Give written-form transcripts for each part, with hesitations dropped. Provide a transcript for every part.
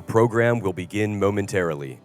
program will begin momentarily.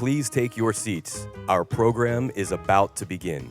Please take your seats. Our program is about to begin.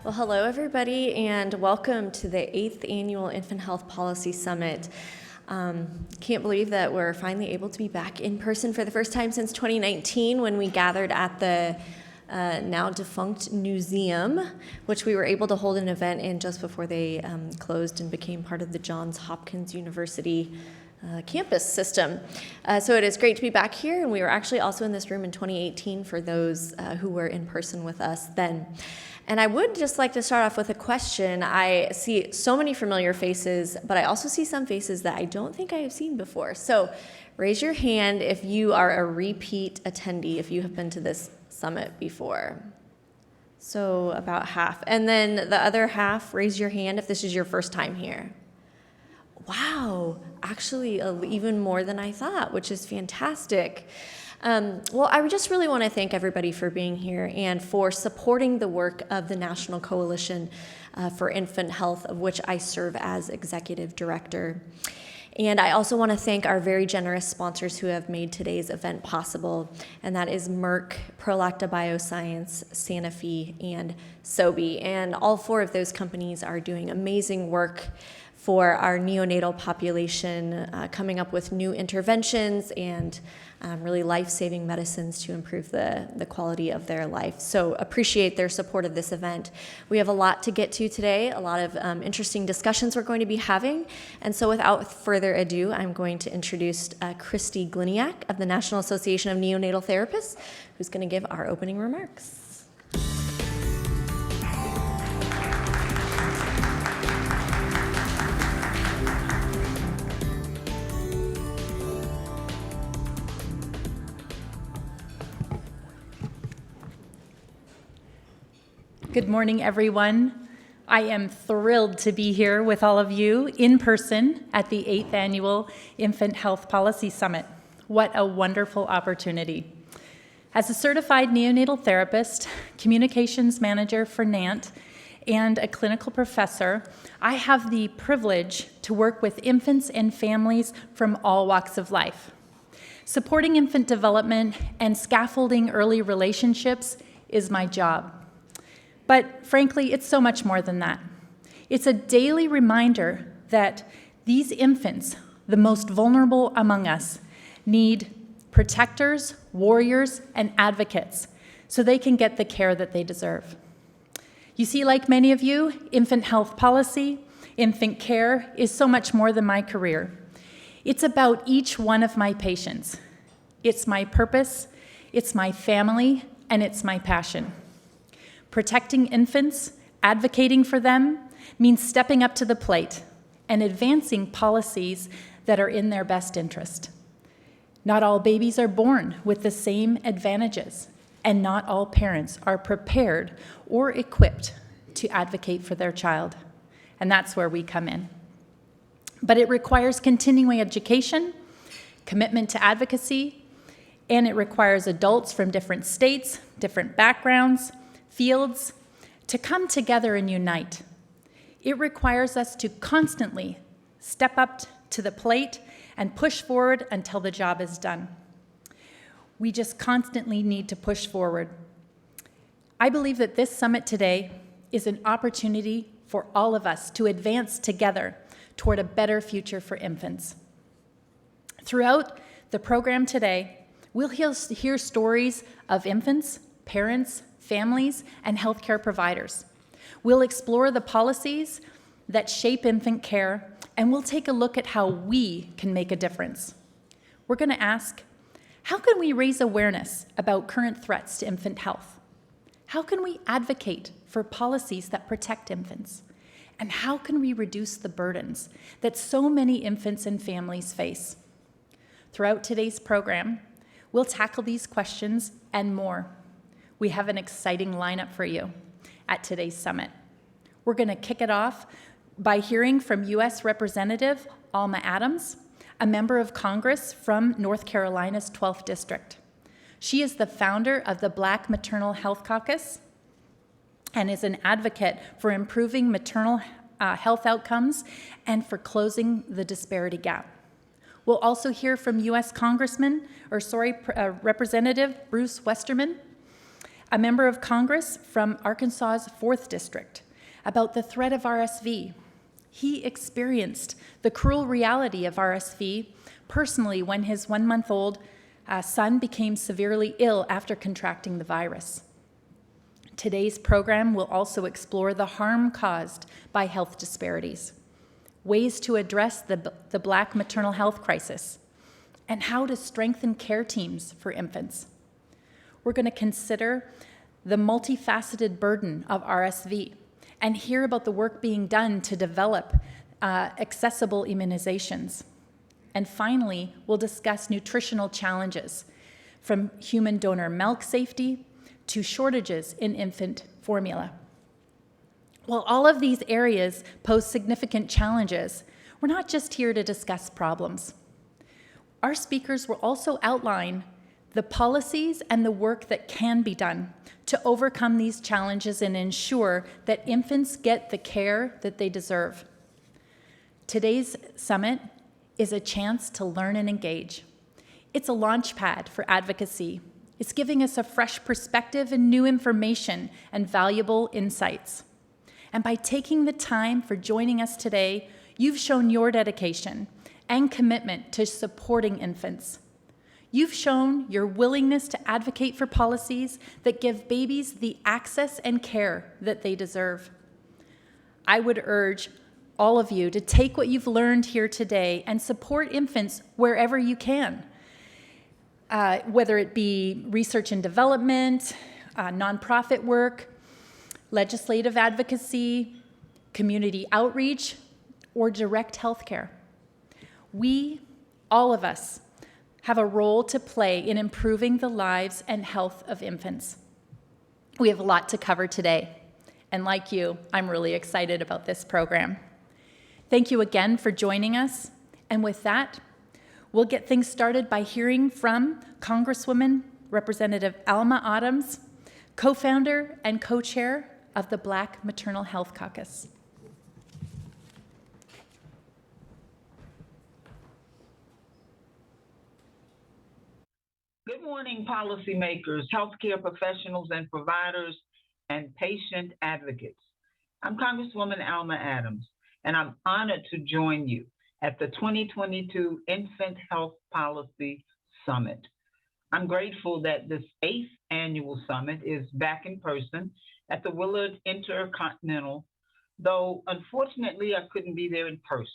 Well, hello everybody, and welcome to the 8th Annual Infant Health Policy Summit. Can't believe that we're finally able to be back in person for the first time since 2019 when we gathered at the now defunct museum, which we were able to hold an event in just before they closed and became part of the Johns Hopkins University campus system. So it is great to be back here, and we were actually also in this room in 2018 for those who were in person with us then. And I would just like to start off with a question. I see so many familiar faces, but I also see some faces that I don't think I have seen before. So raise your hand if you are a repeat attendee, if you have been to this summit before. So about half. And then the other half, raise your hand if this is your first time here. Wow, actually even more than I thought, which is fantastic. Well, I just really want to thank everybody for being here and for supporting the work of the National Coalition for Infant Health, of which I serve as Executive Director. And I also want to thank our very generous sponsors who have made today's event possible, and that is Merck, Prolacta Bioscience, Sanofi, and Sobi. And all four of those companies are doing amazing work for our neonatal population, coming up with new interventions and really life-saving medicines to improve the quality of their life. So appreciate their support of this event. We have a lot to get to today, a lot of interesting discussions we're going to be having. And so without further ado, I'm going to introduce Christy Gliniak of the National Association of Neonatal Therapists, who's going to give our opening remarks. Good morning, everyone. I am thrilled to be here with all of you in person at the 8th Annual Infant Health Policy Summit. What a wonderful opportunity. As a certified neonatal therapist, communications manager for NANT, and a clinical professor, I have the privilege to work with infants and families from all walks of life. Supporting infant development and scaffolding early relationships is my job. But frankly, it's so much more than that. It's a daily reminder that these infants, the most vulnerable among us, need protectors, warriors, and advocates so they can get the care that they deserve. You see, like many of you, infant health policy, infant care is so much more than my career. It's about each one of my patients. It's my purpose, It's my family, and it's my passion. Protecting infants, advocating for them, means stepping up to the plate and advancing policies that are in their best interest. Not all babies are born with the same advantages, and not all parents are prepared or equipped to advocate for their child. And that's where we come in. But it requires continuing education, commitment to advocacy, and it requires adults from different states, different backgrounds, fields, to come together and unite. It requires us to constantly step up to the plate and push forward until the job is done. We just constantly need to push forward. I believe that this summit today is an opportunity for all of us to advance together toward a better future for infants. Throughout the program today, we'll hear stories of infants, parents, families, and healthcare providers. We'll explore the policies that shape infant care, and we'll take a look at how we can make a difference. We're going to ask, how can we raise awareness about current threats to infant health? How can we advocate for policies that protect infants? And how can we reduce the burdens that so many infants and families face? Throughout today's program, we'll tackle these questions and more. We have an exciting lineup for you at today's summit. We're going to kick it off by hearing from U.S. Representative Alma Adams, a member of Congress from North Carolina's 12th District. She is the founder of the Black Maternal Health Caucus and is an advocate for improving maternal health outcomes and for closing the disparity gap. We'll also hear from U.S. Representative Bruce Westerman, a member of Congress from Arkansas's 4th District, about the threat of RSV. He experienced the cruel reality of RSV personally when his 1-month-old son became severely ill after contracting the virus. Today's program will also explore the harm caused by health disparities, ways to address the Black maternal health crisis, and how to strengthen care teams for infants. We're going to consider the multifaceted burden of RSV and hear about the work being done to develop accessible immunizations. And finally, we'll discuss nutritional challenges, from human donor milk safety to shortages in infant formula. While all of these areas pose significant challenges, we're not just here to discuss problems. Our speakers will also outline the policies and the work that can be done to overcome these challenges and ensure that infants get the care that they deserve. Today's summit is a chance to learn and engage. It's a launch pad for advocacy. It's giving us a fresh perspective and new information and valuable insights. And by taking the time for joining us today, you've shown your dedication and commitment to supporting infants. You've shown your willingness to advocate for policies that give babies the access and care that they deserve. I would urge all of you to take what you've learned here today and support infants wherever you can, whether it be research and development, nonprofit work, legislative advocacy, community outreach, or direct health care. We, all of us, have a role to play in improving the lives and health of infants. We have a lot to cover today, and like you, I'm really excited about this program. Thank you again for joining us, and with that, we'll get things started by hearing from Congresswoman Representative Alma Adams, co-founder and co-chair of the Black Maternal Health Caucus. Good morning, policymakers, healthcare professionals and providers, and patient advocates. I'm Congresswoman Alma Adams, and I'm honored to join you at the 2022 Infant Health Policy Summit. I'm grateful that this 8th annual summit is back in person at the Willard Intercontinental, though unfortunately I couldn't be there in person.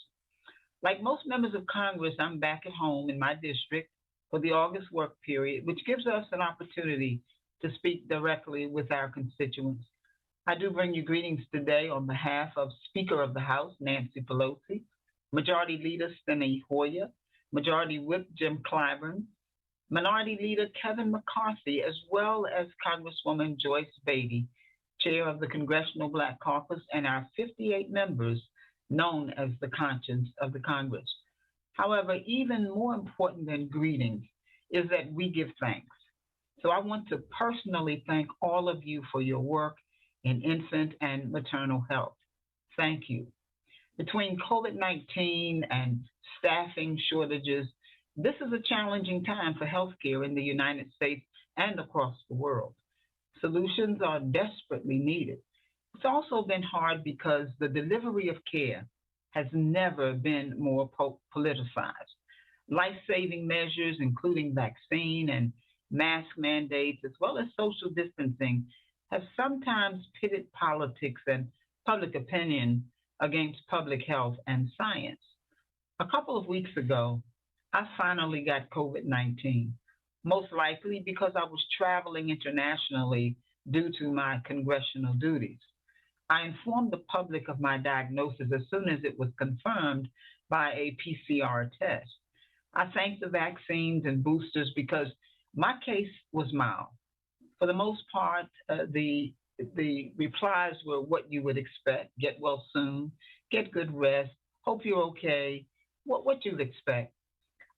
Like most members of Congress, I'm back at home in my district for the August work period, which gives us an opportunity to speak directly with our constituents. I do bring you greetings today on behalf of Speaker of the House, Nancy Pelosi, Majority Leader Steny Hoyer, Majority Whip Jim Clyburn, Minority Leader Kevin McCarthy, as well as Congresswoman Joyce Beatty, Chair of the Congressional Black Caucus, and our 58 members known as the conscience of the Congress. However, even more important than greetings is that we give thanks. So I want to personally thank all of you for your work in infant and maternal health. Thank you. Between COVID-19 and staffing shortages, this is a challenging time for healthcare in the United States and across the world. Solutions are desperately needed. It's also been hard because the delivery of care has never been more politicized. Life-saving measures, including vaccine and mask mandates, as well as social distancing, have sometimes pitted politics and public opinion against public health and science. A couple of weeks ago, I finally got COVID-19, most likely because I was traveling internationally due to my congressional duties. I informed the public of my diagnosis as soon as it was confirmed by a PCR test. I thanked the vaccines and boosters because my case was mild. For the most part, the replies were what you would expect: get well soon, get good rest, hope you're okay, what you'd expect.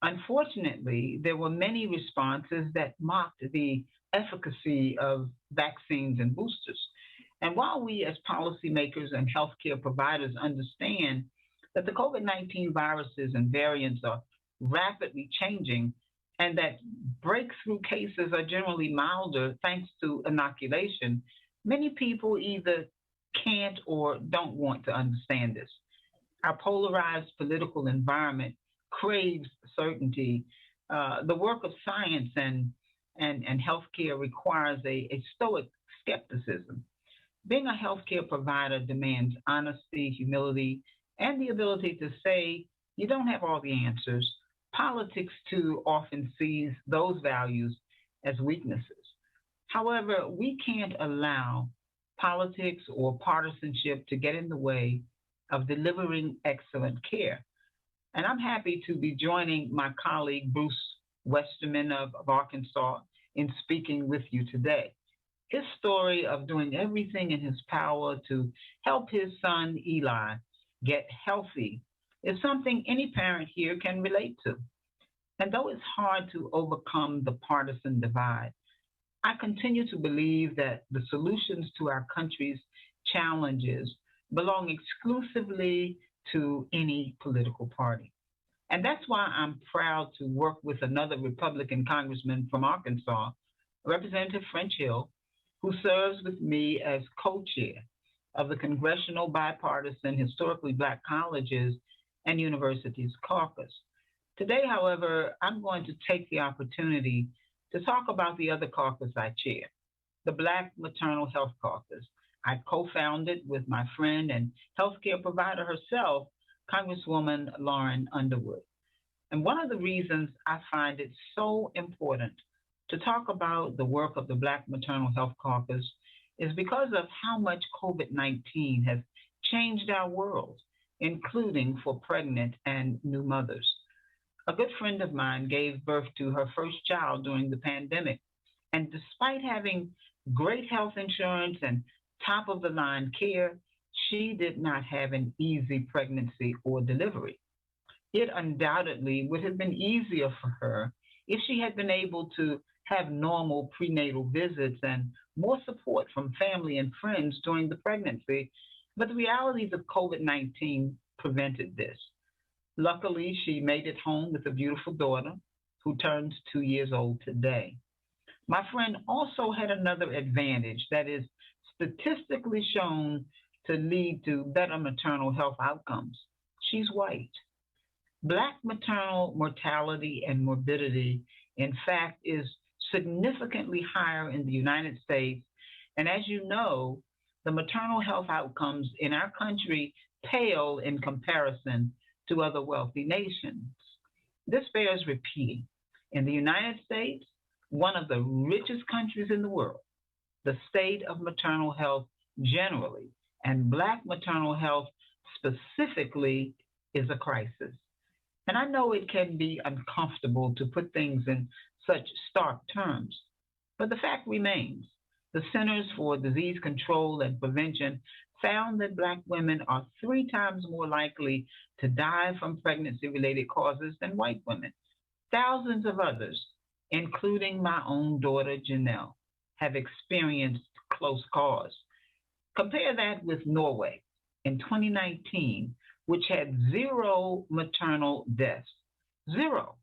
Unfortunately, there were many responses that mocked the efficacy of vaccines and boosters. And while we as policymakers and healthcare providers understand that the COVID-19 viruses and variants are rapidly changing and that breakthrough cases are generally milder thanks to inoculation, many people either can't or don't want to understand this. Our polarized political environment craves certainty. The work of science and healthcare requires a stoic skepticism. Being a healthcare provider demands honesty, humility, and the ability to say you don't have all the answers. Politics, too, often sees those values as weaknesses. However, we can't allow politics or partisanship to get in the way of delivering excellent care. And I'm happy to be joining my colleague, Bruce Westerman of Arkansas, in speaking with you today. His story of doing everything in his power to help his son, Eli, get healthy is something any parent here can relate to. And though it's hard to overcome the partisan divide, I continue to believe that the solutions to our country's challenges belong exclusively to any political party. And that's why I'm proud to work with another Republican congressman from Arkansas, Representative French Hill, who serves with me as co-chair of the Congressional Bipartisan Historically Black Colleges and Universities Caucus. Today, however, I'm going to take the opportunity to talk about the other caucus I chair, the Black Maternal Health Caucus. I co-founded with my friend and healthcare provider herself, Congresswoman Lauren Underwood. And one of the reasons I find it so important to talk about the work of the Black Maternal Health Caucus is because of how much COVID-19 has changed our world, including for pregnant and new mothers. A good friend of mine gave birth to her first child during the pandemic, and despite having great health insurance and top-of-the-line care, she did not have an easy pregnancy or delivery. It undoubtedly would have been easier for her if she had been able to have normal prenatal visits and more support from family and friends during the pregnancy, but the realities of COVID-19 prevented this. Luckily, she made it home with a beautiful daughter who turns 2 years old today. My friend also had another advantage that is statistically shown to lead to better maternal health outcomes. She's white. Black maternal mortality and morbidity, in fact, is significantly higher in the United States. And as you know, the maternal health outcomes in our country pale in comparison to other wealthy nations. This bears repeating. In the United States, one of the richest countries in the world, the state of maternal health generally, and Black maternal health specifically, is a crisis. And I know it can be uncomfortable to put things in such stark terms, but the fact remains the Centers for Disease Control and Prevention found that Black women are 3 times more likely to die from pregnancy related causes than white women. Thousands of others, including my own daughter Janelle, have experienced close calls. Compare that with Norway in 2019, which had 0 maternal deaths. 0.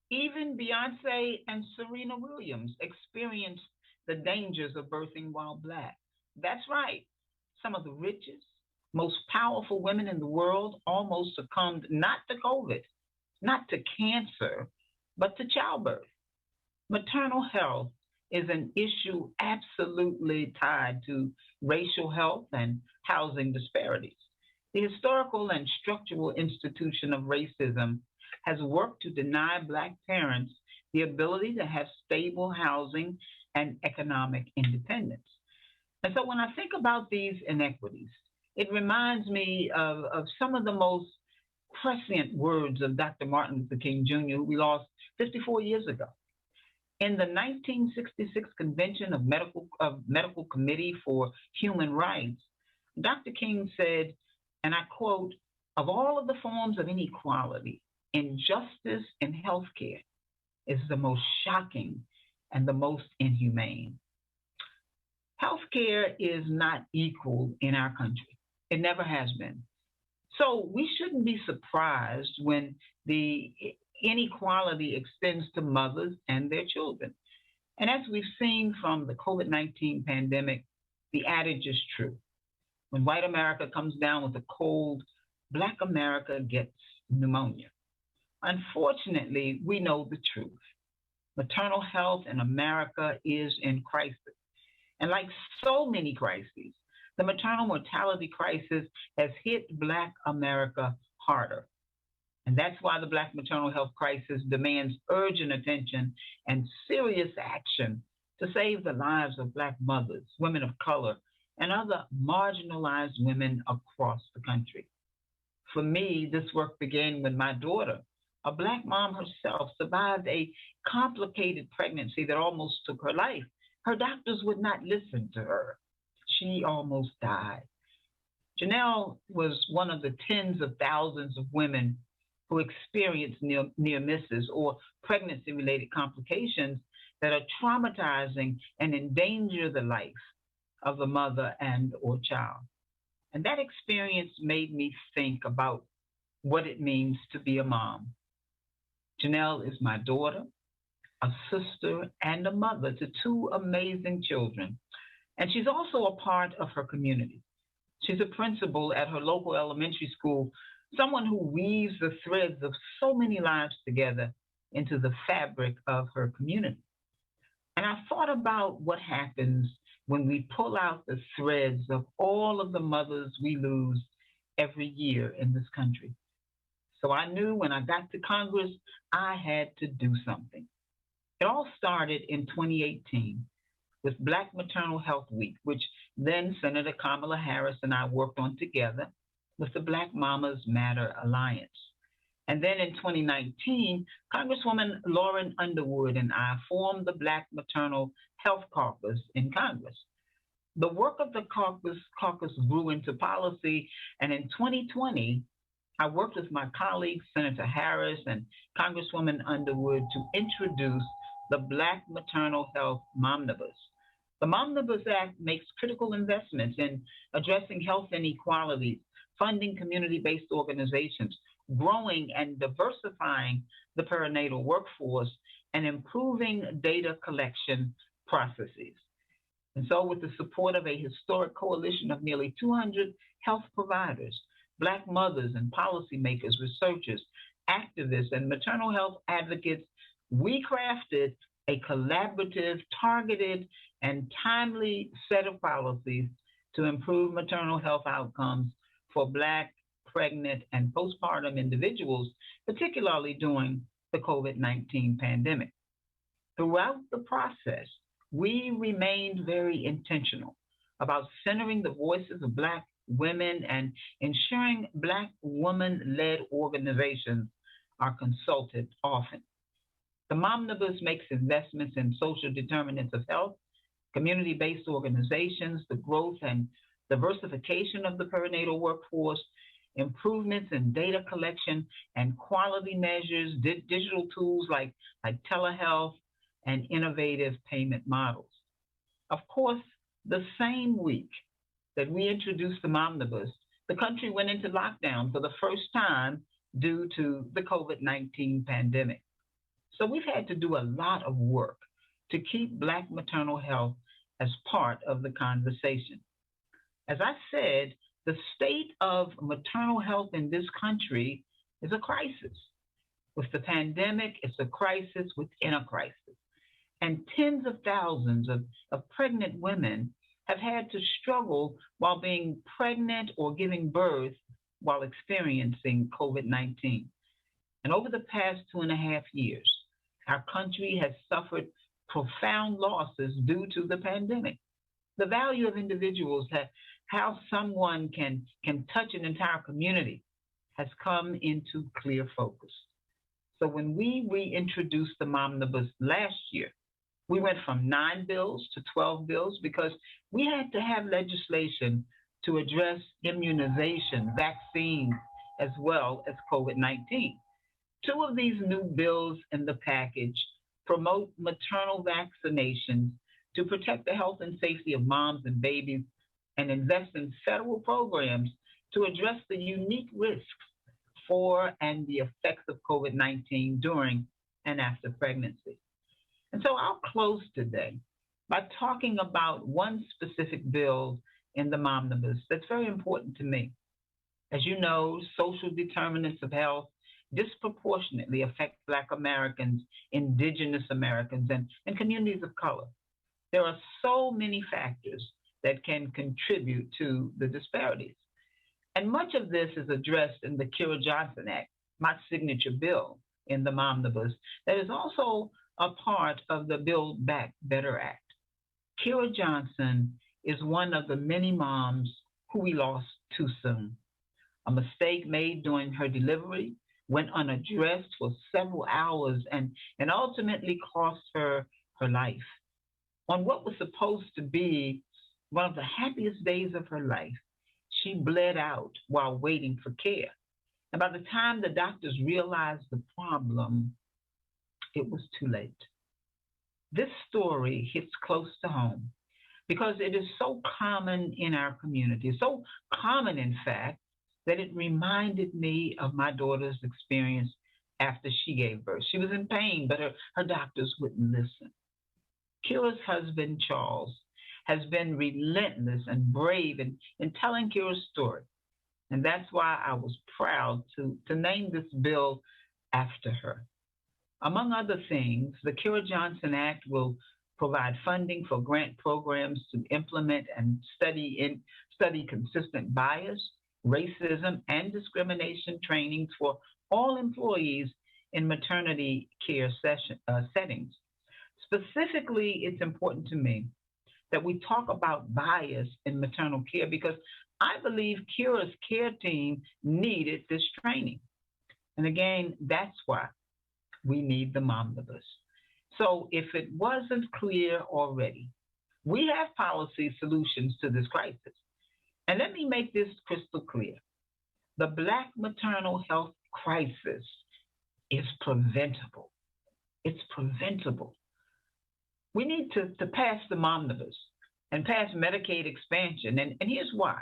Even Beyonce and Serena Williams experienced the dangers of birthing while Black. That's right. Some of the richest, most powerful women in the world almost succumbed not to COVID, not to cancer, but to childbirth. Maternal health is an issue absolutely tied to racial health and housing disparities. The historical and structural institution of racism has worked to deny Black parents the ability to have stable housing and economic independence. And so when I think about these inequities, it reminds me of some of the most prescient words of Dr. Martin Luther King Jr., who we lost 54 years ago. In the 1966 Convention of Medical Committee for Human Rights, Dr. King said, and I quote, "Of all of the forms of inequality, injustice in healthcare is the most shocking and the most inhumane." Healthcare is not equal in our country. It never has been. So we shouldn't be surprised when the inequality extends to mothers and their children. And as we've seen from the COVID-19 pandemic, the adage is true. When white America comes down with a cold, Black America gets pneumonia. Unfortunately, we know the truth. Maternal health in America is in crisis. And like so many crises, the maternal mortality crisis has hit Black America harder. And that's why the Black maternal health crisis demands urgent attention and serious action to save the lives of Black mothers, women of color, and other marginalized women across the country. For me, this work began when my daughter, a Black mom herself, survived a complicated pregnancy that almost took her life. Her doctors would not listen to her. She almost died. Janelle was one of the tens of thousands of women who experience near misses or pregnancy-related complications that are traumatizing and endanger the life of the mother and or child. And that experience made me think about what it means to be a mom. Janelle is my daughter, a sister, and a mother to 2 amazing children. And she's also a part of her community. She's a principal at her local elementary school, someone who weaves the threads of so many lives together into the fabric of her community. And I thought about what happens when we pull out the threads of all of the mothers we lose every year in this country. So I knew when I got to Congress, I had to do something. It all started in 2018 with Black Maternal Health Week, which then Senator Kamala Harris and I worked on together with the Black Mamas Matter Alliance. And then in 2019, Congresswoman Lauren Underwood and I formed the Black Maternal Health Caucus in Congress. The work of the caucus grew into policy, and in 2020, I worked with my colleagues, Senator Harris and Congresswoman Underwood, to introduce the Black Maternal Health Momnibus. The Momnibus Act makes critical investments in addressing health inequalities, funding community-based organizations, growing and diversifying the perinatal workforce, and improving data collection processes. And so with the support of a historic coalition of nearly 200 health providers, Black mothers and policymakers, researchers, activists, and maternal health advocates, we crafted a collaborative, targeted, and timely set of policies to improve maternal health outcomes for Black, pregnant, and postpartum individuals, particularly during the COVID-19 pandemic. Throughout the process, we remained very intentional about centering the voices of Black women and ensuring Black woman-led organizations are consulted often. The Momnibus makes investments in social determinants of health, community-based organizations, the growth and diversification of the perinatal workforce, improvements in data collection and quality measures, digital tools like telehealth, and innovative payment models. Of course, the same week that we introduced the Momnibus, the country went into lockdown for the first time due to the COVID-19 pandemic. So we've had to do a lot of work to keep Black maternal health as part of the conversation. As I said, the state of maternal health in this country is a crisis. With the pandemic, it's a crisis within a crisis. And tens of thousands of pregnant women have had to struggle while being pregnant or giving birth while experiencing COVID-19. And over the past 2.5 years, our country has suffered profound losses due to the pandemic. The value of individuals, how someone can touch an entire community, has come into clear focus. So when we reintroduced the Momnibus last year, we went from 9 bills to 12 bills because we had to have legislation to address immunization, vaccines, as well as COVID-19. 2 of these new bills in the package promote maternal vaccinations to protect the health and safety of moms and babies and invest in federal programs to address the unique risks for and the effects of COVID-19 during and after pregnancy. And so I'll close today by talking about one specific bill in the Momnibus that's very important to me. As you know, social determinants of health disproportionately affect Black Americans, Indigenous Americans, and communities of color. There are so many factors that can contribute to the disparities. And much of this is addressed in the Kira Johnson Act, my signature bill in the Momnibus, that is also a part of the Build Back Better Act. Kira Johnson is one of the many moms who we lost too soon. A mistake made during her delivery went unaddressed for several hours and ultimately cost her her life. On what was supposed to be one of the happiest days of her life, she bled out while waiting for care. And by the time the doctors realized the problem, it was too late. This story hits close to home because it is so common in our community, so common, in fact, that it reminded me of my daughter's experience after she gave birth. She was in pain, but her doctors wouldn't listen. Kira's husband, Charles, has been relentless and brave in telling Kira's story. And that's why I was proud to name this bill after her. Among other things, the Kira Johnson Act will provide funding for grant programs to implement and study consistent bias, racism, and discrimination trainings for all employees in maternity care settings. Specifically, it's important to me that we talk about bias in maternal care because I believe Kira's care team needed this training. And again, that's why we need the Momnibus. So if it wasn't clear already, we have policy solutions to this crisis. And let me make this crystal clear. The Black maternal health crisis is preventable. It's preventable. We need to pass the Momnibus and pass Medicaid expansion. And here's why.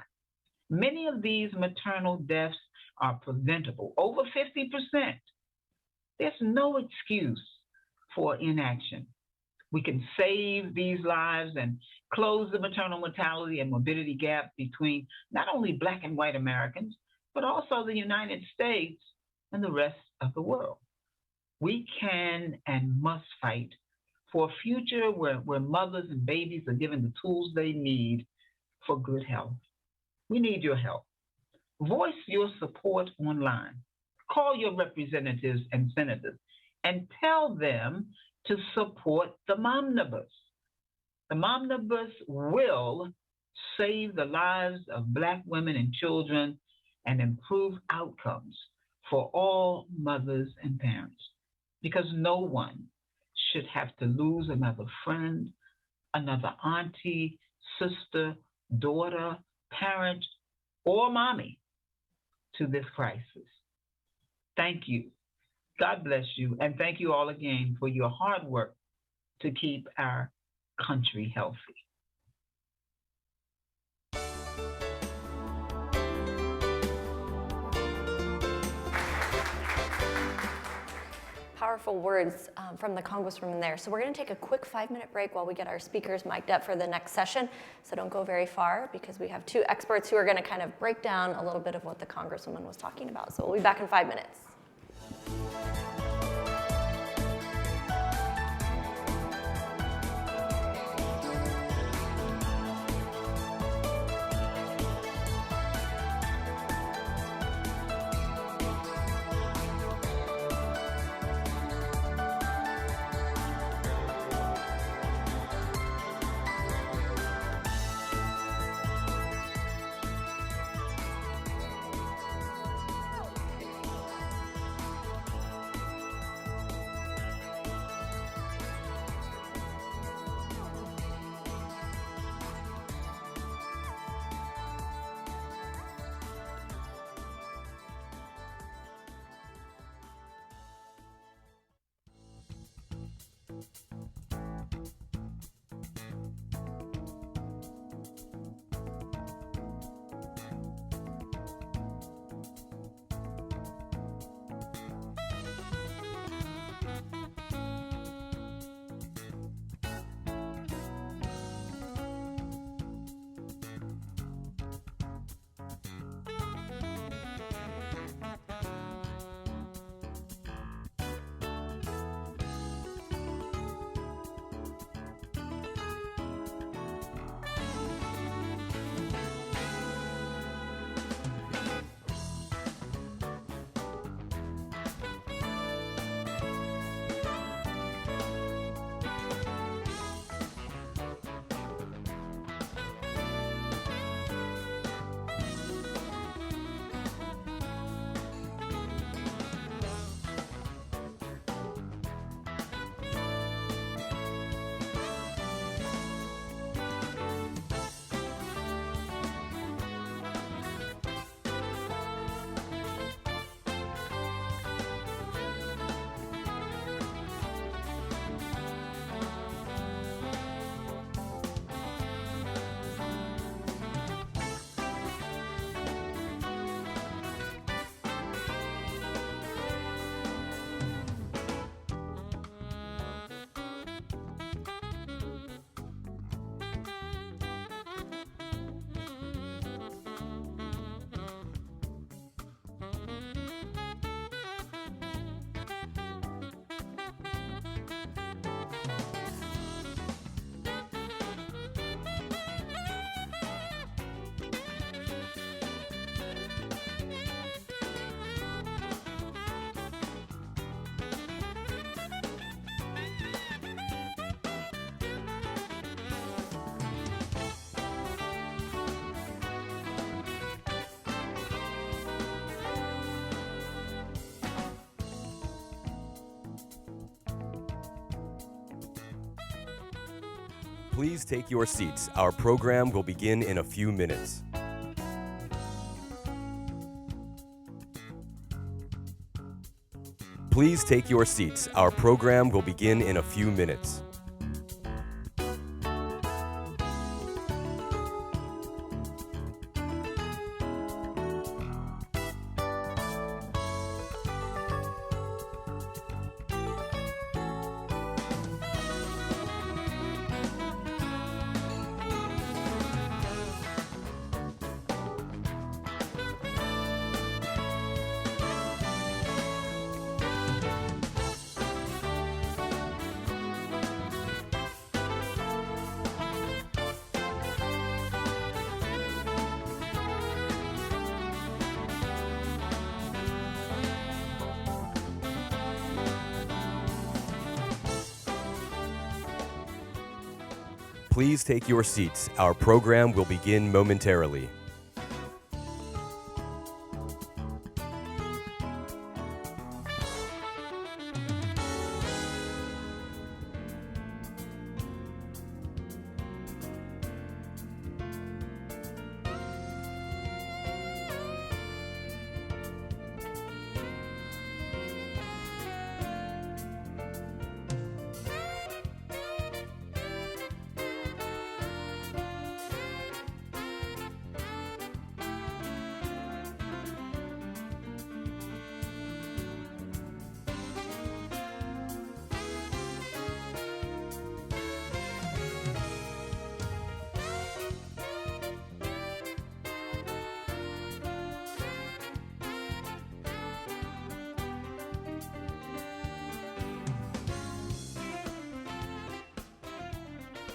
Many of these maternal deaths are preventable, over 50%. There's no excuse for inaction. We can save these lives and close the maternal mortality and morbidity gap between not only Black and white Americans, but also the United States and the rest of the world. We can and must fight for a future where mothers and babies are given the tools they need for good health. We need your help. Voice your support online. Call your representatives and senators and tell them to support the Momnibus. The Momnibus will save the lives of Black women and children and improve outcomes for all mothers and parents, because no one should have to lose another friend, another auntie, sister, daughter, parent, or mommy to this crisis. Thank you. God bless you. And thank you all again for your hard work to keep our country healthy. Powerful words from the Congresswoman there. So we're going to take a quick 5-minute break while we get our speakers mic'd up for the next session. So don't go very far, because we have 2 experts who are going to kind of break down a little bit of what the Congresswoman was talking about. So we'll be back in 5 minutes. Please take your seats. Our program will begin in a few minutes. Please take your seats. Our program will begin in a few minutes. Please take your seats. Our program will begin momentarily.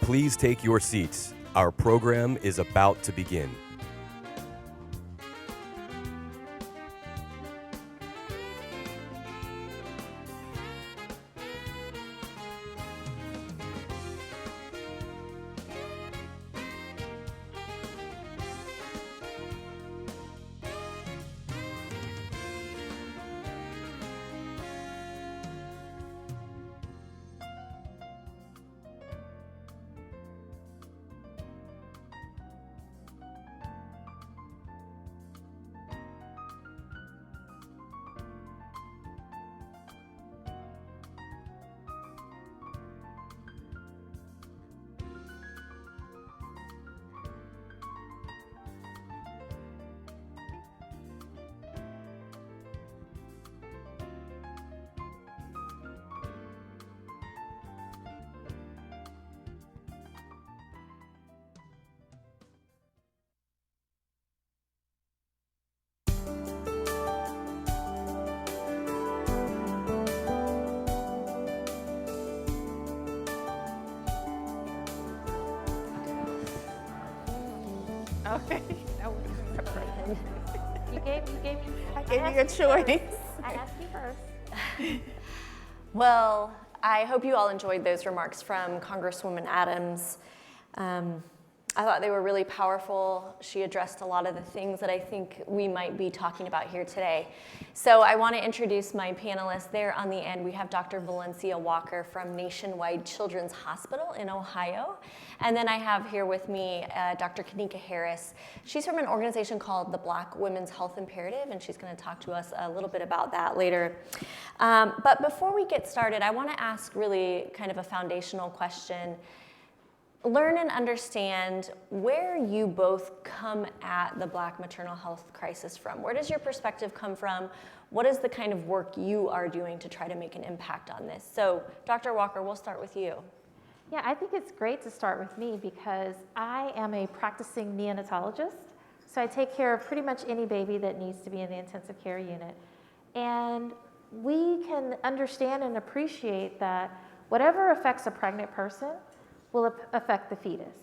Please take your seats. Our program is about to begin. Okay. You gave me. I gave you a choice. I asked you first. Well, I hope you all enjoyed those remarks from Congresswoman Adams. I thought they were really powerful. She addressed a lot of the things that I think we might be talking about here today. So I want to introduce my panelists. There on the end, we have Dr. Valencia Walker from Nationwide Children's Hospital in Ohio. And then I have here with me Dr. Kanika Harris. She's from an organization called the Black Women's Health Imperative, and she's going to talk to us a little bit about that later. But before we get started, I want to ask really kind of a foundational question. Learn and understand where you both come at the Black maternal health crisis from. Where does your perspective come from? What is the kind of work you are doing to try to make an impact on this? So, Dr. Walker, we'll start with you. Yeah, I think it's great to start with me because I am a practicing neonatologist. So I take care of pretty much any baby that needs to be in the intensive care unit. And we can understand and appreciate that whatever affects a pregnant person will affect the fetus.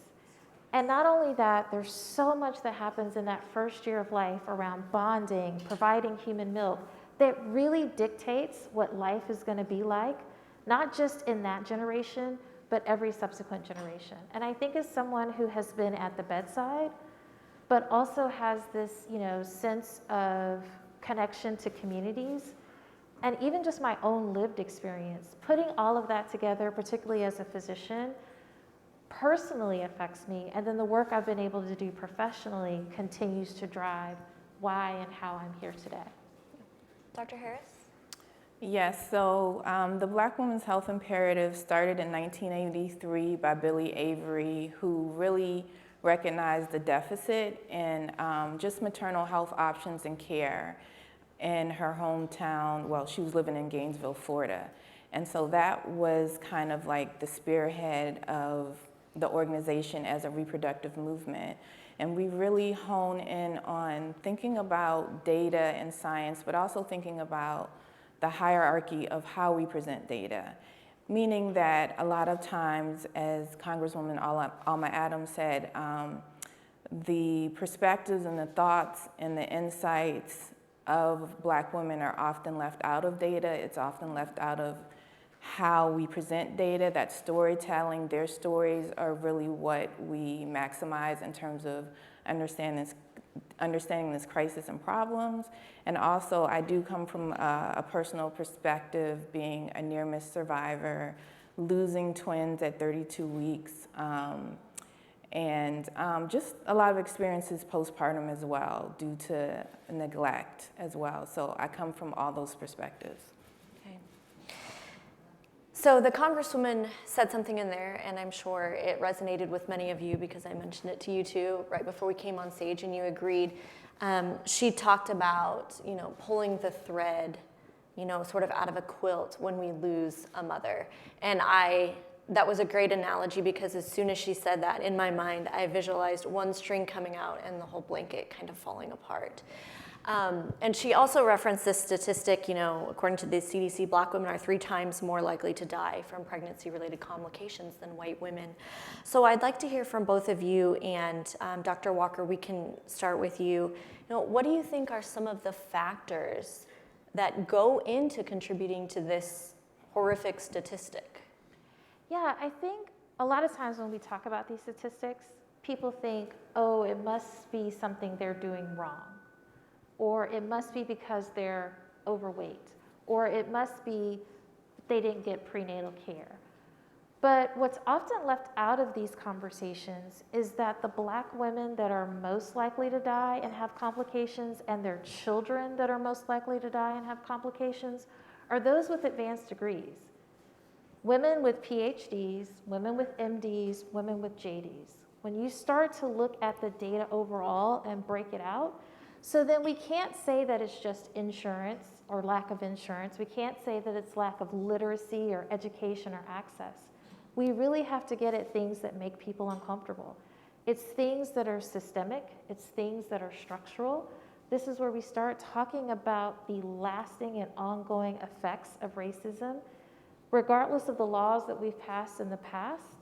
And not only that, there's so much that happens in that first year of life around bonding, providing human milk, that really dictates what life is going to be like, not just in that generation, but every subsequent generation. And I think as someone who has been at the bedside, but also has this, sense of connection to communities, and even just my own lived experience, putting all of that together, particularly as a physician, personally affects me, and then the work I've been able to do professionally continues to drive why and how I'm here today. Dr. Harris? Yes, so the Black Women's Health Imperative started in 1983 by Billy Avery, who really recognized the deficit in just maternal health options and care in her hometown. Well, she was living in Gainesville, Florida. And so that was kind of like the spearhead of the organization as a reproductive movement. And we really hone in on thinking about data and science, but also thinking about the hierarchy of how we present data. Meaning that a lot of times, as Congresswoman Alma Adams said, the perspectives and the thoughts and the insights of Black women are often left out of data. It's often left out of how we present data, that storytelling, their stories are really what we maximize in terms of understanding this crisis and problems. And also, I do come from a personal perspective, being a near-miss survivor, losing twins at 32 weeks, and just a lot of experiences postpartum as well, due to neglect as well. So I come from all those perspectives. Okay. So the Congresswoman said something in there, and I'm sure it resonated with many of you because I mentioned it to you too right before we came on stage, and you agreed. She talked about, pulling the thread, sort of out of a quilt when we lose a mother. And that was a great analogy because as soon as she said that, in my mind, I visualized one string coming out and the whole blanket kind of falling apart. And she also referenced this statistic, according to the CDC, Black women are 3 times more likely to die from pregnancy-related complications than white women. So I'd like to hear from both of you, and Dr. Walker, we can start with you. What do you think are some of the factors that go into contributing to this horrific statistic? Yeah, I think a lot of times when we talk about these statistics, people think, oh, it must be something they're doing wrong, or it must be because they're overweight, or it must be they didn't get prenatal care. But what's often left out of these conversations is that the Black women that are most likely to die and have complications, and their children that are most likely to die and have complications, are those with advanced degrees. Women with PhDs, women with MDs, women with JDs. When you start to look at the data overall and break it out, so then we can't say that it's just insurance or lack of insurance. We can't say that it's lack of literacy or education or access. We really have to get at things that make people uncomfortable. It's things that are systemic. It's things that are structural. This is where we start talking about the lasting and ongoing effects of racism. Regardless of the laws that we've passed in the past,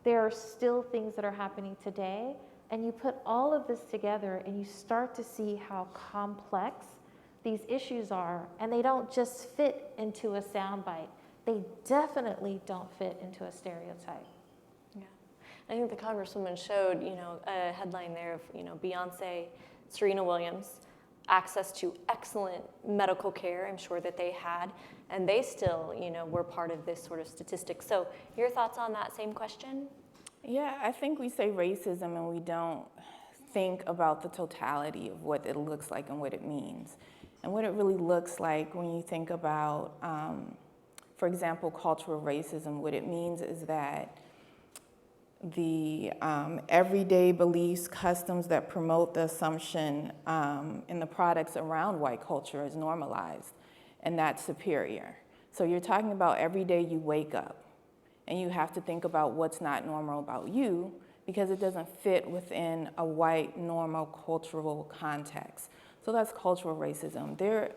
there are still things that are happening today, and you put all of this together and you start to see how complex these issues are, and they don't just fit into a soundbite. They definitely don't fit into a stereotype. Yeah, I think the Congresswoman showed, a headline there of, Beyonce, Serena Williams, access to excellent medical care, I'm sure that they had, and they still, were part of this sort of statistic. So your thoughts on that same question? Yeah, I think we say racism and we don't think about the totality of what it looks like and what it means. And what it really looks like when you think about, for example, cultural racism, what it means is that the everyday beliefs, customs that promote the assumption in the products around white culture is normalized, and that's superior. So you're talking about every day you wake up, and you have to think about what's not normal about you because it doesn't fit within a white normal cultural context. So that's cultural racism.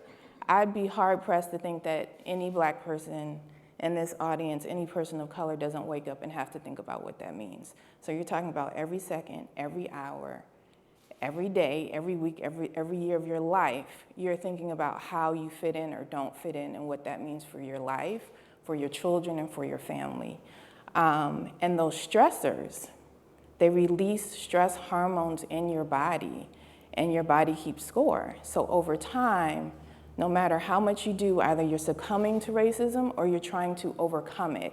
I'd be hard pressed to think that any Black person in this audience, any person of color, doesn't wake up and have to think about what that means. So you're talking about every second, every hour, every day, every week, every year of your life, you're thinking about how you fit in or don't fit in and what that means for your life, for your children, and for your family. And those stressors, they release stress hormones in your body, and your body keeps score. So over time, no matter how much you do, either you're succumbing to racism or you're trying to overcome it.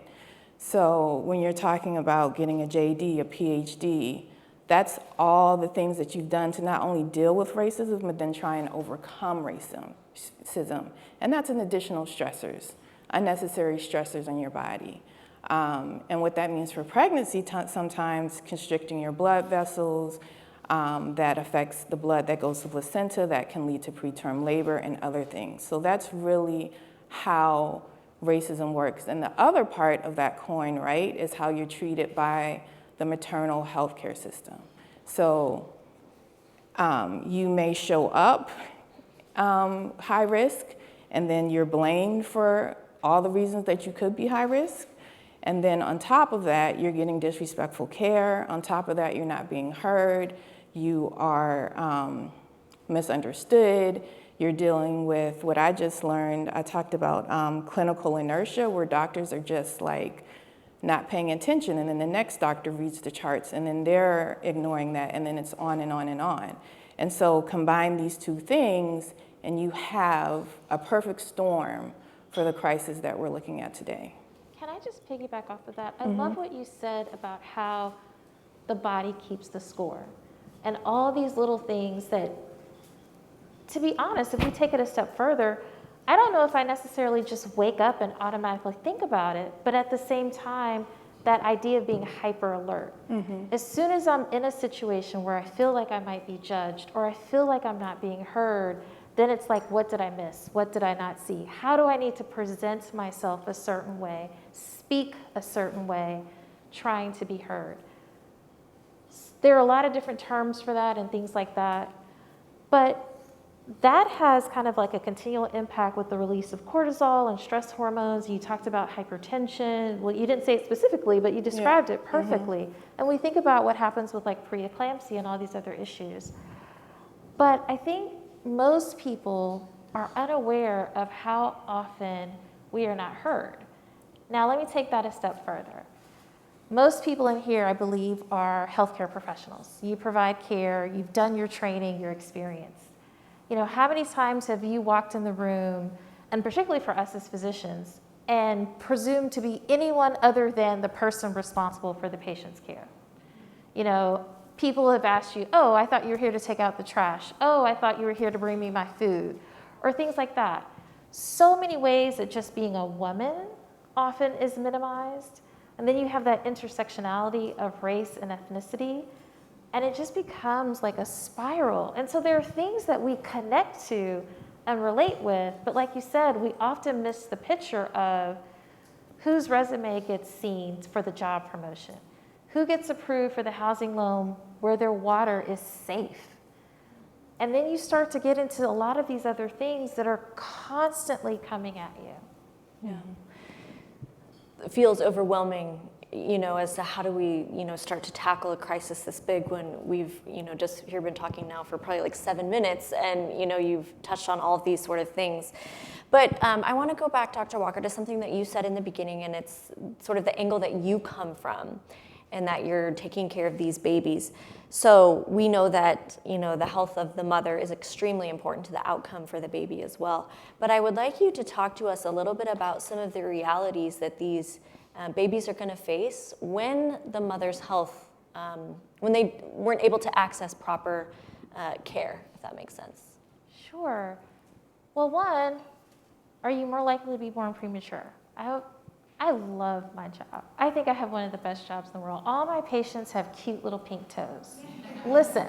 So when you're talking about getting a JD, a PhD, that's all the things that you've done to not only deal with racism, but then try and overcome racism. And that's an additional stressors, unnecessary stressors on your body. And what that means for pregnancy, sometimes constricting your blood vessels, that affects the blood that goes to placenta, that can lead to preterm labor and other things. So that's really how racism works. And the other part of that coin, right, is how you're treated by the maternal healthcare system. So you may show up high risk, and then you're blamed for all the reasons that you could be high risk. And then on top of that, you're getting disrespectful care. On top of that, you're not being heard. You are misunderstood. You're dealing with what I just learned. I talked about clinical inertia, where doctors are just like not paying attention, and then the next doctor reads the charts, and then they're ignoring that, and then it's on and on and on. And so combine these two things, and you have a perfect storm for the crisis that we're looking at today. Can I just piggyback off of that? I love what you said about how the body keeps the score and all these little things that, to be honest, if we take it a step further, I don't know if I necessarily just wake up and automatically think about it, but at the same time, that idea of being hyper alert. As soon as I'm in a situation where I feel like I might be judged or I feel like I'm not being heard, then it's like, what did I miss? What did I not see? How do I need to present myself a certain way, speak a certain way, trying to be heard? There are a lot of different terms for that and things like that, but that has kind of like a continual impact with the release of cortisol and stress hormones. You talked about hypertension. Well, you didn't say it specifically, but you described it perfectly. And we think about what happens with like preeclampsia and all these other issues. But I think most people are unaware of how often we are not heard. Now, let me take that a step further. Most people in here, I believe, are healthcare professionals. You provide care, you've done your training, your experience. You know, how many times have you walked in the room, and particularly for us as physicians, and presumed to be anyone other than the person responsible for the patient's care? You know, people have asked you, oh, I thought you were here to take out the trash. Oh, I thought you were here to bring me my food, or things like that. So many ways that just being a woman often is minimized. And then you have that intersectionality of race and ethnicity, and it just becomes like a spiral. And so there are things that we connect to and relate with, but like you said, we often miss the picture of whose resume gets seen for the job promotion, who gets approved for the housing loan where their water is safe. And then you start to get into a lot of these other things that are constantly coming at you. It feels overwhelming, you know, as to how do we, you know, start to tackle a crisis this big when we've, you know, just here been talking now for probably like 7 minutes, and, you know, you've touched on all of these sort of things. But I want to go back, Dr. Walker, to something that you said in the beginning, and it's sort of the angle that you come from, and that you're taking care of these babies. So we know that, you know, the health of the mother is extremely important to the outcome for the baby as well. But I would like you to talk to us a little bit about some of the realities that these babies are going to face when the mother's health, when they weren't able to access proper care, if that makes sense. Sure. Well, one, are you more likely to be born premature? I love my job. I think I have one of the best jobs in the world. All my patients have cute little pink toes. Listen,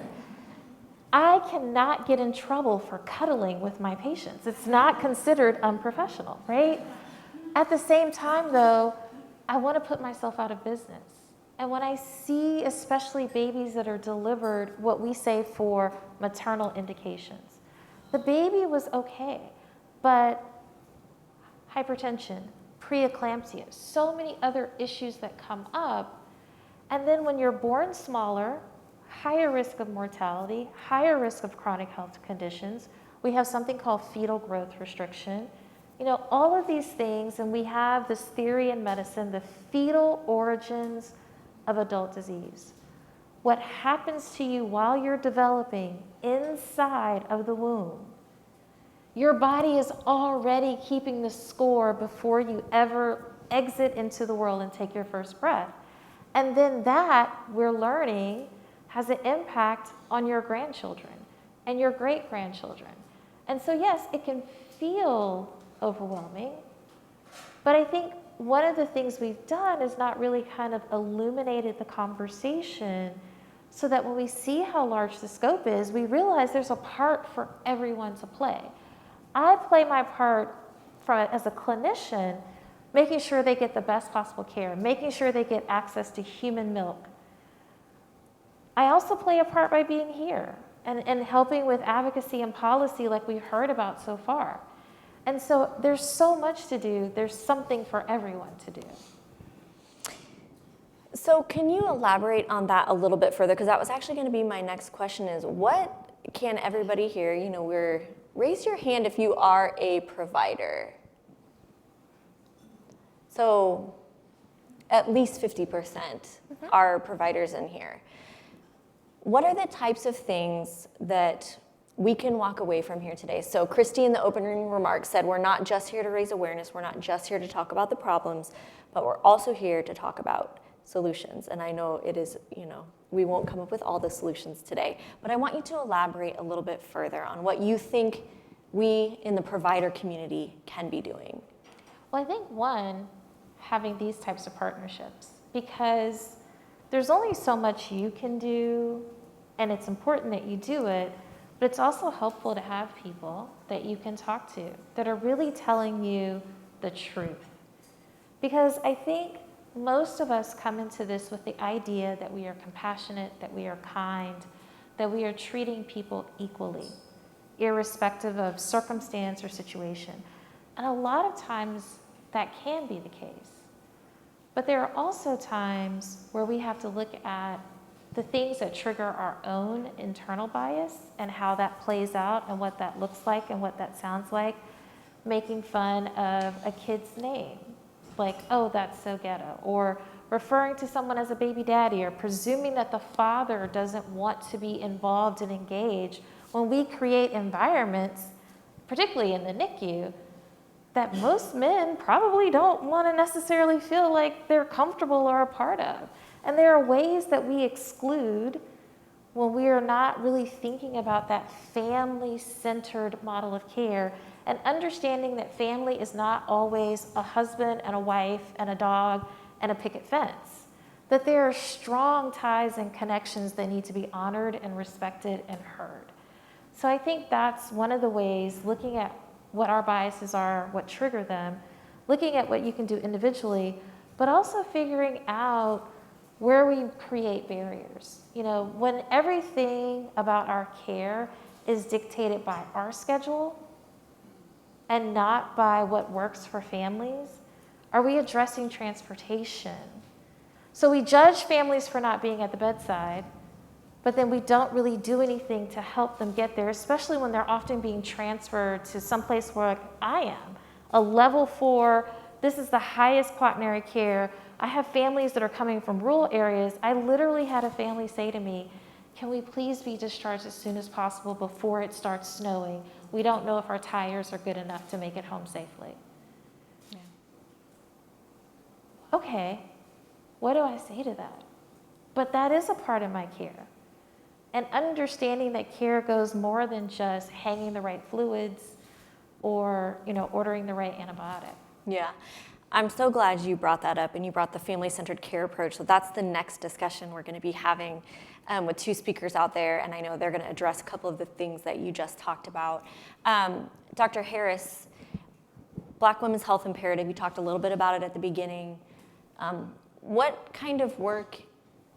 I cannot get in trouble for cuddling with my patients. It's not considered unprofessional, right? At the same time, though, I want to put myself out of business. And when I see especially babies that are delivered what we say for maternal indications, the baby was okay, but hypertension, preeclampsia, so many other issues that come up. And then when you're born smaller, higher risk of mortality, higher risk of chronic health conditions. We have something called fetal growth restriction. You know, all of these things, and we have this theory in medicine, the fetal origins of adult disease. What happens to you while you're developing inside of the womb. Your body is already keeping the score before you ever exit into the world and take your first breath. And then that, we're learning, has an impact on your grandchildren and your great-grandchildren. And so yes, it can feel overwhelming, but I think one of the things we've done is not really kind of illuminated the conversation so that when we see how large the scope is, we realize there's a part for everyone to play. I play my part as a clinician, making sure they get the best possible care, making sure they get access to human milk. I also play a part by being here and helping with advocacy and policy like we've heard about so far. And so there's so much to do. There's something for everyone to do. So can you elaborate on that a little bit further? Because that was actually going to be my next question is, what can everybody here, you know, raise your hand if you are a provider. So at least 50% are providers in here. What are the types of things that we can walk away from here today? So Christy in the opening remarks said we're not just here to raise awareness, we're not just here to talk about the problems, but we're also here to talk about solutions. And I know it is, we won't come up with all the solutions today, but I want you to elaborate a little bit further on what you think we in the provider community can be doing. Well, I think one, having these types of partnerships, because there's only so much you can do, and it's important that you do it, but it's also helpful to have people that you can talk to that are really telling you the truth. Because I think most of us come into this with the idea that we are compassionate, that we are kind, that we are treating people equally, irrespective of circumstance or situation. And a lot of times that can be the case. But there are also times where we have to look at the things that trigger our own internal bias and how that plays out and what that looks like and what that sounds like. Making fun of a kid's name, like, oh, that's so ghetto, or referring to someone as a baby daddy, or presuming that the father doesn't want to be involved and engaged when we create environments, particularly in the NICU, that most men probably don't want to necessarily feel like they're comfortable or a part of. And there are ways that we exclude when we are not really thinking about that family-centered model of care and understanding that family is not always a husband and a wife and a dog and a picket fence. That there are strong ties and connections that need to be honored and respected and heard. So I think that's one of the ways, looking at what our biases are, what trigger them, looking at what you can do individually, but also figuring out where we create barriers. When everything about our care is dictated by our schedule and not by what works for families, are we addressing transportation? So we judge families for not being at the bedside, but then we don't really do anything to help them get there, especially when they're often being transferred to someplace where, like I am, a level 4, this is the highest quaternary care. I have families that are coming from rural areas. I literally had a family say to me, can we please be discharged as soon as possible before it starts snowing? We don't know if our tires are good enough to make it home safely. Yeah. Okay, what do I say to that? But that is a part of my care. And understanding that care goes more than just hanging the right fluids or, ordering the right antibiotic. Yeah, I'm so glad you brought that up and you brought the family-centered care approach. So that's the next discussion we're going to be having with 2 speakers out there, and I know they're going to address a couple of the things that you just talked about. Dr. Harris, Black Women's Health Imperative, you talked a little bit about it at the beginning. What kind of work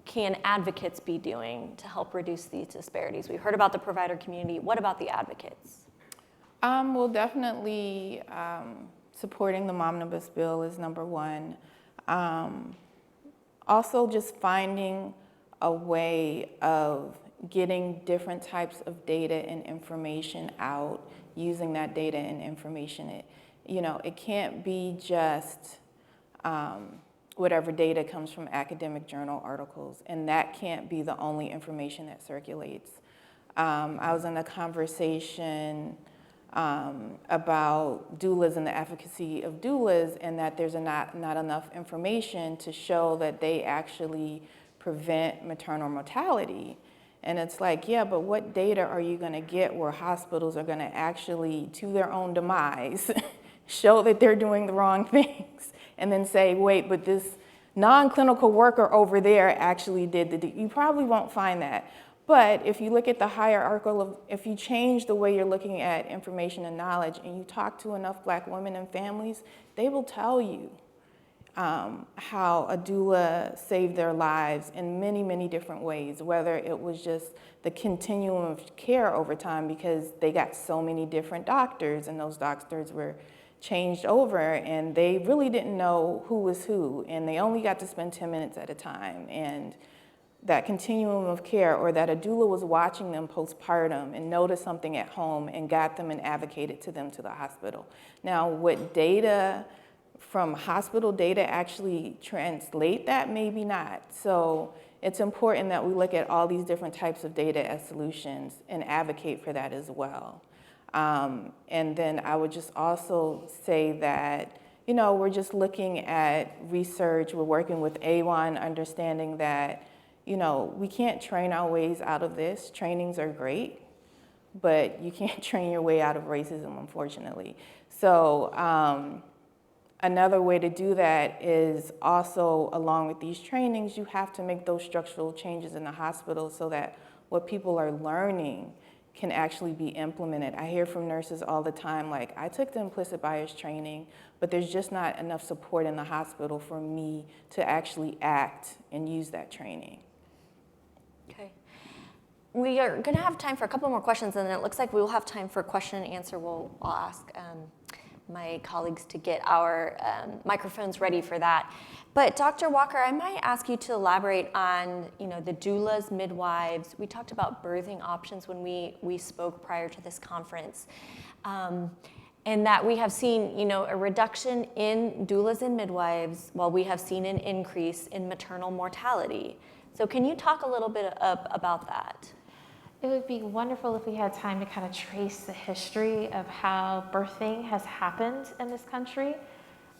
can advocates be doing to help reduce these disparities? We heard about the provider community. What about the advocates? Well, definitely supporting the Momnibus bill is number one. Also just finding a way of getting different types of data and information out, using that data and information. It can't be just whatever data comes from academic journal articles, and that can't be the only information that circulates. I was in a conversation about doulas and the efficacy of doulas, and that there's not enough information to show that they actually prevent maternal mortality. And it's like, yeah, but what data are you going to get where hospitals are going to actually, to their own demise, show that they're doing the wrong things, and then say, wait, but this non-clinical worker over there actually did you probably won't find that. But if you look at the hierarchical of, if you change the way you're looking at information and knowledge, and you talk to enough Black women and families, they will tell you how a doula saved their lives in many, many different ways, whether it was just the continuum of care over time because they got so many different doctors, and those doctors were changed over, and they really didn't know who was who, and they only got to spend 10 minutes at a time. And that continuum of care, or that a doula was watching them postpartum and noticed something at home and got them and advocated to them to the hospital. Now, what data from hospital data actually translate that? Maybe not. So it's important that we look at all these different types of data as solutions and advocate for that as well. And then I would just also say that, you know, we're just looking at research. We're working with AWHONN, understanding that, you know, we can't train our ways out of this. Trainings are great, but you can't train your way out of racism, unfortunately. So another way to do that is also, along with these trainings, you have to make those structural changes in the hospital so that what people are learning can actually be implemented. I hear from nurses all the time, like, I took the implicit bias training, but there's just not enough support in the hospital for me to actually act and use that training. Okay. We are going to have time for a couple more questions, and then it looks like we will have time for question and answer. I'll ask my colleagues to get our microphones ready for that. But Dr. Walker, I might ask you to elaborate on, you know, the doulas, midwives. We talked about birthing options when we spoke prior to this conference, and that we have seen, you know, a reduction in doulas and midwives, while we have seen an increase in maternal mortality. So can you talk a little bit about that? It would be wonderful if we had time to kind of trace the history of how birthing has happened in this country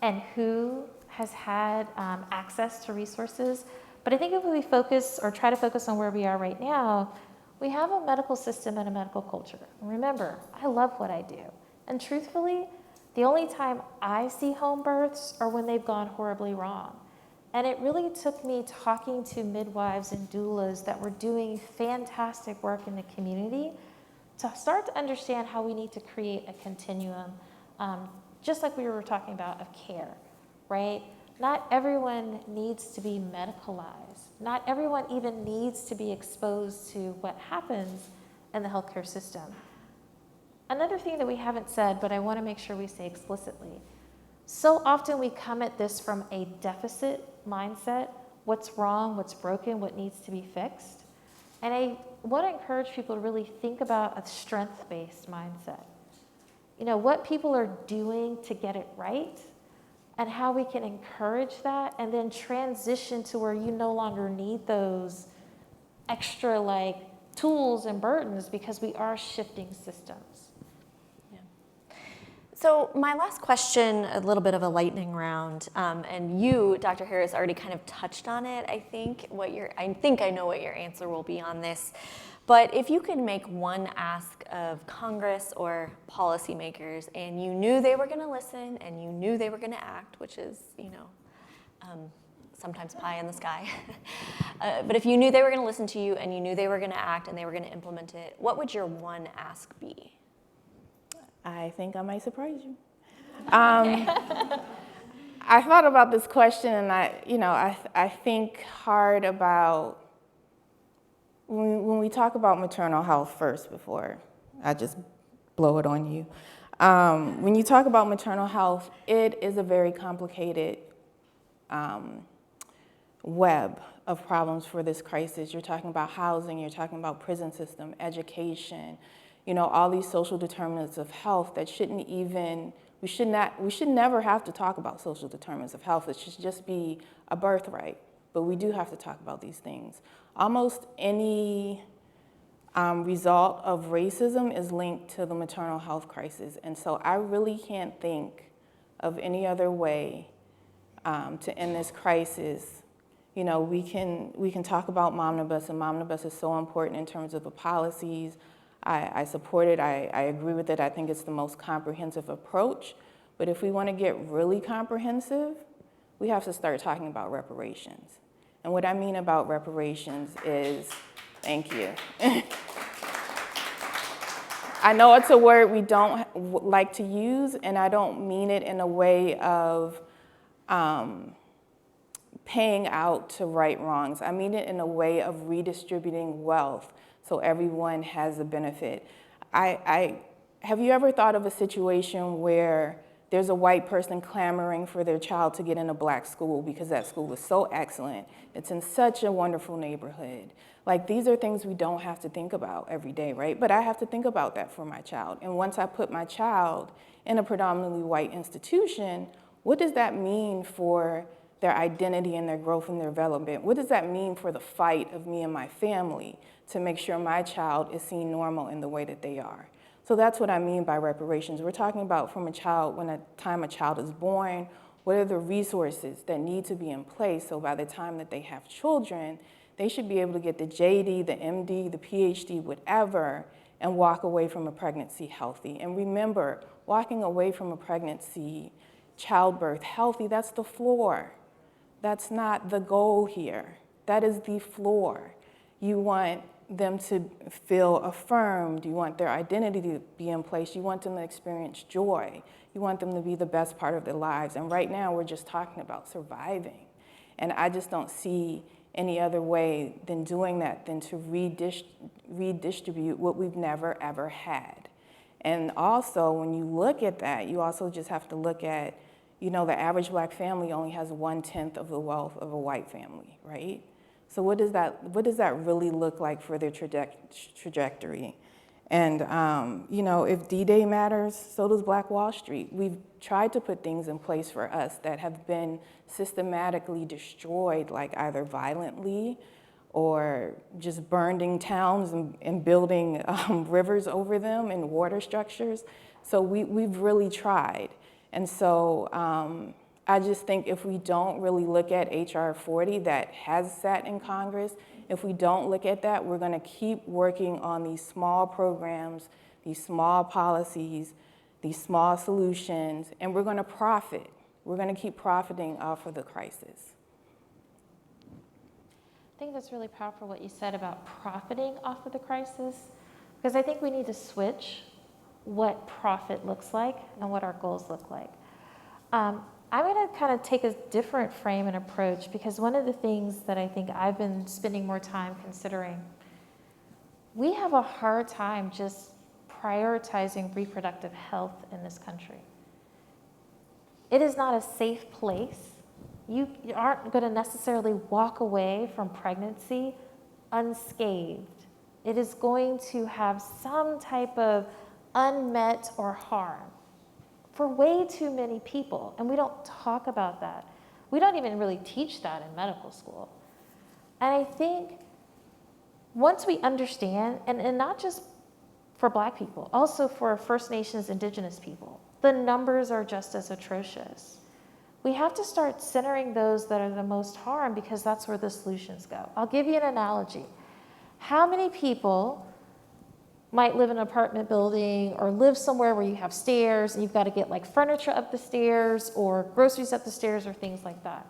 and who has had access to resources. But I think if we focus or try to focus on where we are right now, we have a medical system and a medical culture. Remember, I love what I do. And truthfully, the only time I see home births are when they've gone horribly wrong. And it really took me talking to midwives and doulas that were doing fantastic work in the community to start to understand how we need to create a continuum, just like we were talking about, of care, right? Not everyone needs to be medicalized. Not everyone even needs to be exposed to what happens in the healthcare system. Another thing that we haven't said, but I want to make sure we say explicitly, so often we come at this from a deficit mindset. What's wrong, what's broken, what needs to be fixed? And I want to encourage people to really think about a strength-based mindset. You know, what people are doing to get it right and how we can encourage that and then transition to where you no longer need those extra like tools and burdens because we are shifting systems. So my last question, a little bit of a lightning round, and you, Dr. Harris, already kind of touched on it. I think I know what your answer will be on this, but if you could make one ask of Congress or policymakers, and you knew they were going to listen, and you knew they were going to act, which is, you know, sometimes pie in the sky. But if you knew they were going to listen to you, and you knew they were going to act, and they were going to implement it, what would your one ask be? I think I might surprise you. I thought about this question, and I think hard about when we talk about maternal health first before I just blow it on you. When you talk about maternal health, it is a very complicated web of problems for this crisis. You're talking about housing, you're talking about prison system, education, you know, all these social determinants of health that we should never have to talk about social determinants of health. It should just be a birthright, but we do have to talk about these things. Almost any result of racism is linked to the maternal health crisis, and so I really can't think of any other way to end this crisis. You know, we can talk about Momnibus, and Momnibus is so important in terms of the policies. I support it, I agree with it, I think it's the most comprehensive approach. But if we want to get really comprehensive, we have to start talking about reparations. And what I mean about reparations is, thank you. I know it's a word we don't like to use, and I don't mean it in a way of paying out to right wrongs. I mean it in a way of redistributing wealth so everyone has a benefit. Have you ever thought of a situation where there's a white person clamoring for their child to get in a black school because that school is so excellent. It's in such a wonderful neighborhood. Like, these are things we don't have to think about every day, right? But I have to think about that for my child. And once I put my child in a predominantly white institution, what does that mean for their identity and their growth and their development? What does that mean for the fight of me and my family to make sure my child is seen normal in the way that they are? So that's what I mean by reparations. We're talking about from a child, when the time a child is born, what are the resources that need to be in place so by the time that they have children, they should be able to get the JD, the MD, the PhD, whatever, and walk away from a pregnancy healthy. And remember, walking away from a pregnancy, childbirth healthy, that's the floor. That's not the goal here. That is the floor. You want them to feel affirmed. You want their identity to be in place. You want them to experience joy. You want them to be the best part of their lives. And right now, we're just talking about surviving. And I just don't see any other way than doing that, than to redistribute what we've never, ever had. And also, when you look at that, you also just have to look at, the average black family only has 1/10 of the wealth of a white family, right? So what does that really look like for their trajectory? And, if D-Day matters, so does Black Wall Street. We've tried to put things in place for us that have been systematically destroyed, like either violently or just burning towns and building rivers over them and water structures. So we've really tried. And so I just think if we don't really look at HR 40 that has sat in Congress, if we don't look at that, we're going to keep working on these small programs, these small policies, these small solutions, and we're going to profit. We're going to keep profiting off of the crisis. I think that's really powerful what you said about profiting off of the crisis, because I think we need to switch what profit looks like and what our goals look like. I'm going to kind of take a different frame and approach, because one of the things that I think I've been spending more time considering, we have a hard time just prioritizing reproductive health in this country. It is not a safe place. You aren't going to necessarily walk away from pregnancy unscathed. It is going to have some type of unmet or harm for way too many people, and we don't talk about that. We don't even really teach that in medical school. And I think once we understand, and not just for Black people, also for First Nations, Indigenous people, the numbers are just as atrocious. We have to start centering those that are the most harmed, because that's where the solutions go. I'll give you an analogy. How many people might live in an apartment building or live somewhere where you have stairs and you've got to get like furniture up the stairs or groceries up the stairs or things like that?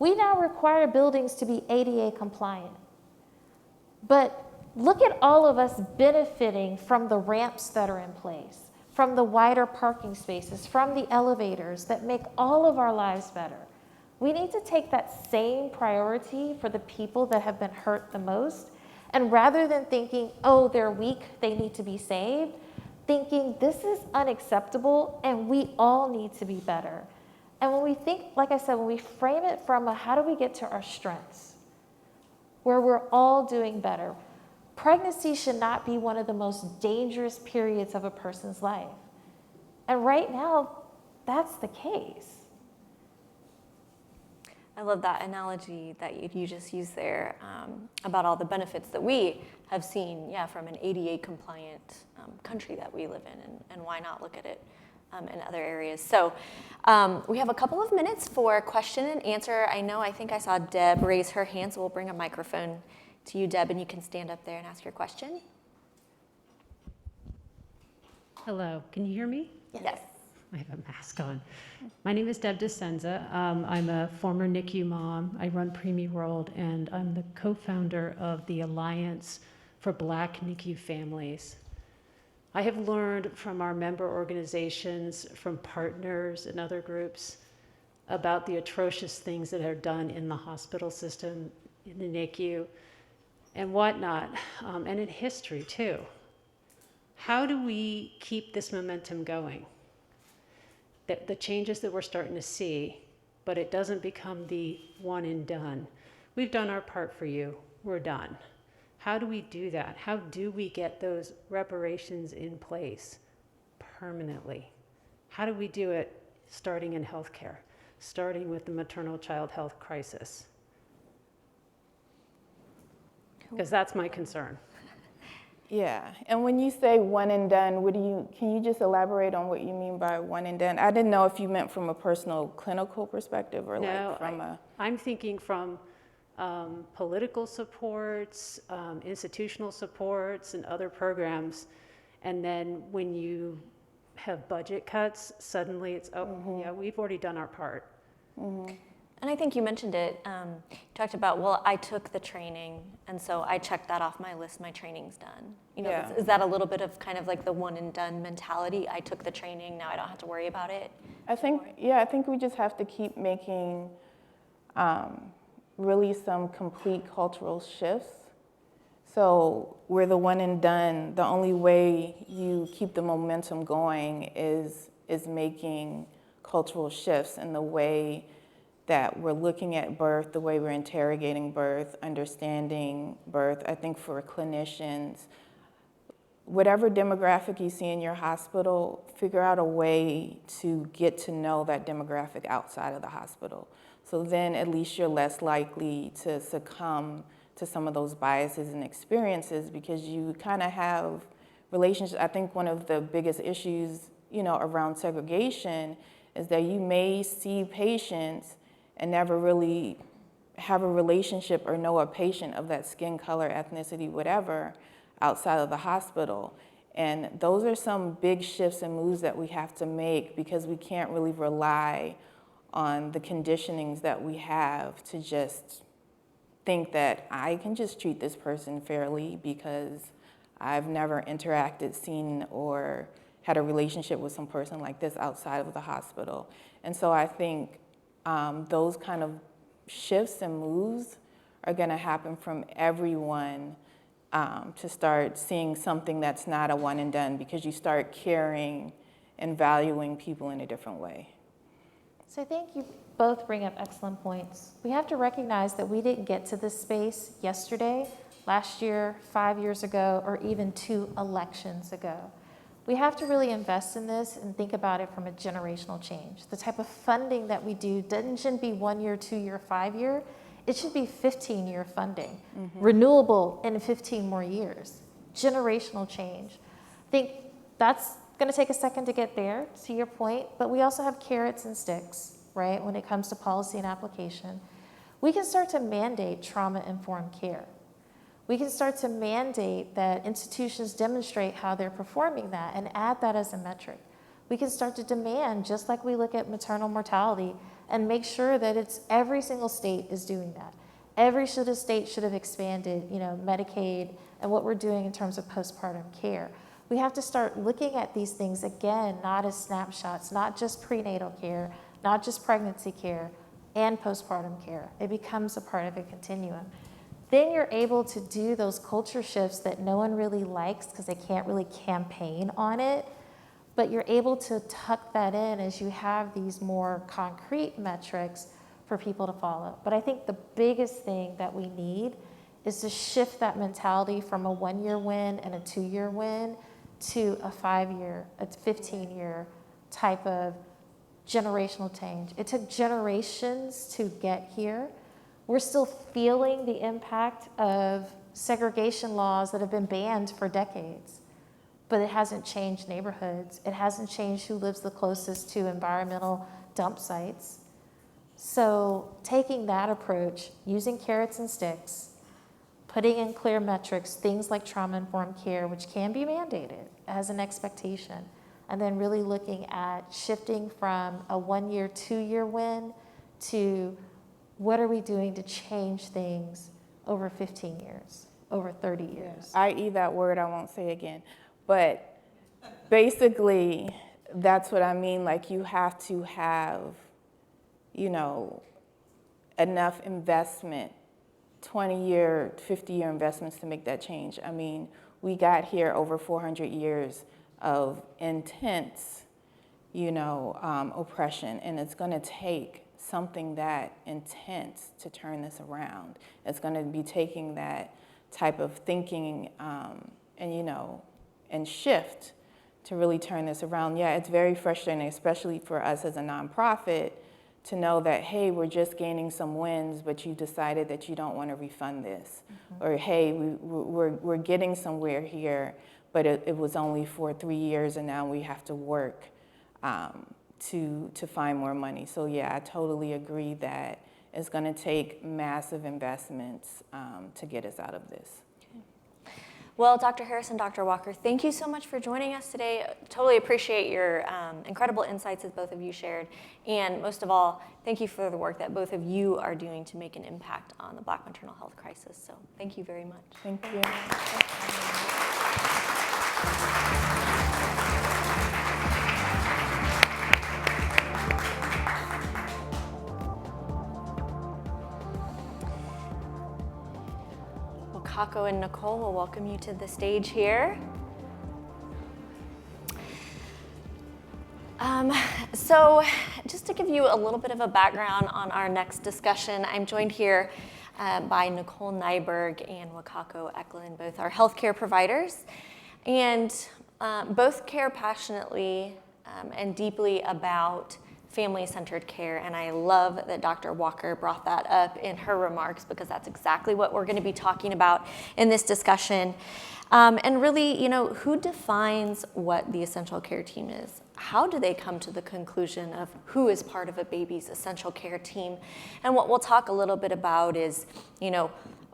We now require buildings to be ADA compliant. But look at all of us benefiting from the ramps that are in place, from the wider parking spaces, from the elevators that make all of our lives better. We need to take that same priority for the people that have been hurt the most. And rather than thinking, oh, they're weak, they need to be saved, thinking this is unacceptable and we all need to be better. And when we think, like I said, when we frame it from how do we get to our strengths, where we're all doing better, pregnancy should not be one of the most dangerous periods of a person's life. And right now, that's the case. I love that analogy that you just used there about all the benefits that we have seen, from an ADA compliant country that we live in, and why not look at it in other areas. So we have a couple of minutes for question and answer. I think I saw Deb raise her hand, so we'll bring a microphone to you, Deb, and you can stand up there and ask your question. Hello, can you hear me? Yes. I have a mask on. My name is Deb DeSenza. I'm a former NICU mom. I run Preemie World, and I'm the co-founder of the Alliance for Black NICU Families. I have learned from our member organizations, from partners and other groups, about the atrocious things that are done in the hospital system, in the NICU, and whatnot, and in history too. How do we keep this momentum going? the changes that we're starting to see, but it doesn't become the one and done. We've done our part for you, we're done. How do we do that? How do we get those reparations in place permanently? How do we do it starting in healthcare, starting with the maternal child health crisis? Because that's my concern. Yeah, and when you say one and done, can you just elaborate on what you mean by one and done? I didn't know if you meant from a personal clinical perspective or like from I'm thinking from political supports, institutional supports, and other programs. And then when you have budget cuts, suddenly it's, yeah, we've already done our part. And I think you mentioned it. You talked about, well, I took the training, and so I checked that off my list. My training's done. You know, Yeah. is that a little bit of kind of like the one and done mentality? I took the training, now I don't have to worry about it. I think we just have to keep making really some complete cultural shifts. So we're the one and done. The only way you keep the momentum going is making cultural shifts in the way that we're looking at birth, the way we're interrogating birth, understanding birth. I think for clinicians, whatever demographic you see in your hospital, figure out a way to get to know that demographic outside of the hospital. So then at least you're less likely to succumb to some of those biases and experiences because you kind of have relationships. I think one of the biggest issues, around segregation is that you may see patients and never really have a relationship or know a patient of that skin color, ethnicity, whatever, outside of the hospital. And those are some big shifts and moves that we have to make because we can't really rely on the conditionings that we have to just think that I can just treat this person fairly because I've never interacted, seen, or had a relationship with some person like this outside of the hospital. And so I think those kind of shifts and moves are going to happen from everyone to start seeing something that's not a one and done because you start caring and valuing people in a different way. So I think you both bring up excellent points. We have to recognize that we didn't get to this space yesterday, last year, 5 years ago, or even 2 elections ago. We have to really invest in this and think about it from a generational change. The type of funding that we do shouldn't be 1 year, 2 year, 5 year. It should be 15-year funding, renewable in 15 more years. Generational change. I think that's going to take a second to get there, to your point, but we also have carrots and sticks, right, when it comes to policy and application. We can start to mandate trauma-informed care. We can start to mandate that institutions demonstrate how they're performing that and add that as a metric. We can start to demand, just like we look at maternal mortality, and make sure that it's every single state is doing that. Every state should have expanded, Medicaid and what we're doing in terms of postpartum care. We have to start looking at these things again, not as snapshots, not just prenatal care, not just pregnancy care, and postpartum care. It becomes a part of a continuum. Then you're able to do those culture shifts that no one really likes because they can't really campaign on it, but you're able to tuck that in as you have these more concrete metrics for people to follow. But I think the biggest thing that we need is to shift that mentality from a 1-year win and a 2-year win to a 5-year, a 15-year type of generational change. It took generations to get here. We're still feeling the impact of segregation laws that have been banned for decades, but it hasn't changed neighborhoods. It hasn't changed who lives the closest to environmental dump sites. So taking that approach, using carrots and sticks, putting in clear metrics, things like trauma-informed care, which can be mandated as an expectation, and then really looking at shifting from a 1-year, 2-year win to what are we doing to change things over 15 years, over 30 years? I.e. that word I won't say again. But basically, that's what I mean. Like, you have to have, enough investment, 20-year, 50-year investments to make that change. I mean, we got here over 400 years of intense, oppression, and it's going to take something that intense to turn this around. It's going to be taking that type of thinking and shift to really turn this around. Yeah, it's very frustrating, especially for us as a nonprofit, to know that, hey, we're just gaining some wins, but you decided that you don't want to refund this. Mm-hmm. Or, hey, we're getting somewhere here, but it was only for 3 years, and now we have to work to find more money. So yeah, I totally agree that it's going to take massive investments to get us out of this. Well, Dr. Harris and Dr. Walker, thank you so much for joining us today. Totally appreciate your incredible insights that both of you shared. And most of all, thank you for the work that both of you are doing to make an impact on the Black maternal health crisis. So thank you very much. Thank you. Wakako and Nicole will welcome you to the stage here. So just to give you a little bit of a background on our next discussion, I'm joined here by Nicole Nyberg and Wakako Eklund, both are healthcare providers, and both care passionately and deeply about family-centered care, and I love that Dr. Walker brought that up in her remarks because that's exactly what we're going to be talking about in this discussion. And really, who defines what the essential care team is? How do they come to the conclusion of who is part of a baby's essential care team? And what we'll talk a little bit about is,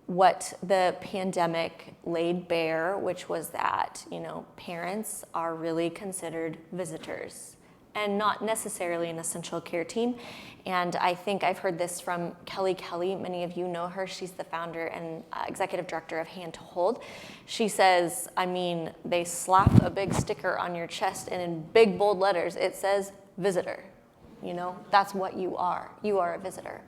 what the pandemic laid bare, which was that, parents are really considered visitors and not necessarily an essential care team. And I think I've heard this from Kelly Kelly. Many of you know her. She's the founder and executive director of Hand to Hold. She says, they slap a big sticker on your chest and in big bold letters, it says visitor. That's what you are. You are a visitor.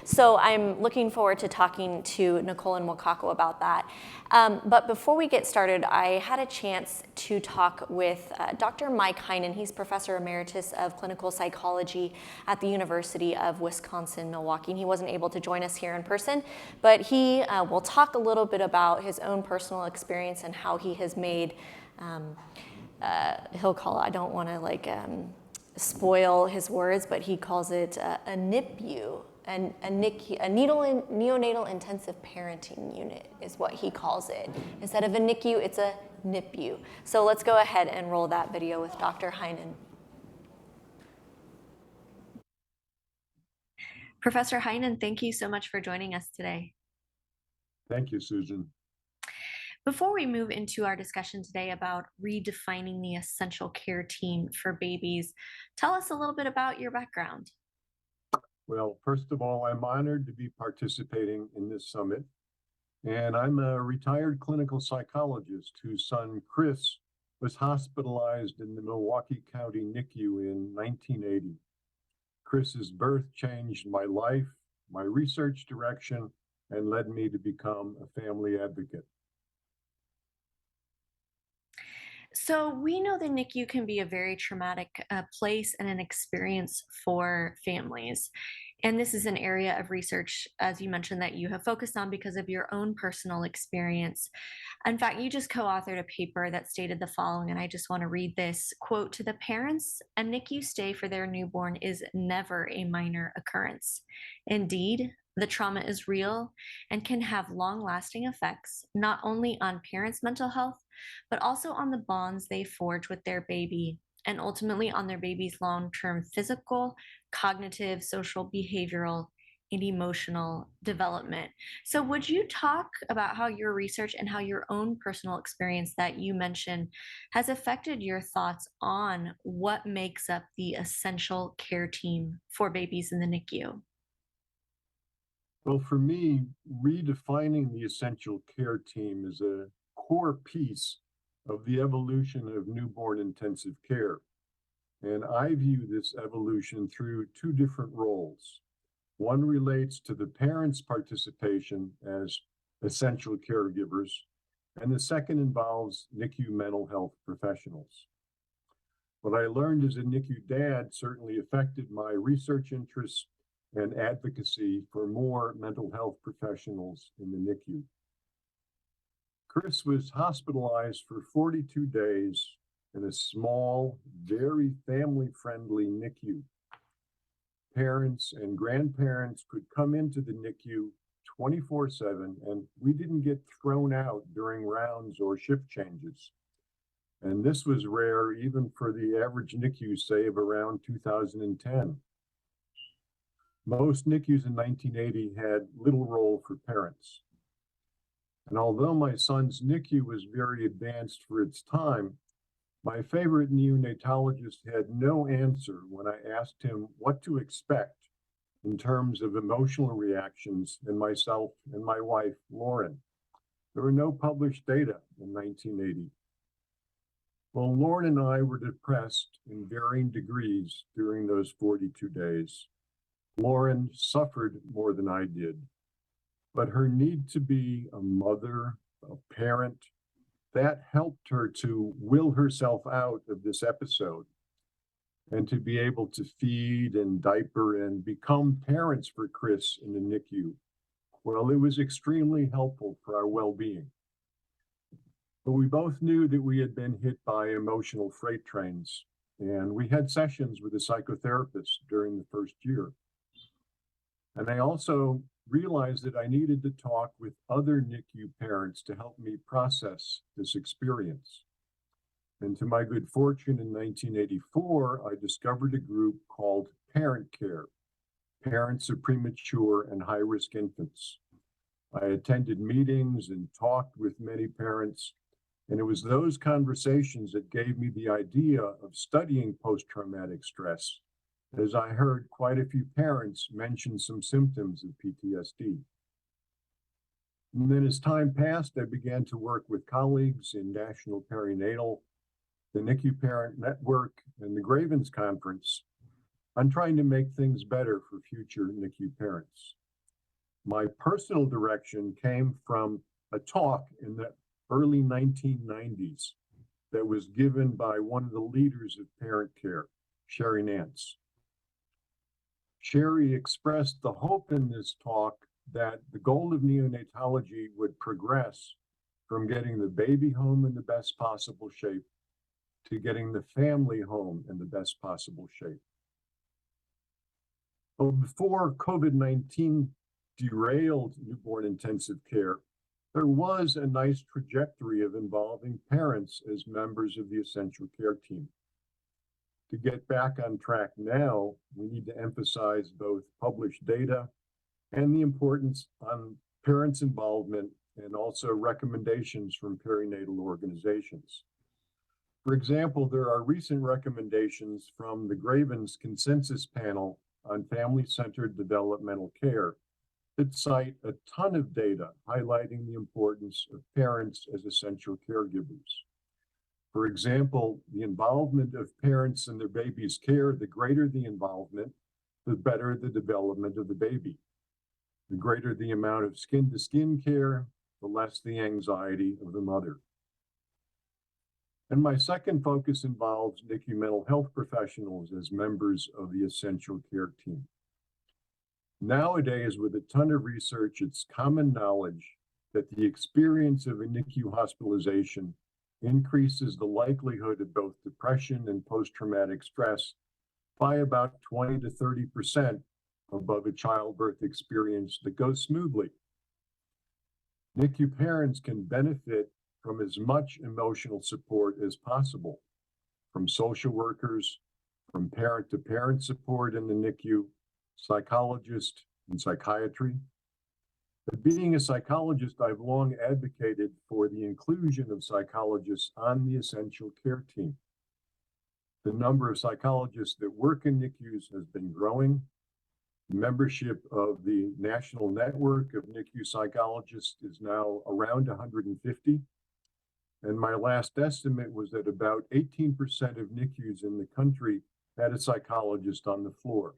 So I'm looking forward to talking to Nicole and Wakako about that. But before we get started, I had a chance to talk with Dr. Mike Heinen. He's Professor Emeritus of Clinical Psychology at the University of Wisconsin-Milwaukee. And he wasn't able to join us here in person, but he will talk a little bit about his own personal experience and how he has made, he'll call it, I don't want to spoil his words, but he calls it a NIPU, a neonatal intensive parenting unit is what he calls it. Instead of a NICU, it's a NIPU. So let's go ahead and roll that video with Dr. Heinen. Professor Heinen, thank you so much for joining us today. Thank you, Susan. Before we move into our discussion today about redefining the essential care team for babies, tell us a little bit about your background. Well, first of all, I'm honored to be participating in this summit. And I'm a retired clinical psychologist whose son, Chris, was hospitalized in the Milwaukee County NICU in 1980. Chris's birth changed my life, my research direction, and led me to become a family advocate. So we know the NICU can be a very traumatic place and an experience for families. And this is an area of research, as you mentioned, that you have focused on because of your own personal experience. In fact, you just co-authored a paper that stated the following, and I just want to read this quote: "To the parents, a NICU stay for their newborn is never a minor occurrence. Indeed, the trauma is real and can have long-lasting effects, not only on parents' mental health, but also on the bonds they forge with their baby, and ultimately on their baby's long-term physical, cognitive, social, behavioral, and emotional development." So would you talk about how your research and how your own personal experience that you mentioned has affected your thoughts on what makes up the essential care team for babies in the NICU? Well, for me, redefining the essential care team is a core piece of the evolution of newborn intensive care. And I view this evolution through two different roles. One relates to the parents' participation as essential caregivers, and the second involves NICU mental health professionals. What I learned as a NICU dad certainly affected my research interests and advocacy for more mental health professionals in the NICU. Chris was hospitalized for 42 days in a small, very family-friendly NICU. Parents and grandparents could come into the NICU 24/7, and we didn't get thrown out during rounds or shift changes. And this was rare even for the average NICU, say, of around 2010. Most NICUs in 1980 had little role for parents. And although my son's NICU was very advanced for its time, my favorite neonatologist had no answer when I asked him what to expect in terms of emotional reactions in myself and my wife, Lauren. There were no published data in 1980. Well, Lauren and I were depressed in varying degrees during those 42 days. Lauren suffered more than I did, but her need to be a mother, a parent, that helped her to will herself out of this episode and to be able to feed and diaper and become parents for Chris in the NICU. Well, it was extremely helpful for our well-being. But we both knew that we had been hit by emotional freight trains, and we had sessions with a psychotherapist during the first year. And I also realized that I needed to talk with other NICU parents to help me process this experience. And to my good fortune, in 1984, I discovered a group called Parent Care, Parents of Premature and High-Risk Infants. I attended meetings and talked with many parents, and it was those conversations that gave me the idea of studying post-traumatic stress, as I heard quite a few parents mention some symptoms of PTSD. And then as time passed, I began to work with colleagues in National Perinatal, the NICU Parent Network, and the Gravens Conference on trying to make things better for future NICU parents. My personal direction came from a talk in the early 1990s that was given by one of the leaders of Parent Care, Sherry Nance. Sherry expressed the hope in this talk that the goal of neonatology would progress from getting the baby home in the best possible shape to getting the family home in the best possible shape. But before COVID-19 derailed newborn intensive care, there was a nice trajectory of involving parents as members of the essential care team. To get back on track now, we need to emphasize both published data and the importance on parents' involvement and also recommendations from perinatal organizations. For example, there are recent recommendations from the Gravens Consensus Panel on Family-Centered Developmental Care that cite a ton of data highlighting the importance of parents as essential caregivers. For example, the involvement of parents in their baby's care, the greater the involvement, the better the development of the baby. The greater the amount of skin-to-skin care, the less the anxiety of the mother. And my second focus involves NICU mental health professionals as members of the essential care team. Nowadays, with a ton of research, it's common knowledge that the experience of a NICU hospitalization increases the likelihood of both depression and post-traumatic stress by about 20 to 30% above a childbirth experience that goes smoothly. NICU parents can benefit from as much emotional support as possible, from social workers, from parent-to-parent support in the NICU, psychologists, and psychiatry. But being a psychologist, I've long advocated for the inclusion of psychologists on the essential care team. The number of psychologists that work in NICUs has been growing. Membership of the National Network of NICU Psychologists is now around 150. And my last estimate was that about 18% of NICUs in the country had a psychologist on the floor.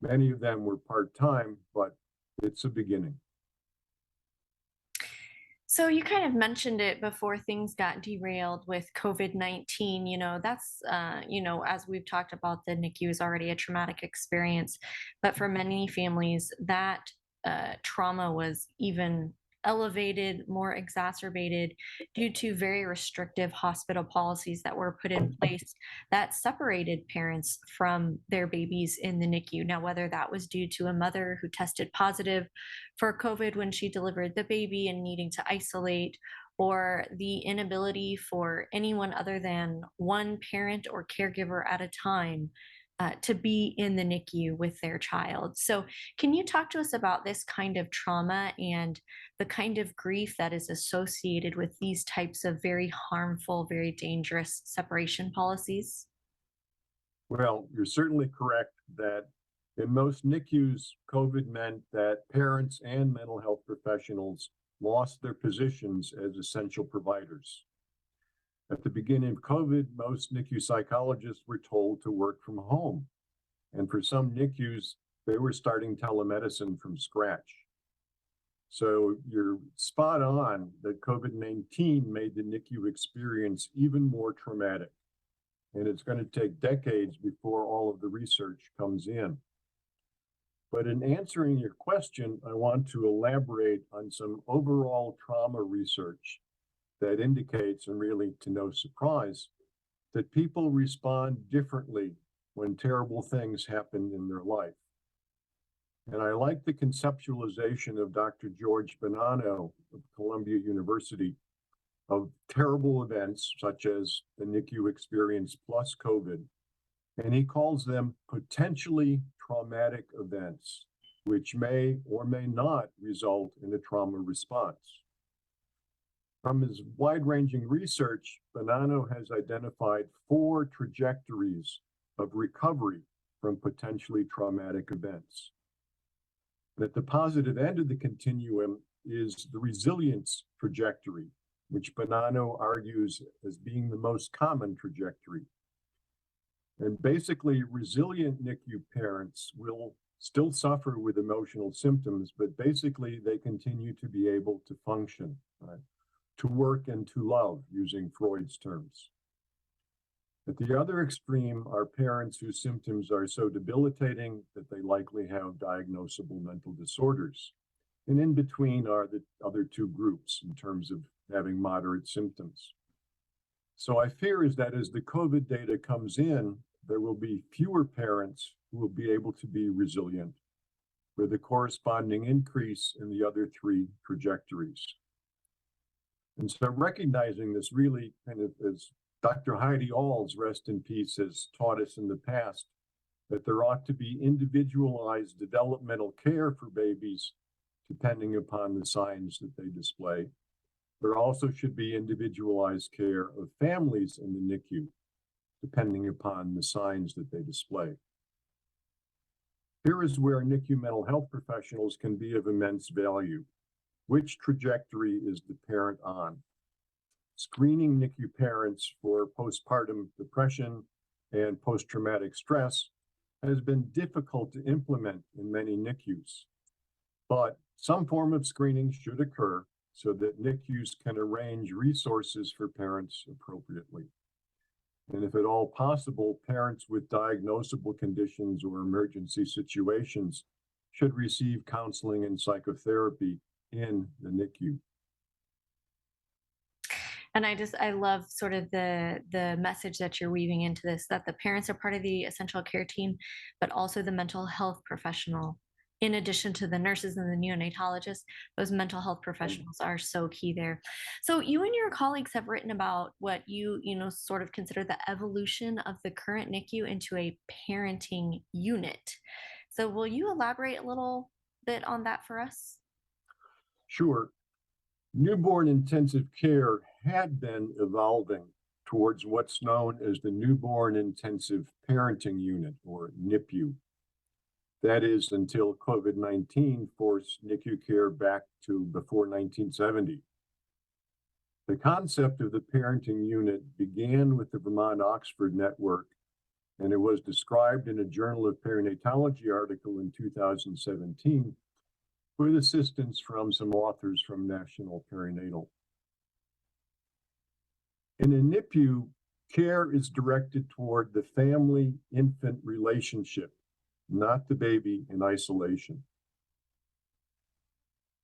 Many of them were part-time, but it's a beginning. So you kind of mentioned it before things got derailed with COVID-19. That's, as we've talked about, the NICU is already a traumatic experience. But for many families, that trauma was even elevated, more exacerbated due to very restrictive hospital policies that were put in place that separated parents from their babies in the NICU. Now, whether that was due to a mother who tested positive for COVID when she delivered the baby and needing to isolate, or the inability for anyone other than one parent or caregiver at a time to be in the NICU with their child. So, can you talk to us about this kind of trauma and the kind of grief that is associated with these types of very harmful, very dangerous separation policies? Well, you're certainly correct that in most NICUs, COVID meant that parents and mental health professionals lost their positions as essential providers. At the beginning of COVID, most NICU psychologists were told to work from home. And for some NICUs, they were starting telemedicine from scratch. So you're spot on that COVID-19 made the NICU experience even more traumatic. And it's going to take decades before all of the research comes in. But in answering your question, I want to elaborate on some overall trauma research that indicates, and really to no surprise, that people respond differently when terrible things happen in their life. And I like the conceptualization of Dr. George Bonanno of Columbia University of terrible events such as the NICU experience plus COVID. And he calls them potentially traumatic events, which may or may not result in a trauma response. From his wide-ranging research, Bonanno has identified 4 trajectories of recovery from potentially traumatic events. And at the positive end of the continuum is the resilience trajectory, which Bonanno argues as being the most common trajectory. And basically, resilient NICU parents will still suffer with emotional symptoms, but basically they continue to be able to function, right? To work and to love, using Freud's terms. At the other extreme are parents whose symptoms are so debilitating that they likely have diagnosable mental disorders. And in between are the other 2 groups in terms of having moderate symptoms. So I fear is that as the COVID data comes in, there will be fewer parents who will be able to be resilient, with a corresponding increase in the other 3 trajectories. And so recognizing this really kind of, as Dr. Heidi Alls, rest in peace, has taught us in the past, that there ought to be individualized developmental care for babies depending upon the signs that they display. There also should be individualized care of families in the NICU, depending upon the signs that they display. Here is where NICU mental health professionals can be of immense value. Which trajectory is the parent on? Screening NICU parents for postpartum depression and post-traumatic stress has been difficult to implement in many NICUs, but some form of screening should occur so that NICUs can arrange resources for parents appropriately. And if at all possible, parents with diagnosable conditions or emergency situations should receive counseling and psychotherapy in the NICU. And I love sort of the message that you're weaving into this, that the parents are part of the essential care team, but also the mental health professional. In addition to the nurses and the neonatologists, those mental health professionals are so key there. So you and your colleagues have written about what you sort of consider the evolution of the current NICU into a parenting unit. So will you elaborate a little bit on that for us? Sure. Newborn intensive care had been evolving towards what's known as the Newborn Intensive Parenting Unit, or NIPU. That is until COVID-19 forced NICU care back to before 1970. The concept of the parenting unit began with the Vermont Oxford Network, and it was described in a Journal of Perinatology article in 2017 with assistance from some authors from National Perinatal. In a NIPU, care is directed toward the family-infant relationship, not the baby in isolation.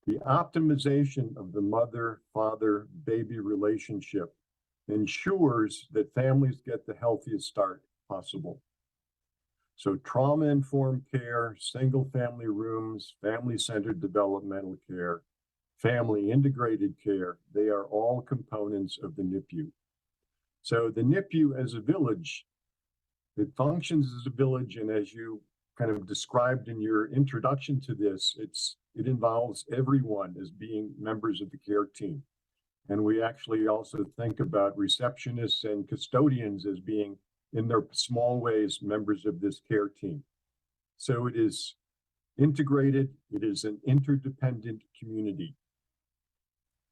The optimization of the mother-father-baby relationship ensures that families get the healthiest start possible. So trauma-informed care, single-family rooms, family-centered developmental care, family-integrated care, they are all components of the NIPU. So the NIPU as a village, it functions as a village, and as you kind of described in your introduction to this, it involves everyone as being members of the care team. And we actually also think about receptionists and custodians as being, in their small ways, members of this care team. So it is integrated, it is an interdependent community.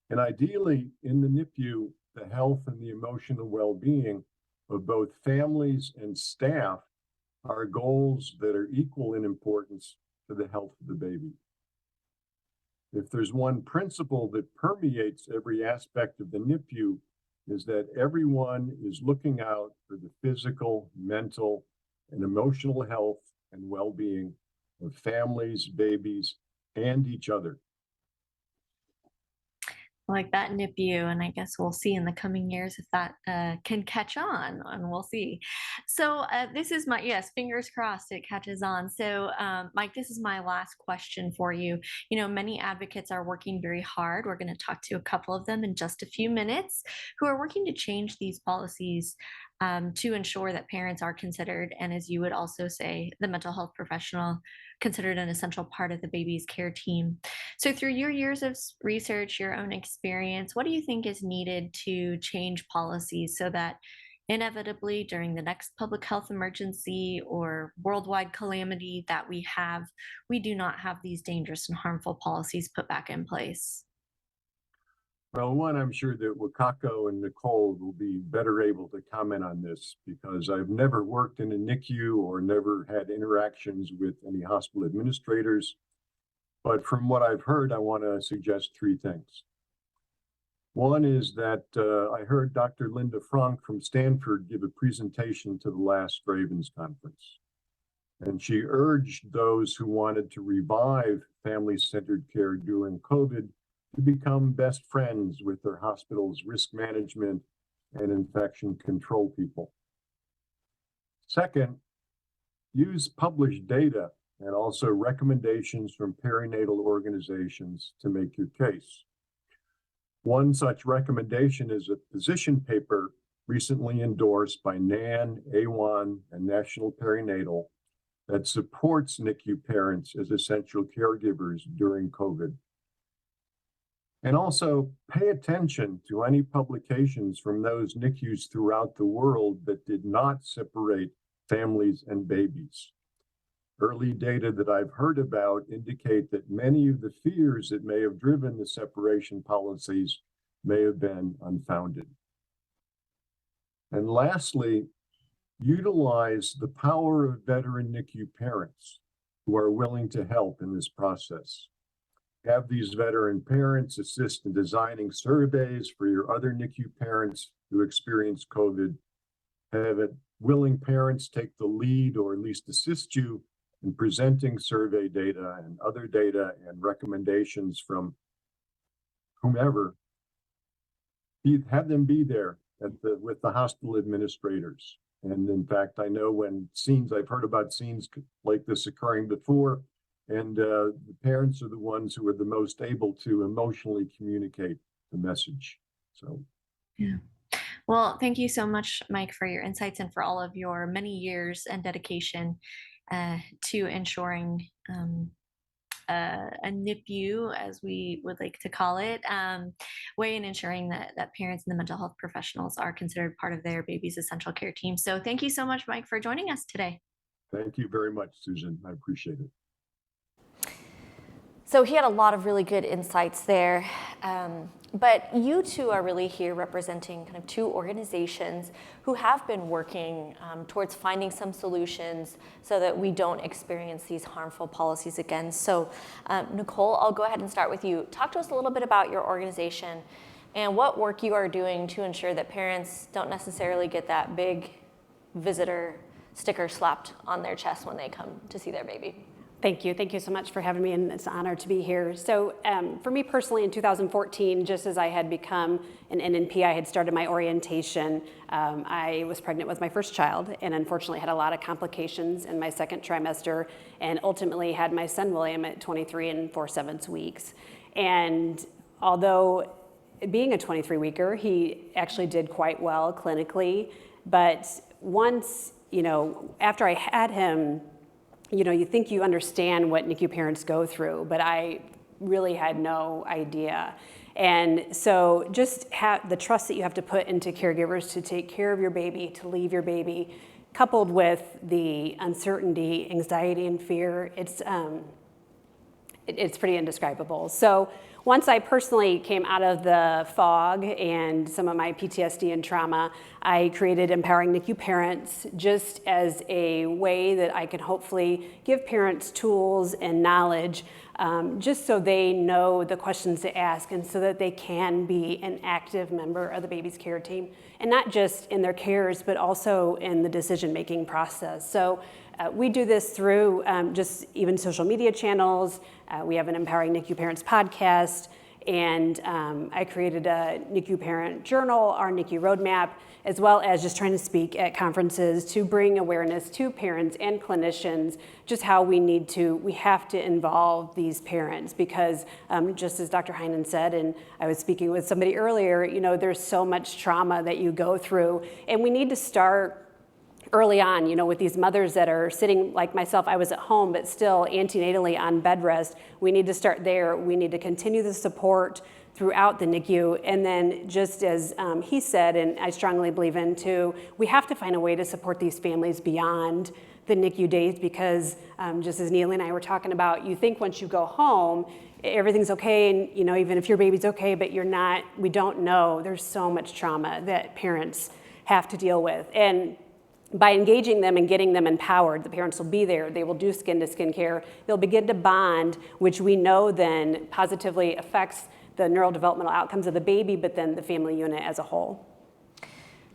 And ideally, in the NIPU, the health and the emotional well-being of both families and staff are goals that are equal in importance to the health of the baby. If there's one principle that permeates every aspect of the NIPU, is that everyone is looking out for the physical, mental, and emotional health and well-being of families, babies, and each other. Like that NIPU, and I guess we'll see in the coming years if that can catch on, and we'll see. So this is my, yes, fingers crossed it catches on. So Mike, this is my last question for you. You know, many advocates are working very hard. We're going to talk to a couple of them in just a few minutes who are working to change these policies to ensure that parents are considered, and as you would also say, the mental health professional considered an essential part of the baby's care team. So through your years of research, your own experience, what do you think is needed to change policies so that inevitably during the next public health emergency or worldwide calamity that we do not have these dangerous and harmful policies put back in place? Well, one, I'm sure that Wakako and Nicole will be better able to comment on this because I've never worked in a NICU or never had interactions with any hospital administrators. But from what I've heard, I want to suggest three things. One is that I heard Dr. Linda Frank from Stanford give a presentation to the last Ravens conference. And she urged those who wanted to revive family-centered care during COVID to become best friends with their hospital's risk management and infection control people. Second, use published data and also recommendations from perinatal organizations to make your case. One such recommendation is a position paper recently endorsed by NAN, AWHONN, and National Perinatal that supports NICU parents as essential caregivers during COVID. And also pay attention to any publications from those NICUs throughout the world that did not separate families and babies. Early data that I've heard about indicate that many of the fears that may have driven the separation policies may have been unfounded. And lastly, utilize the power of veteran NICU parents who are willing to help in this process. Have these veteran parents assist in designing surveys for your other NICU parents who experience COVID. Have willing parents take the lead or at least assist you in presenting survey data and other data and recommendations from whomever. Have them be there with the hospital administrators. And in fact, I know I've heard about scenes like this occurring before, and the parents are the ones who are the most able to emotionally communicate the message. So, yeah. Well, thank you so much, Mike, for your insights and for all of your many years and dedication to ensuring a NIPU, as we would like to call it, way in ensuring that parents and the mental health professionals are considered part of their baby's essential care team. So thank you so much, Mike, for joining us today. Thank you very much, Susan. I appreciate it. So he had a lot of really good insights there. But you two are really here representing kind of two organizations who have been working towards finding some solutions so that we don't experience these harmful policies again. So Nicole, I'll go ahead and start with you. Talk to us a little bit about your organization and what work you are doing to ensure that parents don't necessarily get that big visitor sticker slapped on their chest when they come to see their baby. Thank you. Thank you so much for having me, and it's an honor to be here. So for me personally, in 2014, just as I had become an NNP, I had started my orientation. I was pregnant with my first child and unfortunately had a lot of complications in my second trimester and ultimately had my son, William, at 23 and 4/7 weeks. And although being a 23-weeker, he actually did quite well clinically. But once, after I had him, you think you understand what NICU parents go through, but I really had no idea. And so just the trust that you have to put into caregivers to take care of your baby, to leave your baby, coupled with the uncertainty, anxiety, and fear, it's pretty indescribable. So once I personally came out of the fog and some of my PTSD and trauma, I created Empowering NICU Parents just as a way that I can hopefully give parents tools and knowledge just so they know the questions to ask and so that they can be an active member of the baby's care team. And not just in their cares, but also in the decision-making process. So we do this through just even social media channels. We have an Empowering NICU Parents podcast, and I created a NICU Parent Journal, our NICU Roadmap, as well as just trying to speak at conferences to bring awareness to parents and clinicians, just how we have to involve these parents because just as Dr. Heinen said, and I was speaking with somebody earlier, there's so much trauma that you go through, and we need to start early on, with these mothers that are sitting, like myself, I was at home, but still antenatally on bed rest. We need to start there. We need to continue the support throughout the NICU. And then just as he said, and I strongly believe in too, we have to find a way to support these families beyond the NICU days because just as Neely and I were talking about, you think once you go home, everything's okay, and even if your baby's okay, but we don't know. There's so much trauma that parents have to deal with. And by engaging them and getting them empowered, the parents will be there, they will do skin-to-skin care, they'll begin to bond, which we know then positively affects the neurodevelopmental outcomes of the baby, but then the family unit as a whole.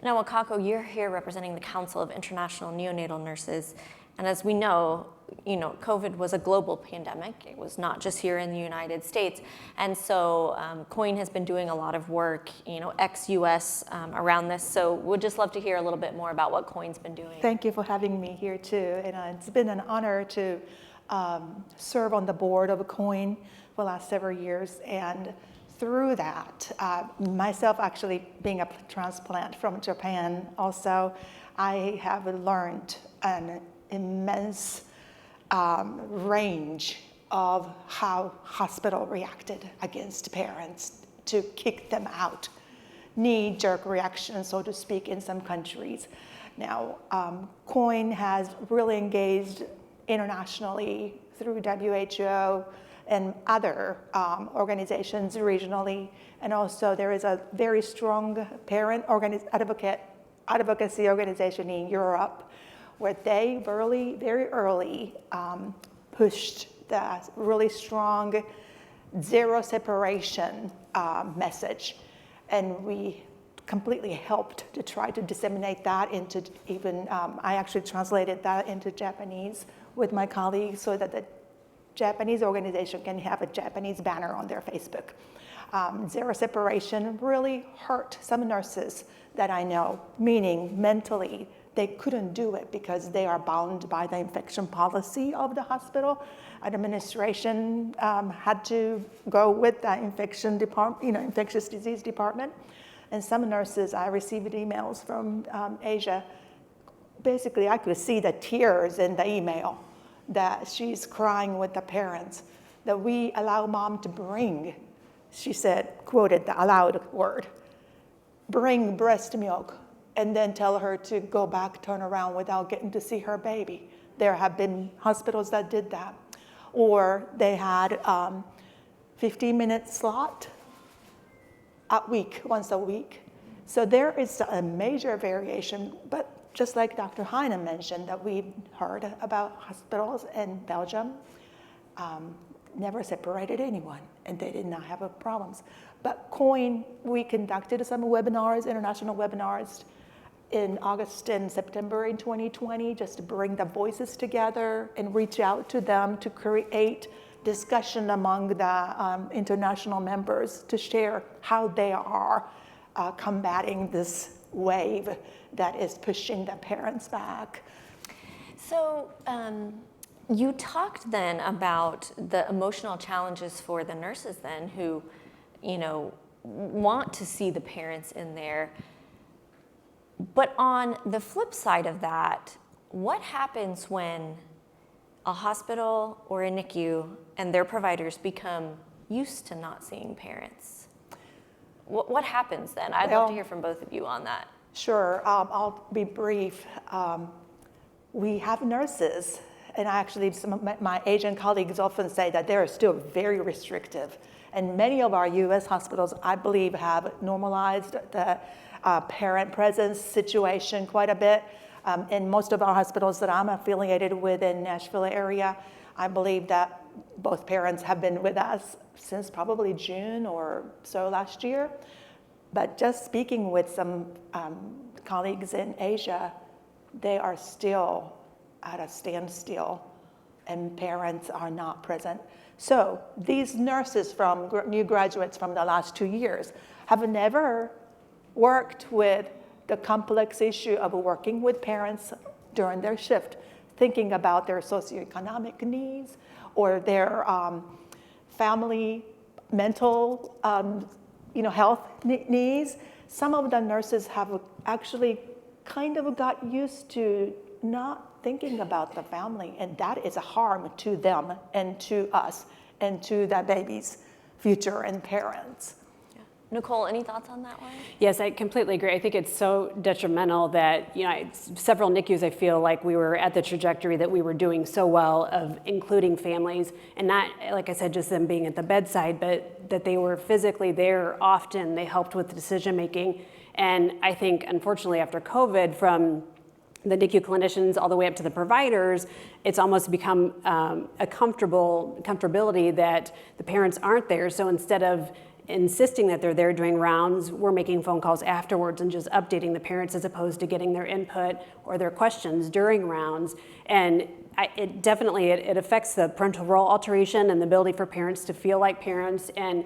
Now, Wakako, you're here representing the Council of International Neonatal Nurses, and as we know, COVID was a global pandemic. It was not just here in the United States. And so COIN has been doing a lot of work, ex-US around this. So we'd just love to hear a little bit more about what COIN's been doing. Thank you for having me here too. And it's been an honor to serve on the board of COIN for the last several years. And through that, myself actually being a transplant from Japan also, I have learned an immense range of how hospital reacted against parents to kick them out. Knee-jerk reaction, so to speak, in some countries. Now, COIN has really engaged internationally through WHO and other organizations regionally, and also there is a very strong parent advocacy organization in Europe where they very early pushed the really strong zero separation message. And we completely helped to try to disseminate that into even, I actually translated that into Japanese with my colleagues so that the Japanese organization can have a Japanese banner on their Facebook. Zero separation really hurt some nurses that I know, meaning mentally, they couldn't do it because they are bound by the infection policy of the hospital. Administration had to go with the infection department, infectious disease department. And some nurses, I received emails from Asia. Basically, I could see the tears in the email that she's crying with the parents, that we allow mom to bring, she said, quoted the allowed word, bring breast milk, and then tell her to go back, turn around without getting to see her baby. There have been hospitals that did that. or they had 15-minute slot once a week. So there is a major variation, but just like Dr. Heinen mentioned that we heard about hospitals in Belgium, never separated anyone, and they did not have problems. But COIN, we conducted some webinars, international webinars, in August and September in 2020, just to bring the voices together and reach out to them to create discussion among the international members to share how they are combating this wave that is pushing the parents back. So you talked then about the emotional challenges for the nurses then who, want to see the parents in there. But on the flip side of that, what happens when a hospital or a NICU and their providers become used to not seeing parents? What happens then? I'd love to hear from both of you on that. Sure, I'll be brief. We have nurses, and actually some of my Asian colleagues often say that they're still very restrictive. And many of our US hospitals, I believe, have normalized the parent presence situation quite a bit. In most of our hospitals that I'm affiliated with in Nashville area, I believe that both parents have been with us since probably June or so last year. But just speaking with some colleagues in Asia, they are still at a standstill and parents are not present. So these nurses from new graduates from the last 2 years have never worked with the complex issue of working with parents during their shift, thinking about their socioeconomic needs or their family, mental, health needs. Some of the nurses have actually kind of got used to not thinking about the family, and that is a harm to them and to us and to the baby's future and parents. Nicole, any thoughts on that one? Yes, I completely agree. I think it's so detrimental that, several NICUs, I feel like we were at the trajectory that we were doing so well of including families and not, like I said, just them being at the bedside, but that they were physically there often. They helped with the decision making. And I think, unfortunately, after COVID, from the NICU clinicians all the way up to the providers, it's almost become a comfortability that the parents aren't there. So instead of insisting that they're there doing rounds, we're making phone calls afterwards and just updating the parents as opposed to getting their input or their questions during rounds. And it definitely affects the parental role alteration and the ability for parents to feel like parents. And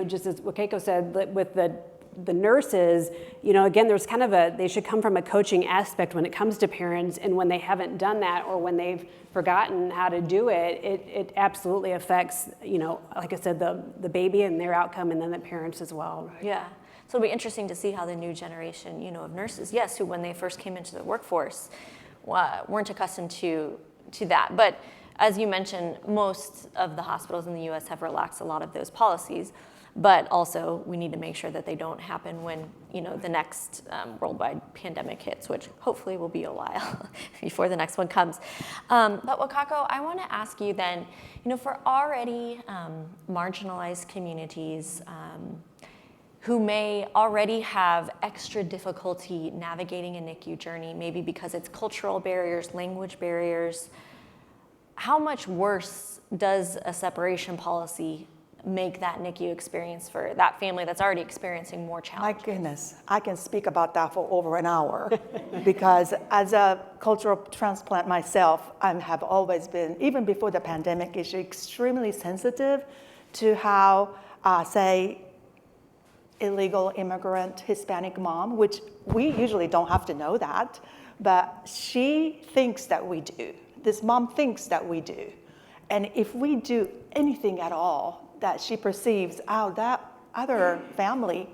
just as what Keiko said, with the nurses, again, there's kind of they should come from a coaching aspect when it comes to parents, and when they haven't done that or when they've forgotten how to do it, it absolutely affects, like I said, the baby and their outcome, and then the parents as well. Right? Yeah. So it'll be interesting to see how the new generation, of nurses, yes, who when they first came into the workforce weren't accustomed to that. But as you mentioned, most of the hospitals in the U.S. have relaxed a lot of those policies. But also, we need to make sure that they don't happen when, the next worldwide pandemic hits, which hopefully will be a while before the next one comes. But Wakako, I want to ask you then, for already marginalized communities who may already have extra difficulty navigating a NICU journey, maybe because it's cultural barriers, language barriers, how much worse does a separation policy make that NICU experience for that family that's already experiencing more challenges? My goodness, I can speak about that for over an hour because as a cultural transplant myself, I have always been, even before the pandemic issue, extremely sensitive to how, say, illegal immigrant Hispanic mom, which we usually don't have to know that, but she thinks that we do. This mom thinks that we do. And if we do anything at all that she perceives, that other family,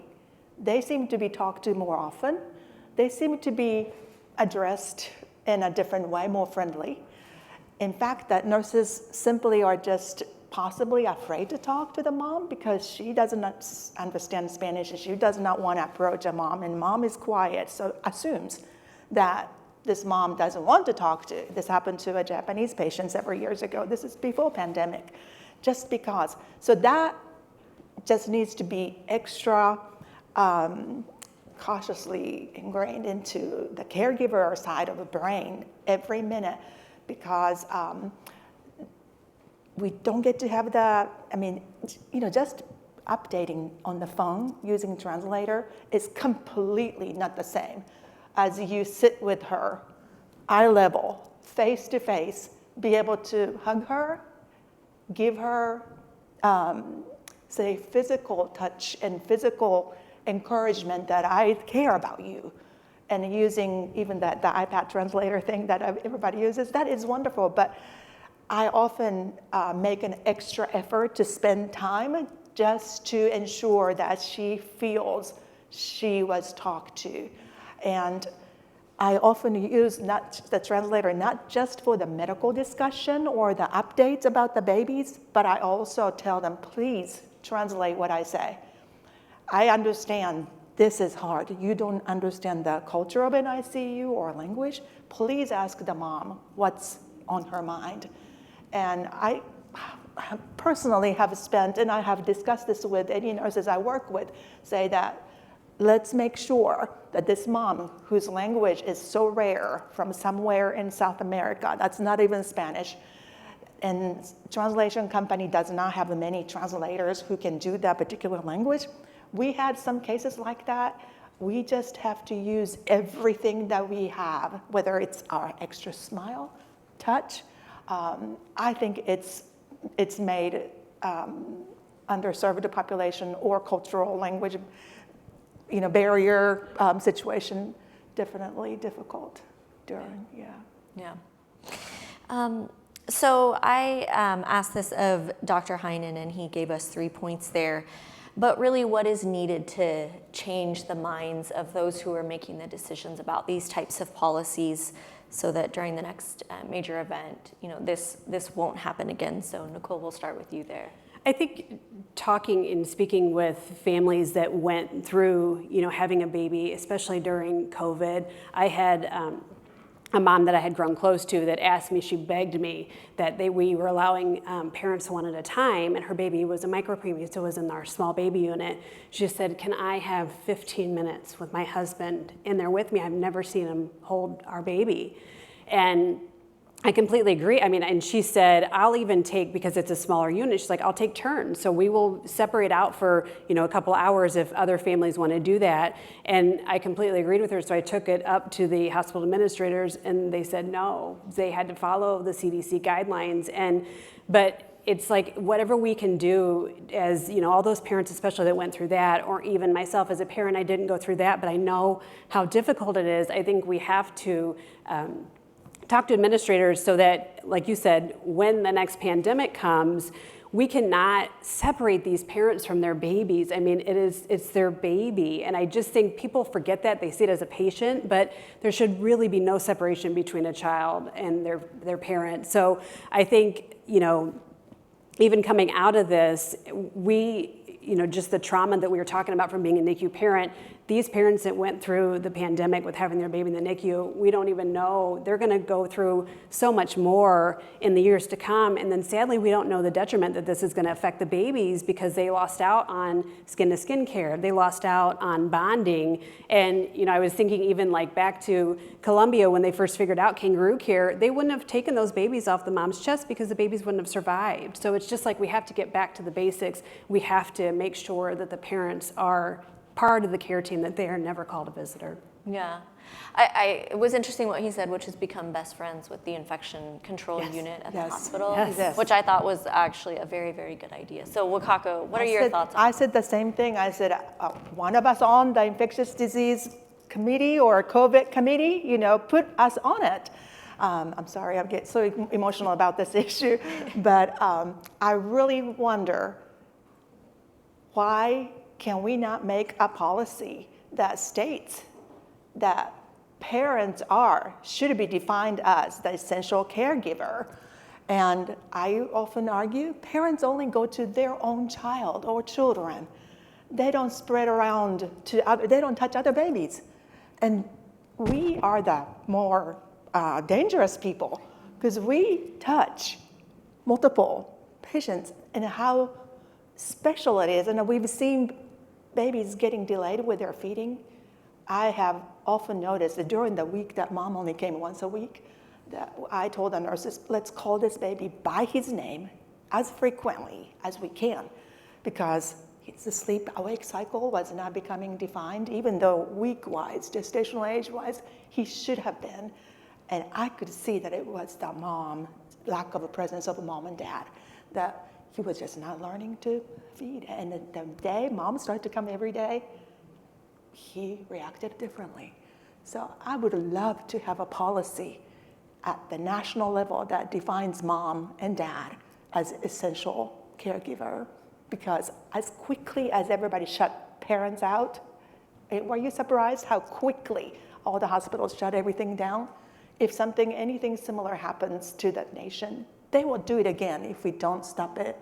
they seem to be talked to more often. They seem to be addressed in a different way, more friendly. In fact, that nurses simply are just possibly afraid to talk to the mom because she doesn't understand Spanish and she does not want to approach a mom, and mom is quiet, so assumes that this mom doesn't want to talk to. This happened to a Japanese patient several years ago. This is before pandemic, just because. So that just needs to be extra cautiously ingrained into the caregiver side of the brain every minute, because we don't get to have the, just updating on the phone using translator is completely not the same as you sit with her, eye level, face to face, be able to hug her, give her, say, physical touch and physical encouragement that I care about you. And using even the iPad translator thing that everybody uses, that is wonderful. But I often make an extra effort to spend time just to ensure that she feels she was talked to. And I often use the translator not just for the medical discussion or the updates about the babies, but I also tell them, please translate what I say. I understand this is hard. You don't understand the culture of an ICU or language. Please ask the mom what's on her mind. And I personally have spent, and I have discussed this with any nurses I work with, say that let's make sure that this mom, whose language is so rare from somewhere in South America, that's not even Spanish, and translation company does not have many translators who can do that particular language. We had some cases like that. We just have to use everything that we have, whether it's our extra smile, touch. I think it's made underserved population or cultural language barrier situation definitely difficult during, Yeah. So I asked this of Dr. Heinen, and he gave us 3 points there. But really, what is needed to change the minds of those who are making the decisions about these types of policies, so that during the next major event, this won't happen again? So Nicole, we'll start with you there. I think talking and speaking with families that went through, having a baby, especially during COVID, I had a mom that I had grown close to that asked me, she begged me that we were allowing parents one at a time, and her baby was a micropreemie, so it was in our small baby unit. She said, can I have 15 minutes with my husband in there with me? I've never seen him hold our baby. And I completely agree. And she said, I'll even take, because it's a smaller unit, she's like, I'll take turns. So we will separate out for, a couple hours if other families want to do that. And I completely agreed with her. So I took it up to the hospital administrators, and they said no. They had to follow the CDC guidelines. But it's like whatever we can do as, all those parents, especially that went through that, or even myself as a parent, I didn't go through that, but I know how difficult it is. I think we have to talk to administrators so that, like you said, when the next pandemic comes, we cannot separate these parents from their babies. It's their baby. And I just think people forget that. They see it as a patient, but there should really be no separation between a child and their parent. So I think, even coming out of this, just the trauma that we were talking about from being a NICU parent, these parents that went through the pandemic with having their baby in the NICU, we don't even know. They're going to go through so much more in the years to come. And then sadly, we don't know the detriment that this is going to affect the babies, because they lost out on skin-to-skin care. They lost out on bonding. And, I was thinking even like back to Colombia when they first figured out kangaroo care, they wouldn't have taken those babies off the mom's chest because the babies wouldn't have survived. So it's just like we have to get back to the basics. We have to make sure that the parents are part of the care team, that they are never called a visitor. Yeah. It was interesting what he said, which has become best friends with the infection control unit at the hospital, which I thought was actually a very, very good idea. So Wakako, what are your thoughts on that? I said the same thing. I said, one of us on the infectious disease committee or COVID committee, put us on it. I'm sorry, I get so emotional about this issue, but I really wonder, why can we not make a policy that states that parents should be defined as the essential caregiver? And I often argue, parents only go to their own child or children. They don't spread around they don't touch other babies. And we are the more dangerous people because we touch multiple patients and how special it is. And we've seen babies getting delayed with their feeding. I have often noticed that during the week that mom only came once a week, that I told the nurses, let's call this baby by his name as frequently as we can, because the sleep-awake cycle was not becoming defined, even though week-wise, gestational age-wise, he should have been. And I could see that it was the mom, lack of a presence of a mom and dad, that he was just not learning to feed. And the day mom started to come every day, he reacted differently. So I would love to have a policy at the national level that defines mom and dad as essential caregiver, because as quickly as everybody shut parents out, were you surprised how quickly all the hospitals shut everything down? If anything similar happens to the nation, they will do it again if we don't stop it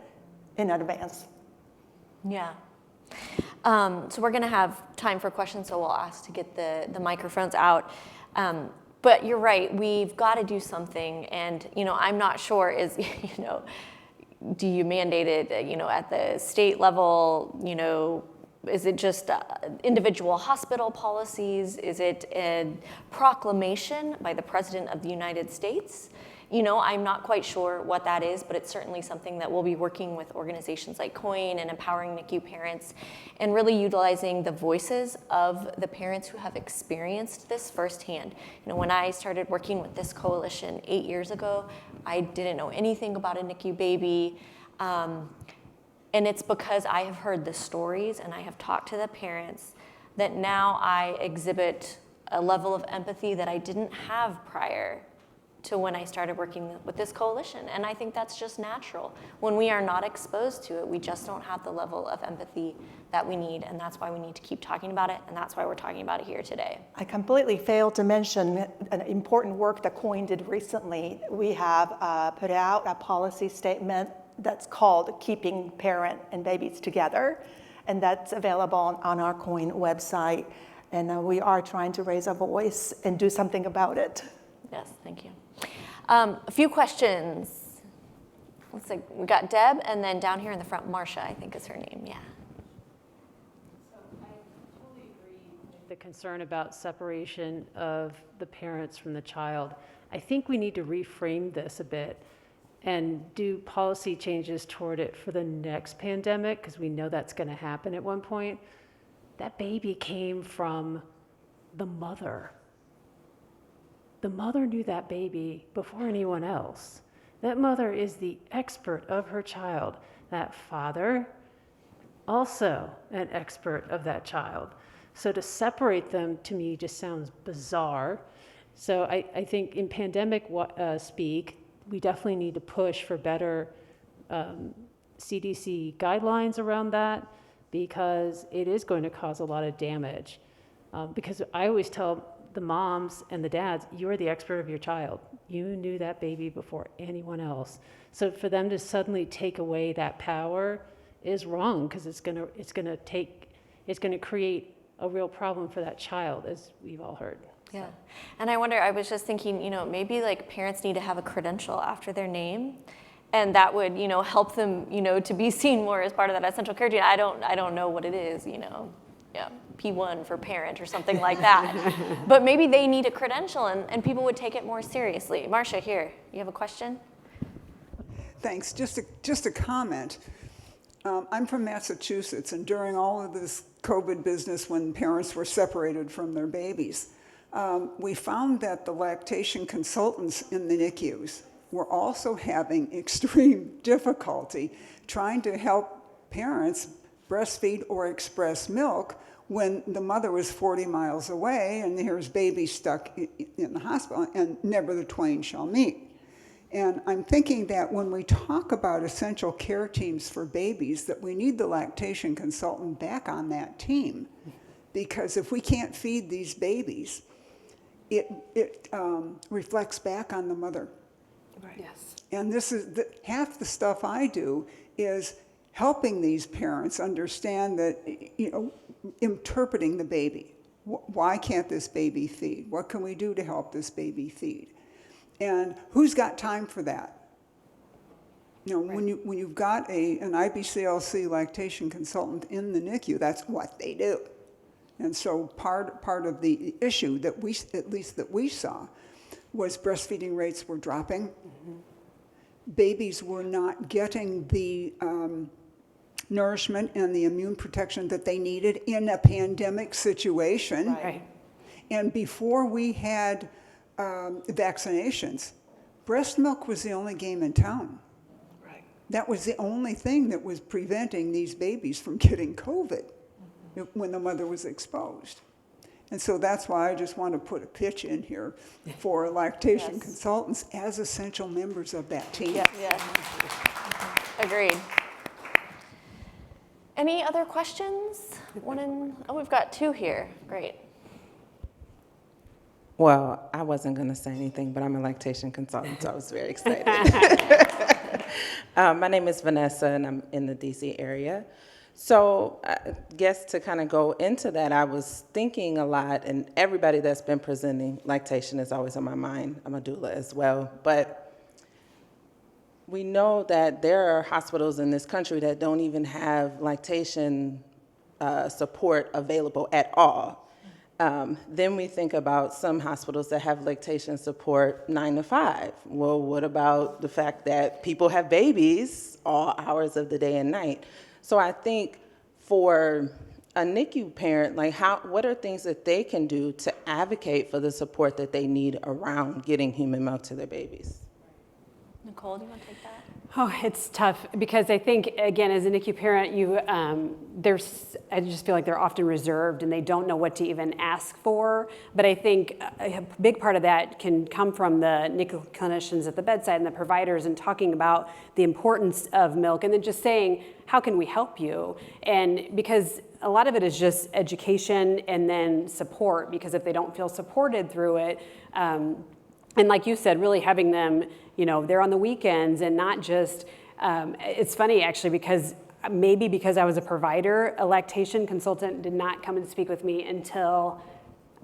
in advance. Yeah. So we're going to have time for questions, so we'll ask to get the microphones out. But you're right, we've got to do something. And, I'm not sure do you mandate it, at the state level, is it just individual hospital policies? Is it a proclamation by the President of the United States? I'm not quite sure what that is, but it's certainly something that we'll be working with organizations like COIN and Empowering NICU Parents, and really utilizing the voices of the parents who have experienced this firsthand. When I started working with this coalition 8 years ago, I didn't know anything about a NICU baby. And it's because I have heard the stories and I have talked to the parents that now I exhibit a level of empathy that I didn't have prior to when I started working with this coalition. And I think that's just natural. When we are not exposed to it, we just don't have the level of empathy that we need, and that's why we need to keep talking about it, and that's why we're talking about it here today. I completely failed to mention an important work that COIN did recently. We have put out a policy statement that's called Keeping Parent and Babies Together, and that's available on our COIN website, and we are trying to raise a voice and do something about it. Yes, thank you. A few questions. Looks like we got Deb, and then down here in the front, Marcia, I think is her name. Yeah. So I totally agree with the concern about separation of the parents from the child. I think we need to reframe this a bit and do policy changes toward it for the next pandemic, because we know that's going to happen at one point. That baby came from the mother. The mother knew that baby before anyone else. That mother is the expert of her child. That father, also an expert of that child. So to separate them, to me, just sounds bizarre. So I think in pandemic speak, we definitely need to push for better CDC guidelines around that, because it is going to cause a lot of damage. Because I always tell the moms and the dads, you're the expert of your child. You knew that baby before anyone else. So for them to suddenly take away that power is wrong, because it's going to create a real problem for that child, as we've all heard. Yeah, and I wonder, I was just thinking, maybe like parents need to have a credential after their name, and that would, help them, to be seen more as part of that essential care team. I don't know what it is, yeah, P1 for parent or something like that. But maybe they need a credential, and people would take it more seriously. Marcia, here, you have a question? Thanks. Just a comment. I'm from Massachusetts, and during all of this COVID business, when parents were separated from their babies, we found that the lactation consultants in the NICUs were also having extreme difficulty trying to help parents breastfeed or express milk when the mother was 40 miles away and here's baby stuck in the hospital, and never the twain shall meet. And I'm thinking that when we talk about essential care teams for babies, that we need the lactation consultant back on that team, because if we can't feed these babies, it reflects back on the mother. Right. Yes. And this is half the stuff I do is helping these parents understand that, interpreting the baby. Why can't this baby feed? What can we do to help this baby feed? And who's got time for that? You know, when you've got an IBCLC lactation consultant in the NICU, that's what they do. And so part of the issue that we saw was breastfeeding rates were dropping. Mm-hmm. Babies were not getting the nourishment and the immune protection that they needed in a pandemic situation. Right. And before we had vaccinations, breast milk was the only game in town. Right. That was the only thing that was preventing these babies from getting COVID when the mother was exposed. And so that's why I just want to put a pitch in here for lactation consultants as essential members of that team. Yes. Agreed. Any other questions? We've got two here. Great. Well, I wasn't going to say anything, but I'm a lactation consultant, so I was very excited. My name is Vanessa, and I'm in the DC area. So I guess to kind of go into that, I was thinking a lot, and everybody that's been presenting lactation is always on my mind. I'm a doula as well. But we know that there are hospitals in this country that don't even have lactation support available at all. Then we think about some hospitals that have lactation support 9 to 5. Well, what about the fact that people have babies all hours of the day and night? So I think for a NICU parent, like what are things that they can do to advocate for the support that they need around getting human milk to their babies? Nicole, do you want to take that? Oh, it's tough because I think, again, as a NICU parent, I just feel like they're often reserved and they don't know what to even ask for. But I think a big part of that can come from the NICU clinicians at the bedside and the providers and talking about the importance of milk and then just saying, how can we help you? And because a lot of it is just education and then support, because if they don't feel supported through it, and like you said, really having them, they're on the weekends and not just, it's funny actually because I was a provider, a lactation consultant did not come and speak with me until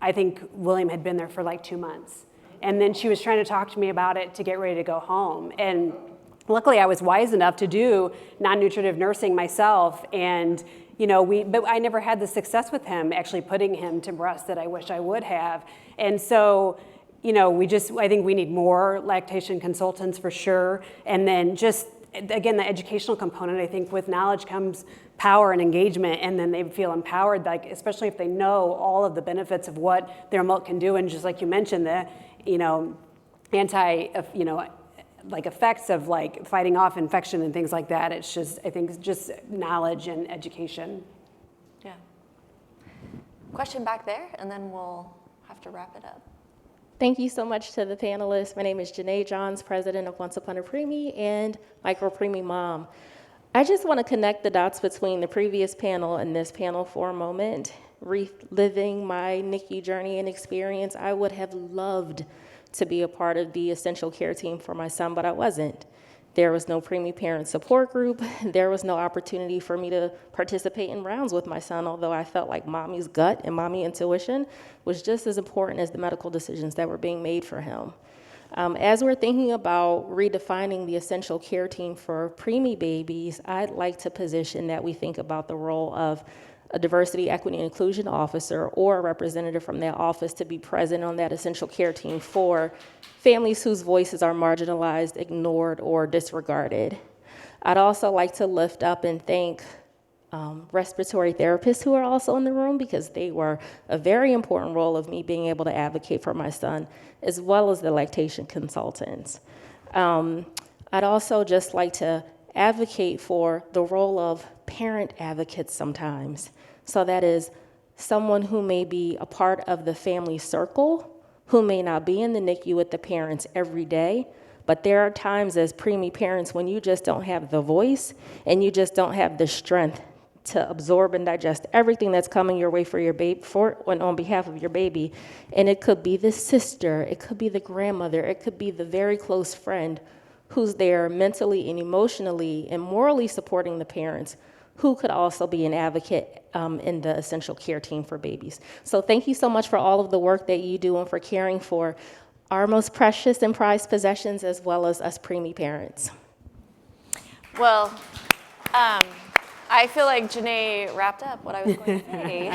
I think William had been there for like 2 months. And then she was trying to talk to me about it to get ready to go home. And luckily I was wise enough to do non-nutritive nursing myself. And but I never had the success with him actually putting him to breast that I wish I would have. And so, I think we need more lactation consultants for sure. And then just, again, the educational component, I think with knowledge comes power and engagement, and then they feel empowered, like, especially if they know all of the benefits of what their milk can do. And just like you mentioned, the, like effects of like fighting off infection and things like that. It's just, I think, just knowledge and education. Yeah. Question back there, and then we'll have to wrap it up. Thank you so much to the panelists. My name is Janae Johns, president of Once Upon a Preemie and Micro Preemie Mom. I just want to connect the dots between the previous panel and this panel for a moment. Reliving my NICU journey and experience, I would have loved to be a part of the essential care team for my son, but I wasn't. There was no preemie parent support group. There was no opportunity for me to participate in rounds with my son, although I felt like mommy's gut and mommy intuition was just as important as the medical decisions that were being made for him. As we're thinking about redefining the essential care team for preemie babies, I'd like to position that we think about the role of a diversity, equity, and inclusion officer or a representative from that office to be present on that essential care team for families whose voices are marginalized, ignored, or disregarded. I'd also like to lift up and thank respiratory therapists who are also in the room, because they were a very important role of me being able to advocate for my son, as well as the lactation consultants. I'd also just like to advocate for the role of parent advocates sometimes. So that is someone who may be a part of the family circle, who may not be in the NICU with the parents every day, but there are times as preemie parents when you just don't have the voice and you just don't have the strength to absorb and digest everything that's coming your way for your baby, on behalf of your baby. And it could be the sister, it could be the grandmother, it could be the very close friend who's there mentally and emotionally and morally supporting the parents who could also be an advocate in the essential care team for babies. So thank you so much for all of the work that you do and for caring for our most precious and prized possessions, as well as us preemie parents. Well, I feel like Janae wrapped up what I was going to say.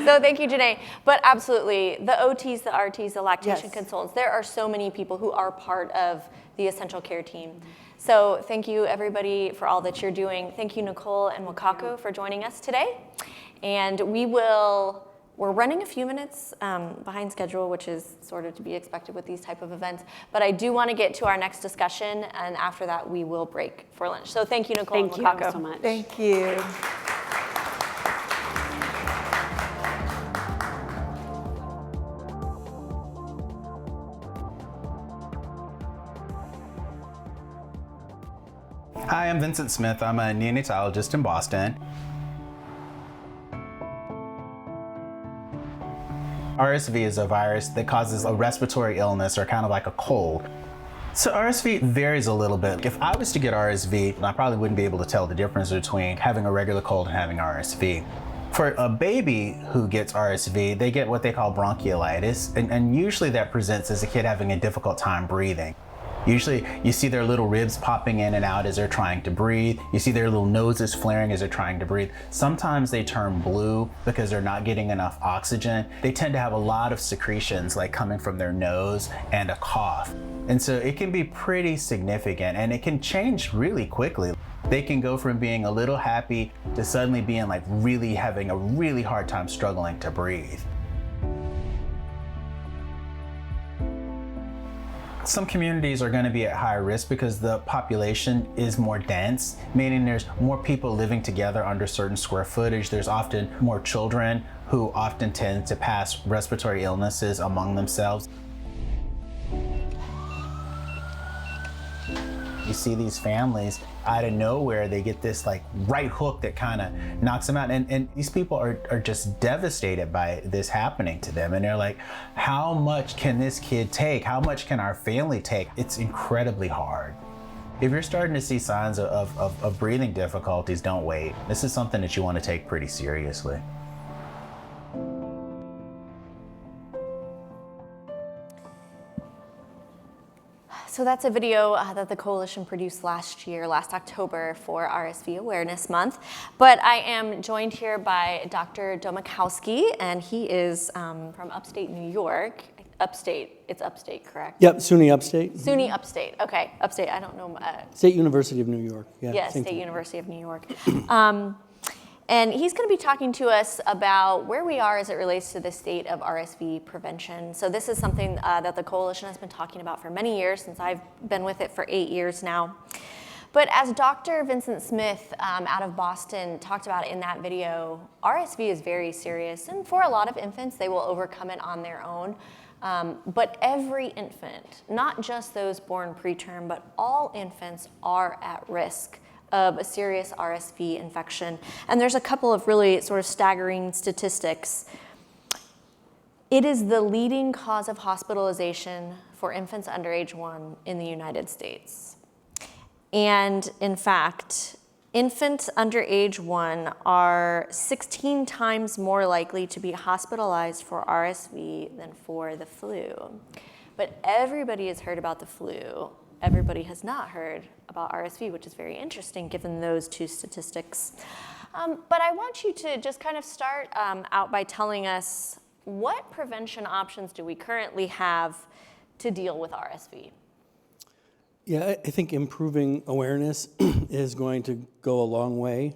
So thank you, Janae. But absolutely, the OTs, the RTs, the lactation consultants, there are so many people who are part of the essential care team. So thank you, everybody, for all that you're doing. Thank you, Nicole and Wakako, for joining us today. And we're running a few minutes behind schedule, which is sort of to be expected with these type of events. But I do want to get to our next discussion, and after that, we will break for lunch. So thank you, Nicole and Wakako. Thank you so much. Thank you. Hi, I'm Vincent Smith. I'm a neonatologist in Boston. RSV is a virus that causes a respiratory illness, or kind of like a cold. So RSV varies a little bit. If I was to get RSV, I probably wouldn't be able to tell the difference between having a regular cold and having RSV. For a baby who gets RSV, they get what they call bronchiolitis, and usually that presents as a kid having a difficult time breathing. Usually you see their little ribs popping in and out as they're trying to breathe. You see their little noses flaring as they're trying to breathe. Sometimes they turn blue because they're not getting enough oxygen. They tend to have a lot of secretions like coming from their nose and a cough. And so it can be pretty significant, and it can change really quickly. They can go from being a little happy to suddenly being like really having a really hard time struggling to breathe. Some communities are going to be at higher risk because the population is more dense, meaning there's more people living together under certain square footage. There's often more children who often tend to pass respiratory illnesses among themselves. You see these families out of nowhere, they get this like right hook that kind of knocks them out. And these people are just devastated by this happening to them. And they're like, how much can this kid take? How much can our family take? It's incredibly hard. If you're starting to see signs of breathing difficulties, don't wait. This is something that you want to take pretty seriously. So that's a video that the Coalition produced last October for RSV Awareness Month. But I am joined here by Dr. Domachowski, and he is from upstate New York. It's upstate, correct? Yep, SUNY Upstate. SUNY Upstate, okay, upstate, I don't know. State University of New York. Yeah, State University of New York. And he's going to be talking to us about where we are as it relates to the state of RSV prevention. So this is something that the Coalition has been talking about for many years, since I've been with it for 8 years now. But as Dr. Vincent Smith out of Boston talked about in that video, RSV is very serious. And for a lot of infants, they will overcome it on their own. But every infant, not just those born preterm, but all infants are at risk of a serious RSV infection. And there's a couple of really sort of staggering statistics. It is the leading cause of hospitalization for infants under age 1 in the United States. And in fact, infants under age 1 are 16 times more likely to be hospitalized for RSV than for the flu. But everybody has heard about the flu. Everybody has not heard about RSV, which is very interesting given those two statistics. But I want you to just kind of start out by telling us, what prevention options do we currently have to deal with RSV? Yeah, I think improving awareness is going to go a long way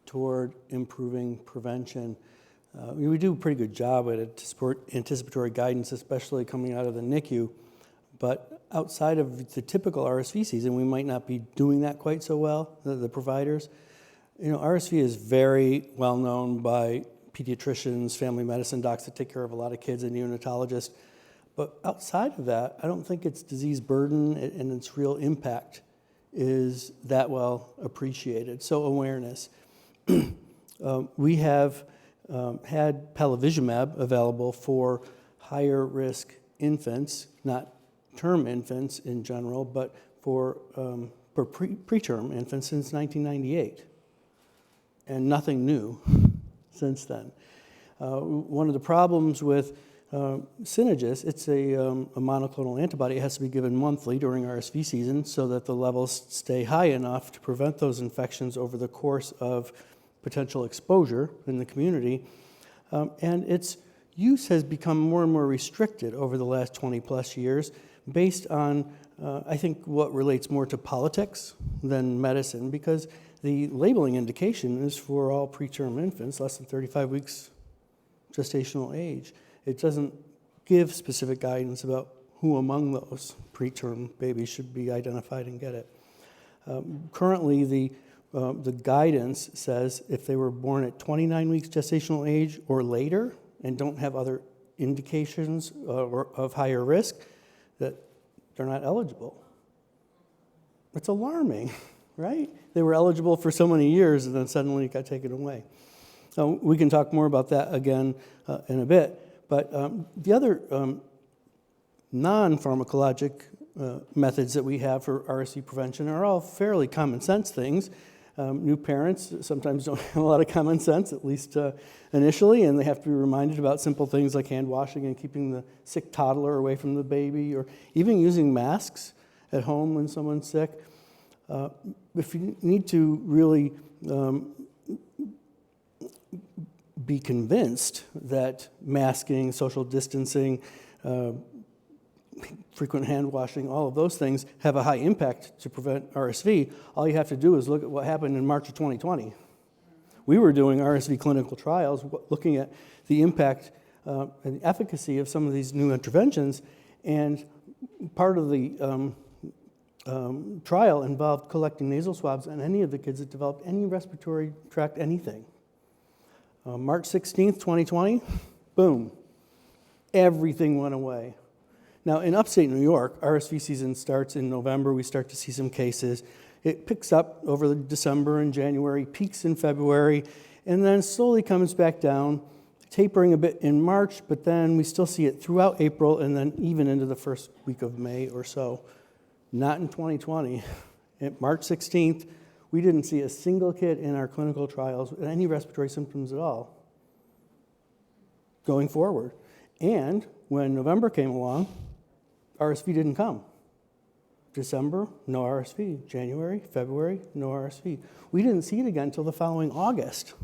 toward improving prevention. We do a pretty good job at it to support anticipatory guidance, especially coming out of the NICU. But outside of the typical RSV season, we might not be doing that quite so well, the providers. You know, RSV is very well known by pediatricians, family medicine docs that take care of a lot of kids, and neonatologists. But outside of that, I don't think its disease burden and its real impact is that well appreciated. So awareness. We have had palivizumab available for higher risk infants, not term infants in general, but for preterm infants since 1998. and nothing new since then. One of the problems with Synagis, it's a monoclonal antibody. It has to be given monthly during RSV season so that the levels stay high enough to prevent those infections over the course of potential exposure in the community. And its use has become more and more restricted over the last 20 plus years based on, I think, what relates more to politics than medicine, because the labeling indication is for all preterm infants, less than 35 weeks gestational age. It doesn't give specific guidance about who among those preterm babies should be identified and get it. Currently, the guidance says if they were born at 29 weeks gestational age or later and don't have other indications of higher risk, that they're not eligible. It's alarming, right? They were eligible for so many years and then suddenly it got taken away. We can talk more about that again in a bit. But the other non-pharmacologic methods that we have for RSV prevention are all fairly common sense things. New parents sometimes don't have a lot of common sense, at least initially, and they have to be reminded about simple things like hand washing and keeping the sick toddler away from the baby, or even using masks at home when someone's sick. If you need to really be convinced that masking, social distancing, frequent hand washing, all of those things have a high impact to prevent RSV, all you have to do is look at what happened in March of 2020. We were doing RSV clinical trials looking at the impact and the efficacy of some of these new interventions, and part of the trial involved collecting nasal swabs on any of the kids that developed any respiratory tract anything. March 16th, 2020, boom, everything went away. Now, in upstate New York, RSV season starts in November. We start to see some cases. It picks up over December and January, peaks in February, and then slowly comes back down, tapering a bit in March, but then we still see it throughout April and then even into the first week of May or so. Not in 2020. At March 16th, we didn't see a single kid in our clinical trials with any respiratory symptoms at all going forward. And when November came along, RSV didn't come. December, no RSV. January, February, no RSV. We didn't see it again until the following August.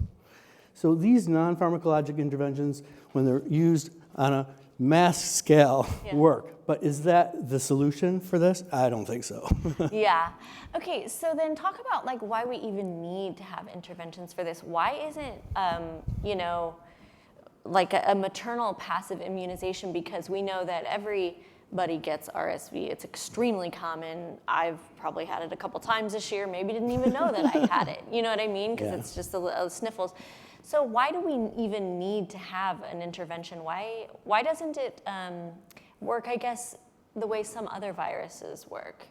So these non-pharmacologic interventions, when they're used on a mass scale, work. But is that the solution for this? I don't think so. Yeah. Okay, so then talk about like why we even need to have interventions for this. Why isn't, like a maternal passive immunization? Because we know that everybody gets RSV. It's extremely common. I've probably had it a couple times this year, maybe didn't even know that I had it. You know what I mean? Because it's just a sniffles. So why do we even need to have an intervention? Why doesn't it work, I guess, the way some other viruses work?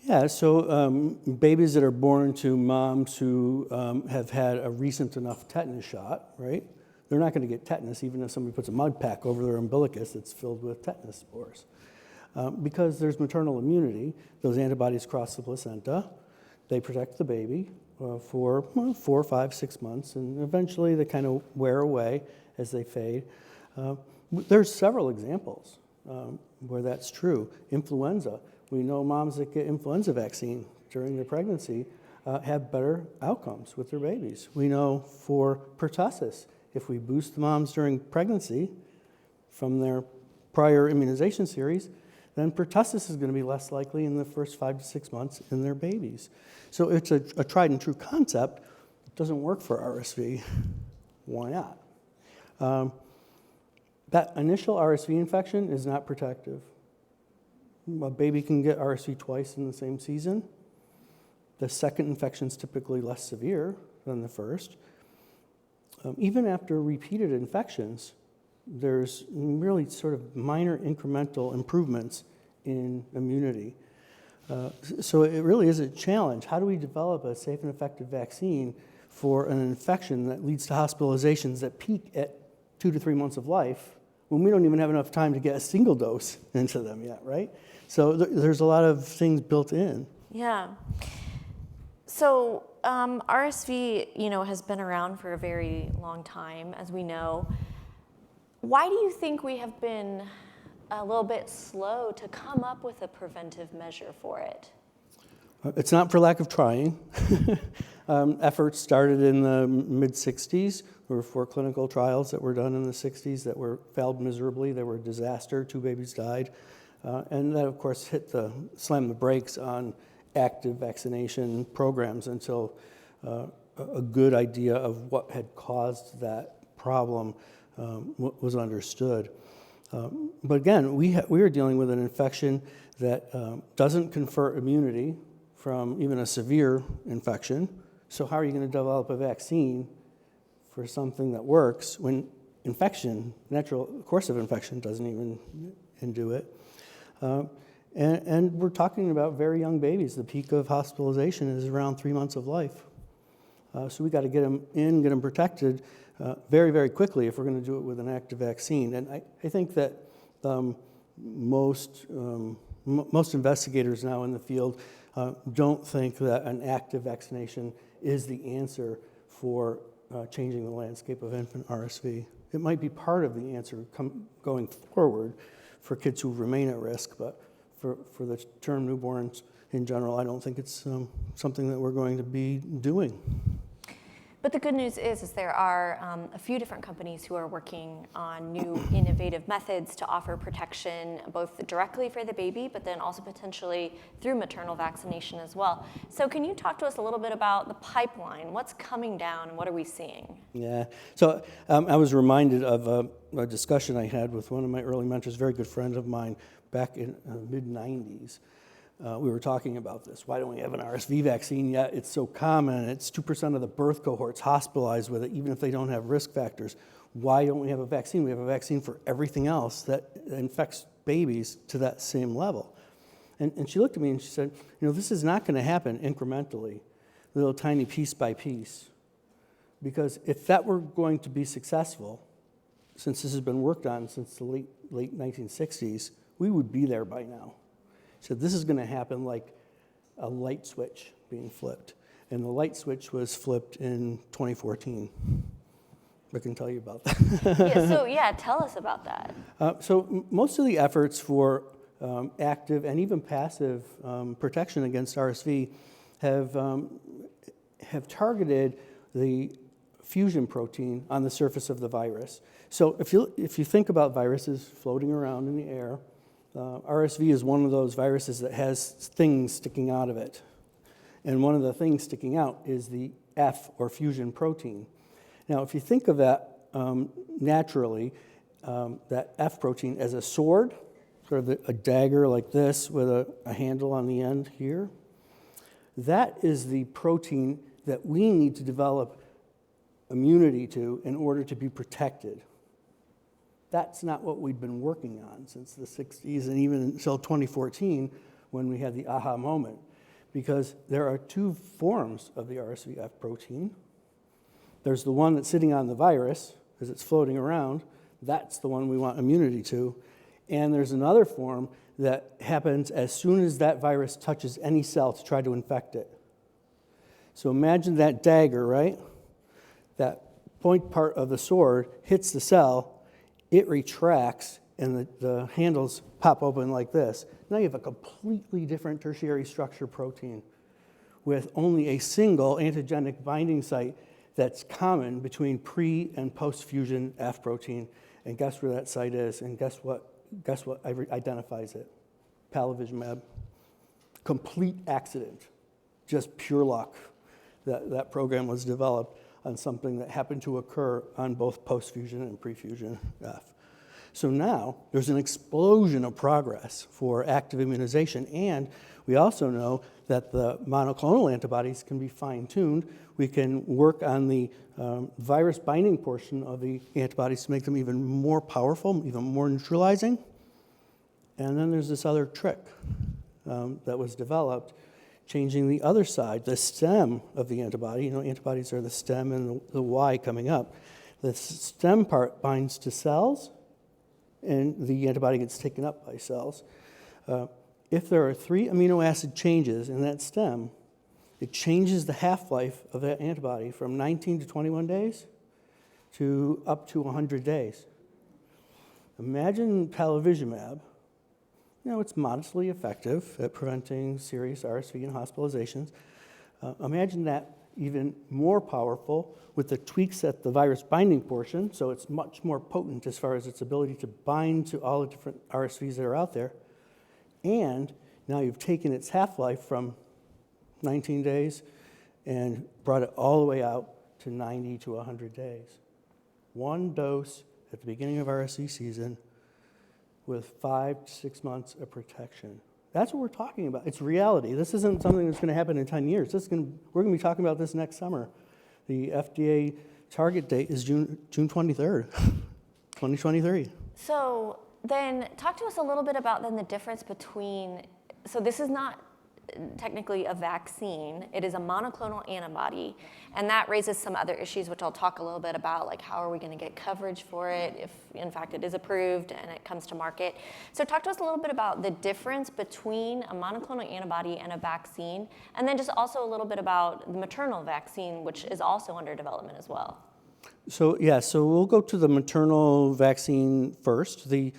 Yeah, so babies that are born to moms who have had a recent enough tetanus shot, right? They're not going to get tetanus even if somebody puts a mud pack over their umbilicus that's filled with tetanus spores. Because there's maternal immunity, those antibodies cross the placenta, they protect the baby for 4, 5, 6 months, and eventually they kind of wear away as they fade. There's several examples where that's true. Influenza, we know moms that get influenza vaccine during their pregnancy have better outcomes with their babies. We know for pertussis, if we boost the moms during pregnancy from their prior immunization series, then pertussis is going to be less likely in the first 5 to 6 months in their babies. So it's a tried and true concept. It doesn't work for RSV. Why not? That initial RSV infection is not protective. A baby can get RSV twice in the same season. The second infection is typically less severe than the first. Even after repeated infections, there's really sort of minor incremental improvements in immunity. So it really is a challenge. How do we develop a safe and effective vaccine for an infection that leads to hospitalizations that peak at 2 to 3 months of life when we don't even have enough time to get a single dose into them yet, right? So there's a lot of things built in. Yeah. So RSV, has been around for a very long time, as we know. Why do you think we have been a little bit slow to come up with a preventive measure for it? It's not for lack of trying. Efforts started in the mid-'60s. There were 4 clinical trials that were done in the 60s that failed miserably. They were a disaster. 2 babies died. And that, of course, slammed the brakes on active vaccination programs until a good idea of what had caused that problem was understood. But again, we are dealing with an infection that doesn't confer immunity from even a severe infection. So how are you going to develop a vaccine for something that works when natural course of infection doesn't even do it? And we're talking about very young babies. The peak of hospitalization is around 3 months of life. So we got to get them in, get them protected very, very quickly if we're going to do it with an active vaccine. And I think that most investigators now in the field don't think that an active vaccination is the answer for changing the landscape of infant RSV. It might be part of the answer going forward for kids who remain at risk, but for the term newborns in general, I don't think it's something that we're going to be doing. But the good news is there are a few different companies who are working on new innovative methods to offer protection both directly for the baby, but then also potentially through maternal vaccination as well. So can you talk to us a little bit about the pipeline? What's coming down and what are we seeing? Yeah, so I was reminded of a discussion I had with one of my early mentors, a very good friend of mine, back in mid-'90s. We were talking about this. Why don't we have an RSV vaccine yet? It's so common. It's 2% of the birth cohorts hospitalized with it, even if they don't have risk factors. Why don't we have a vaccine? We have a vaccine for everything else that infects babies to that same level. And she looked at me and she said, this is not going to happen incrementally, little tiny piece by piece. Because if that were going to be successful, since this has been worked on since the late 1960s, we would be there by now. So this is going to happen like a light switch being flipped. And the light switch was flipped in 2014. I can tell you about that. Tell us about that. So most of the efforts for active and even passive protection against RSV have targeted the fusion protein on the surface of the virus. So if you think about viruses floating around in the air, RSV is one of those viruses that has things sticking out of it. And one of the things sticking out is the F, or fusion protein. Now, if you think of that naturally, that F protein as a sword, sort of a dagger like this with a handle on the end here, that is the protein that we need to develop immunity to in order to be protected. That's not what we'd been working on since the 60s and even until 2014 when we had the aha moment. Because there are 2 forms of the RSV-F protein. There's the one that's sitting on the virus as it's floating around. That's the one we want immunity to. And there's another form that happens as soon as that virus touches any cell to try to infect it. So imagine that dagger, right? That point part of the sword hits the cell, it retracts, and the handles pop open like this. Now you have a completely different tertiary structure protein with only a single antigenic binding site that's common between pre- and post-fusion F protein. And guess where that site is? And guess what identifies it? Palivizumab. Complete accident. Just pure luck that program was developed on something that happened to occur on both post-fusion and pre-fusion F. So now there's an explosion of progress for active immunization, and we also know that the monoclonal antibodies can be fine-tuned. We can work on the virus binding portion of the antibodies to make them even more powerful, even more neutralizing. And then there's this other trick that was developed, changing the other side, the stem of the antibody. Antibodies are the stem and the Y coming up. The stem part binds to cells, and the antibody gets taken up by cells. If there are 3 amino acid changes in that stem, it changes the half-life of that antibody from 19 to 21 days to up to 100 days. Imagine palivizumab. It's modestly effective at preventing serious RSV and hospitalizations. Imagine that even more powerful with the tweaks at the virus binding portion, so it's much more potent as far as its ability to bind to all the different RSVs that are out there. And now you've taken its half-life from 19 days and brought it all the way out to 90 to 100 days. One dose at the beginning of RSV season with 5 to 6 months of protection. That's what we're talking about. It's reality. This isn't something that's going to happen in 10 years. We're going to be talking about this next summer. The FDA target date is June 23rd, 2023. So then talk to us a little bit about then the difference between, so this is not technically a vaccine, it is a monoclonal antibody, and that raises some other issues which I'll talk a little bit about, like how are we going to get coverage for it if in fact it is approved and it comes to market. So talk to us a little bit about the difference between a monoclonal antibody and a vaccine, and then just also a little bit about the maternal vaccine, which is also under development as well. So we'll go to the maternal vaccine first. The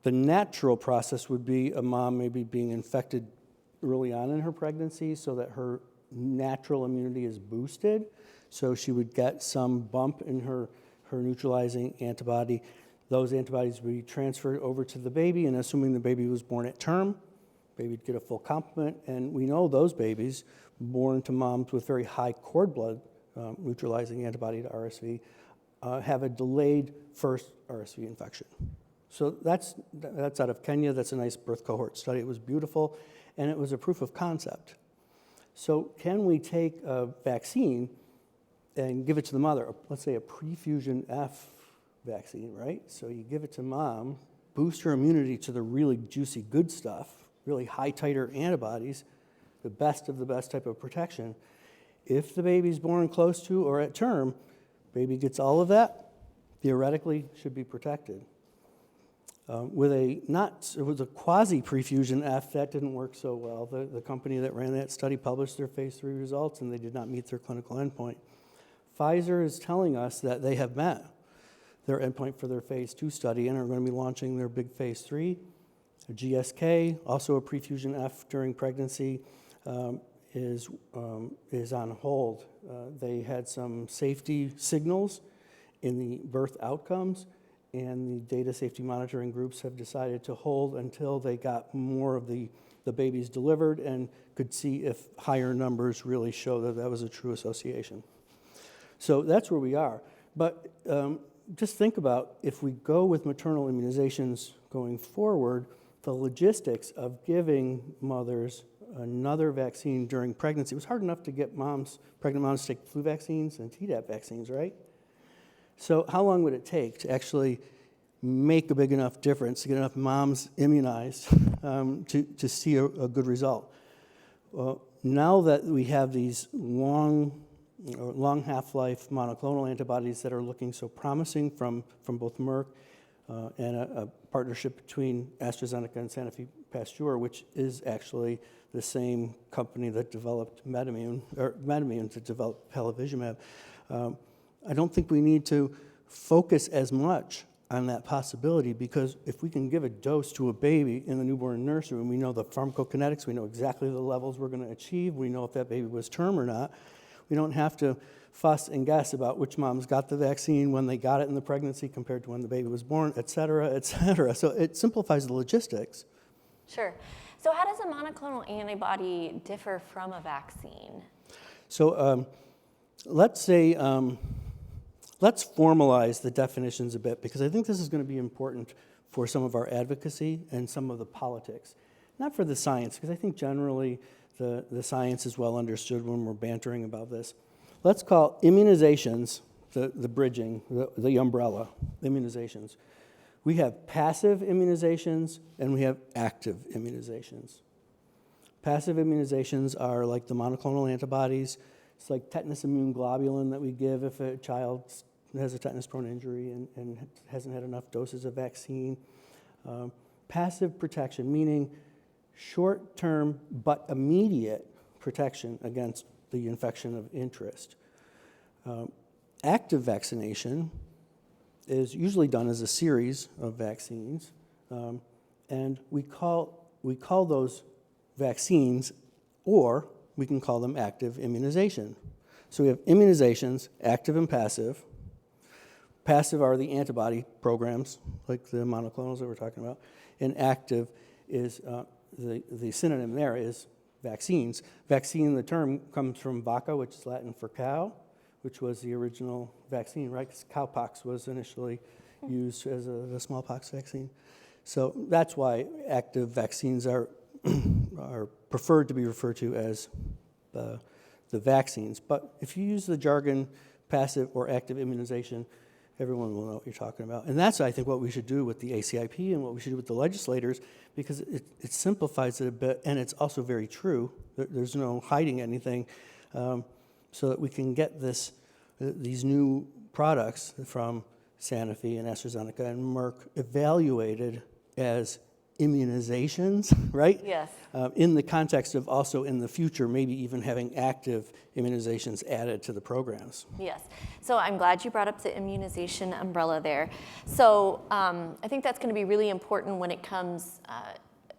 natural process would be a mom maybe being infected early on in her pregnancy so that her natural immunity is boosted. So she would get some bump in her neutralizing antibody. Those antibodies would be transferred over to the baby, and assuming the baby was born at term, baby would get a full complement. And we know those babies born to moms with very high cord blood neutralizing antibody to RSV have a delayed first RSV infection. So that's out of Kenya. That's a nice birth cohort study. It was beautiful, and it was a proof of concept. So can we take a vaccine and give it to the mother, let's say a prefusion F vaccine, right? So you give it to mom, boost her immunity to the really juicy good stuff, really high titer antibodies, the best of the best type of protection. If the baby's born close to or at term, baby gets all of that, theoretically should be protected. With a quasi-prefusion F, that didn't work so well. The company that ran that study published their phase 3 results, and they did not meet their clinical endpoint. Pfizer is telling us that they have met their endpoint for their phase 2 study and are going to be launching their big phase 3. GSK, also a prefusion F during pregnancy, is on hold. They had some safety signals in the birth outcomes, and the data safety monitoring groups have decided to hold until they got more of the babies delivered and could see if higher numbers really show that that was a true association. So that's where we are. But just think about if we go with maternal immunizations going forward, the logistics of giving mothers another vaccine during pregnancy. It was hard enough to get pregnant moms to take flu vaccines and Tdap vaccines, right? So how long would it take to actually make a big enough difference, to get enough moms immunized to see a good result? Well, now that we have these long half-life monoclonal antibodies that are looking so promising from both Merck and a partnership between AstraZeneca and Sanofi Pasteur, which is actually the same company that developed MedImmune to develop palivizumab. I don't think we need to focus as much on that possibility, because if we can give a dose to a baby in the newborn nursery and we know the pharmacokinetics, we know exactly the levels we're going to achieve, we know if that baby was term or not, we don't have to fuss and guess about which moms got the vaccine, when they got it in the pregnancy compared to when the baby was born, et cetera, et cetera. So it simplifies the logistics. Sure. So how does a monoclonal antibody differ from a vaccine? So let's say, let's formalize the definitions a bit, because I think this is going to be important for some of our advocacy and some of the politics. Not for the science, because I think generally the science is well understood when we're bantering about this. Let's call immunizations the bridging, the umbrella, immunizations. We have passive immunizations and we have active immunizations. Passive immunizations are like the monoclonal antibodies. It's like tetanus immune globulin that we give if a child has a tetanus-prone injury and hasn't had enough doses of vaccine. Passive protection, meaning short-term but immediate protection against the infection of interest. Active vaccination is usually done as a series of vaccines, and we call those vaccines, or we can call them active immunization. So we have immunizations, active and passive. Passive are the antibody programs, like the monoclonals that we're talking about, and active is, the synonym there is vaccines. Vaccine, the term comes from vacca, which is Latin for cow, which was the original vaccine, right? Because cowpox was initially used as a smallpox vaccine. So that's why active vaccines are preferred to be referred to as the vaccines. But if you use the jargon passive or active immunization, everyone will know what you're talking about. And that's, I think, what we should do with the ACIP and what we should do with the legislators, because it simplifies it a bit, and it's also very true. There's no hiding anything, so that we can get these new products from Sanofi and AstraZeneca and Merck evaluated as immunizations, right? Yes. In the context of also in the future, maybe even having active immunizations added to the programs. Yes. So I'm glad you brought up the immunization umbrella there. So I think that's going to be really important when it comes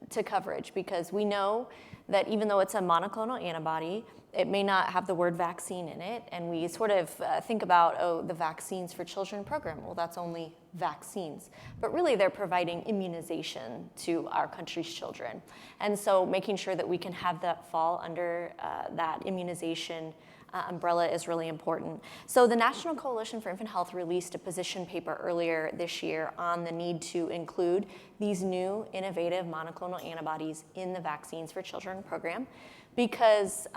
to coverage, because we know that even though it's a monoclonal antibody, it may not have the word vaccine in it, and we sort of think about, oh, the Vaccines for Children program. Well, that's only vaccines, but really they're providing immunization to our country's children. And so making sure that we can have that fall under that immunization umbrella is really important. So the National Coalition for Infant Health released a position paper earlier this year on the need to include these new innovative monoclonal antibodies in the Vaccines for Children program, because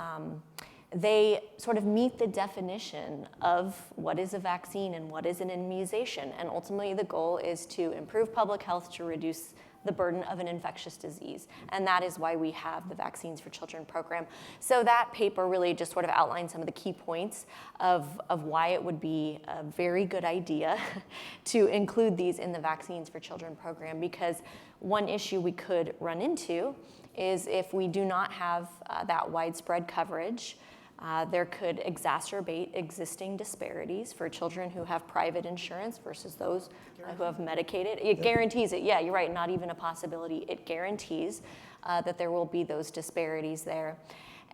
they sort of meet the definition of what is a vaccine and what is an immunization. And ultimately the goal is to improve public health, to reduce the burden of an infectious disease. And that is why we have the Vaccines for Children program. So that paper really just sort of outlines some of the key points of why it would be a very good idea to include these in the Vaccines for Children program, because one issue we could run into is if we do not have that widespread coverage, there could exacerbate existing disparities for children who have private insurance versus those who have Medicaid. It guarantees it. Yeah, you're right, not even a possibility. It guarantees that there will be those disparities there.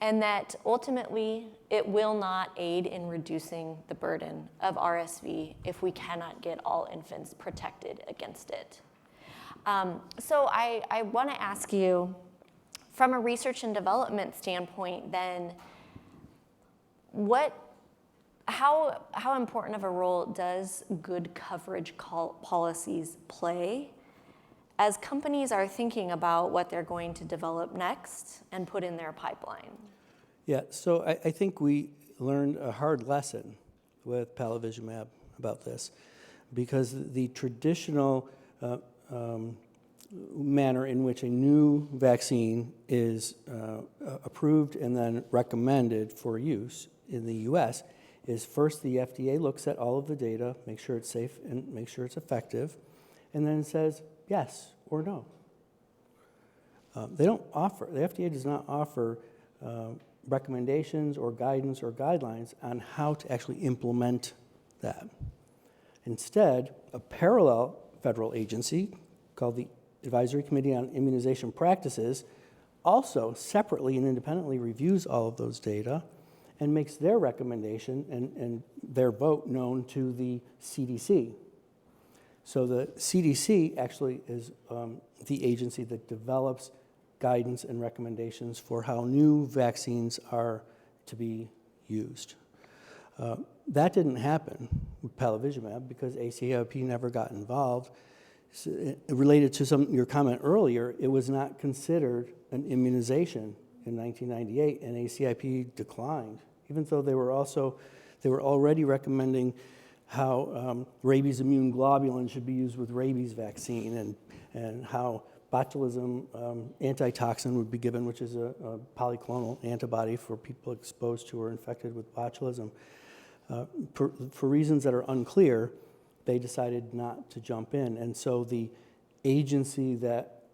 And that ultimately it will not aid in reducing the burden of RSV if we cannot get all infants protected against it. So I want to ask you, from a research and development standpoint, then, how important of a role does good coverage policies play as companies are thinking about what they're going to develop next and put in their pipeline? Yeah, so I think we learned a hard lesson with palivizumab about this, because the traditional manner in which a new vaccine is approved and then recommended for use in the US is first the FDA looks at all of the data, make sure it's safe and make sure it's effective, and then says yes or no. The FDA does not offer recommendations or guidance or guidelines on how to actually implement that. Instead, a parallel federal agency called the Advisory Committee on Immunization Practices also separately and independently reviews all of those data and makes their recommendation and their vote known to the CDC. So the CDC actually is the agency that develops guidance and recommendations for how new vaccines are to be used. That didn't happen with palivizumab because ACIP never got involved. So, related to your comment earlier, it was not considered an immunization in 1998, and ACIP declined, even though they were already recommending how rabies immune globulin should be used with rabies vaccine, and how botulism antitoxin would be given, which is a polyclonal antibody for people exposed to or infected with botulism. For reasons that are unclear, they decided not to jump in. And so the agency that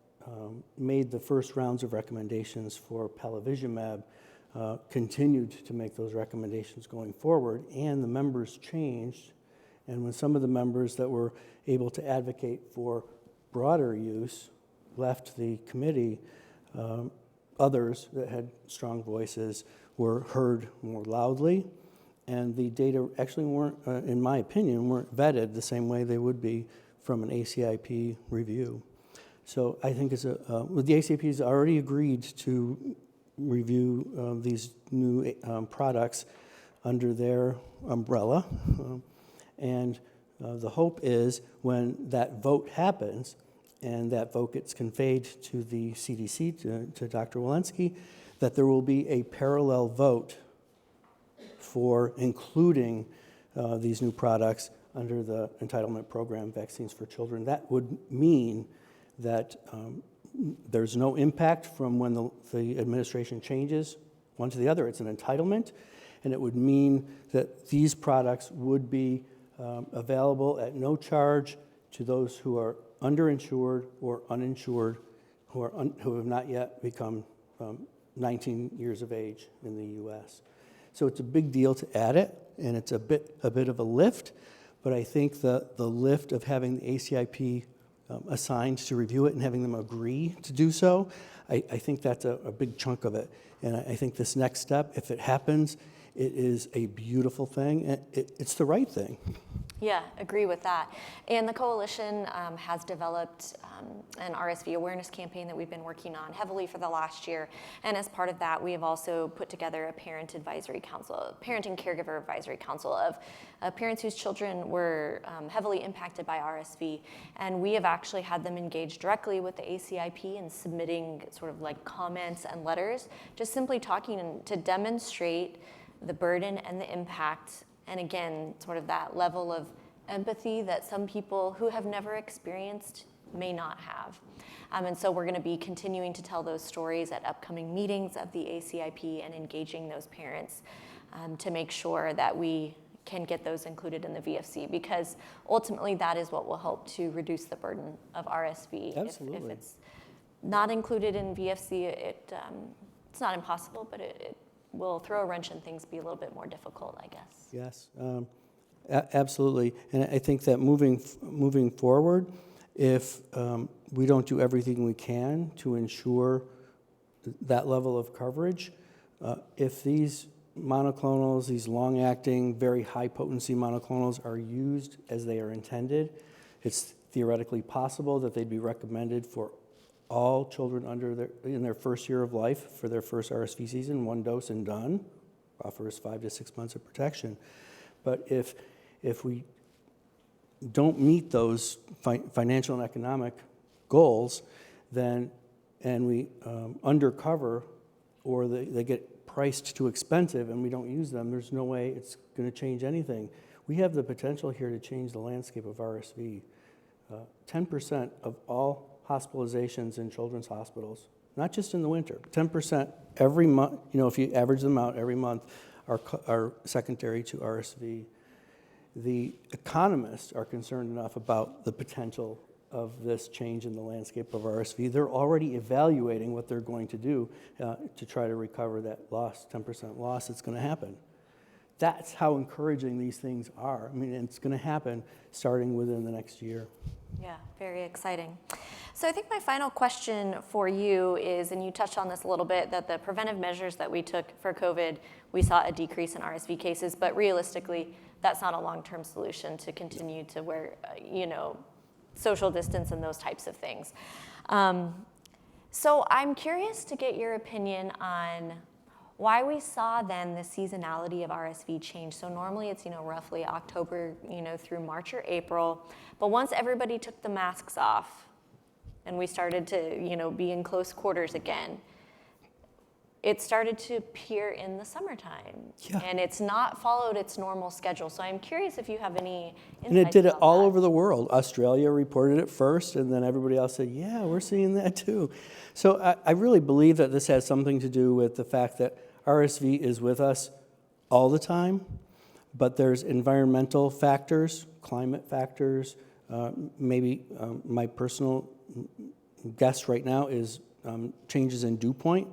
made the first rounds of recommendations for palivizumab continued to make those recommendations going forward, and the members changed. And when some of the members that were able to advocate for broader use left the committee, others that had strong voices were heard more loudly, and the data actually weren't, in my opinion, weren't vetted the same way they would be from an ACIP review. So I think the ACIP has already agreed to review these new products under their umbrella, and the hope is when that vote happens, and that vote gets conveyed to the CDC, to Dr. Walensky, that there will be a parallel vote for including these new products under the entitlement program, Vaccines for Children. That would mean that there's no impact from when the administration changes one to the other. It's an entitlement, and it would mean that these products would be available at no charge to those who are underinsured or uninsured, who have not yet become 19 years of age in the U.S. So it's a big deal to add it, and it's a bit of a lift, but I think the lift of having the ACIP assigned to review it and having them agree to do so, I think that's a big chunk of it. And I think this next step, if it happens, it is a beautiful thing, and it's the right thing. Yeah, agree with that. And the coalition has developed an RSV awareness campaign that we've been working on heavily for the last year. And as part of that, we have also put together a parent advisory council, parent and caregiver advisory council of parents whose children were heavily impacted by RSV. And we have actually had them engage directly with the ACIP and submitting sort of like comments and letters, just simply talking to demonstrate the burden and the impact, and again, sort of that level of empathy that some people who have never experienced may not have. And so we're going to be continuing to tell those stories at upcoming meetings of the ACIP and engaging those parents to make sure that we can get those included in the VFC, because ultimately that is what will help to reduce the burden of RSV. Absolutely. If it's not included in VFC, it's not impossible, but it will throw a wrench in things, be a little bit more difficult, I guess. Yes, absolutely. And I think that moving forward, if we don't do everything we can to ensure that level of coverage, if these monoclonals, these long-acting, very high-potency monoclonals are used as they are intended, it's theoretically possible that they'd be recommended for all children in their first year of life for their first RSV season, one dose and done, offers 5 to 6 months of protection. But if we don't meet those financial and economic goals, then and we undercover, or they get priced too expensive and we don't use them, there's no way it's going to change anything. We have the potential here to change the landscape of RSV. 10% of all hospitalizations in children's hospitals, not just in the winter, 10% every month, if you average them out every month, are secondary to RSV. The economists are concerned enough about the potential of this change in the landscape of RSV. They're already evaluating what they're going to do to try to recover that loss, 10% loss that's going to happen. That's how encouraging these things are. I mean, it's going to happen starting within the next year. Yeah, very exciting. So I think my final question for you is, and you touched on this a little bit, that the preventive measures that we took for COVID, we saw a decrease in RSV cases, but realistically, that's not a long-term solution to continue to wear, social distance and those types of things. So I'm curious to get your opinion on why we saw then the seasonality of RSV change. So normally it's, roughly October, through March or April. But once everybody took the masks off and we started to, be in close quarters again, it started to appear in the summertime. Yeah. And it's not followed its normal schedule. So I'm curious if you have any insights. And it did it all over the world. Australia reported it first, and then everybody else said, yeah, we're seeing that too. So I really believe that this has something to do with the fact that RSV is with us all the time, but there's environmental factors, climate factors, maybe my personal guess right now is changes in dew point,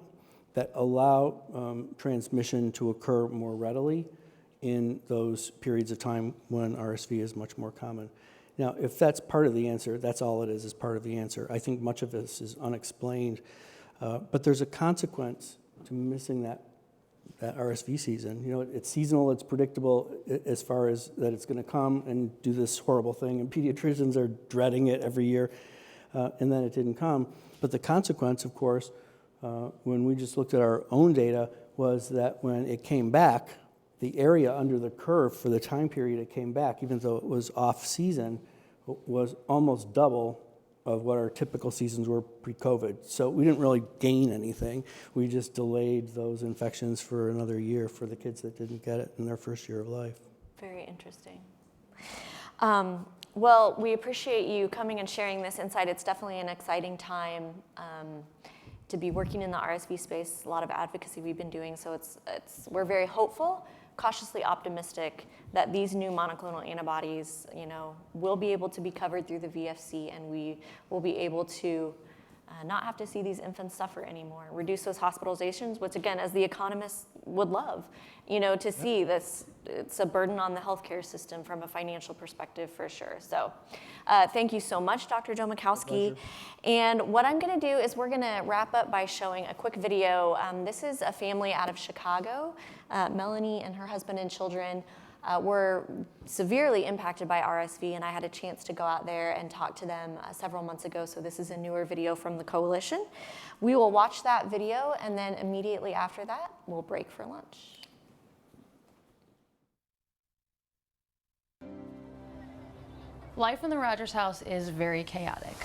that allow transmission to occur more readily in those periods of time when RSV is much more common. Now, if that's part of the answer, that's all it is part of the answer. I think much of this is unexplained, but there's a consequence to missing that RSV season. You know, it's seasonal, it's predictable as far as that it's gonna come and do this horrible thing, and pediatricians are dreading it every year, and then it didn't come. But the consequence, of course, when we just looked at our own data, was that when it came back, the area under the curve for the time period it came back, even though it was off season, was almost double of what our typical seasons were pre-COVID. So we didn't really gain anything. We just delayed those infections for another year for the kids that didn't get it in their first year of life. Very interesting. Well, we appreciate you coming and sharing this insight. It's definitely an exciting time to be working in the RSV space. A lot of advocacy we've been doing, so we're very hopeful, cautiously optimistic that these new monoclonal antibodies, will be able to be covered through the VFC, and we will be able to not have to see these infants suffer anymore, reduce those hospitalizations, which again, as the economists would love, to see this. It's a burden on the healthcare system from a financial perspective for sure. So thank you so much, Dr. Domachowski. And what I'm gonna do is we're gonna wrap up by showing a quick video. This is a family out of Chicago. Melanie and her husband and children were severely impacted by RSV, and I had a chance to go out there and talk to them several months ago, so this is a newer video from the coalition. We will watch that video, and then immediately after that, we'll break for lunch. Life in the Rogers house is very chaotic.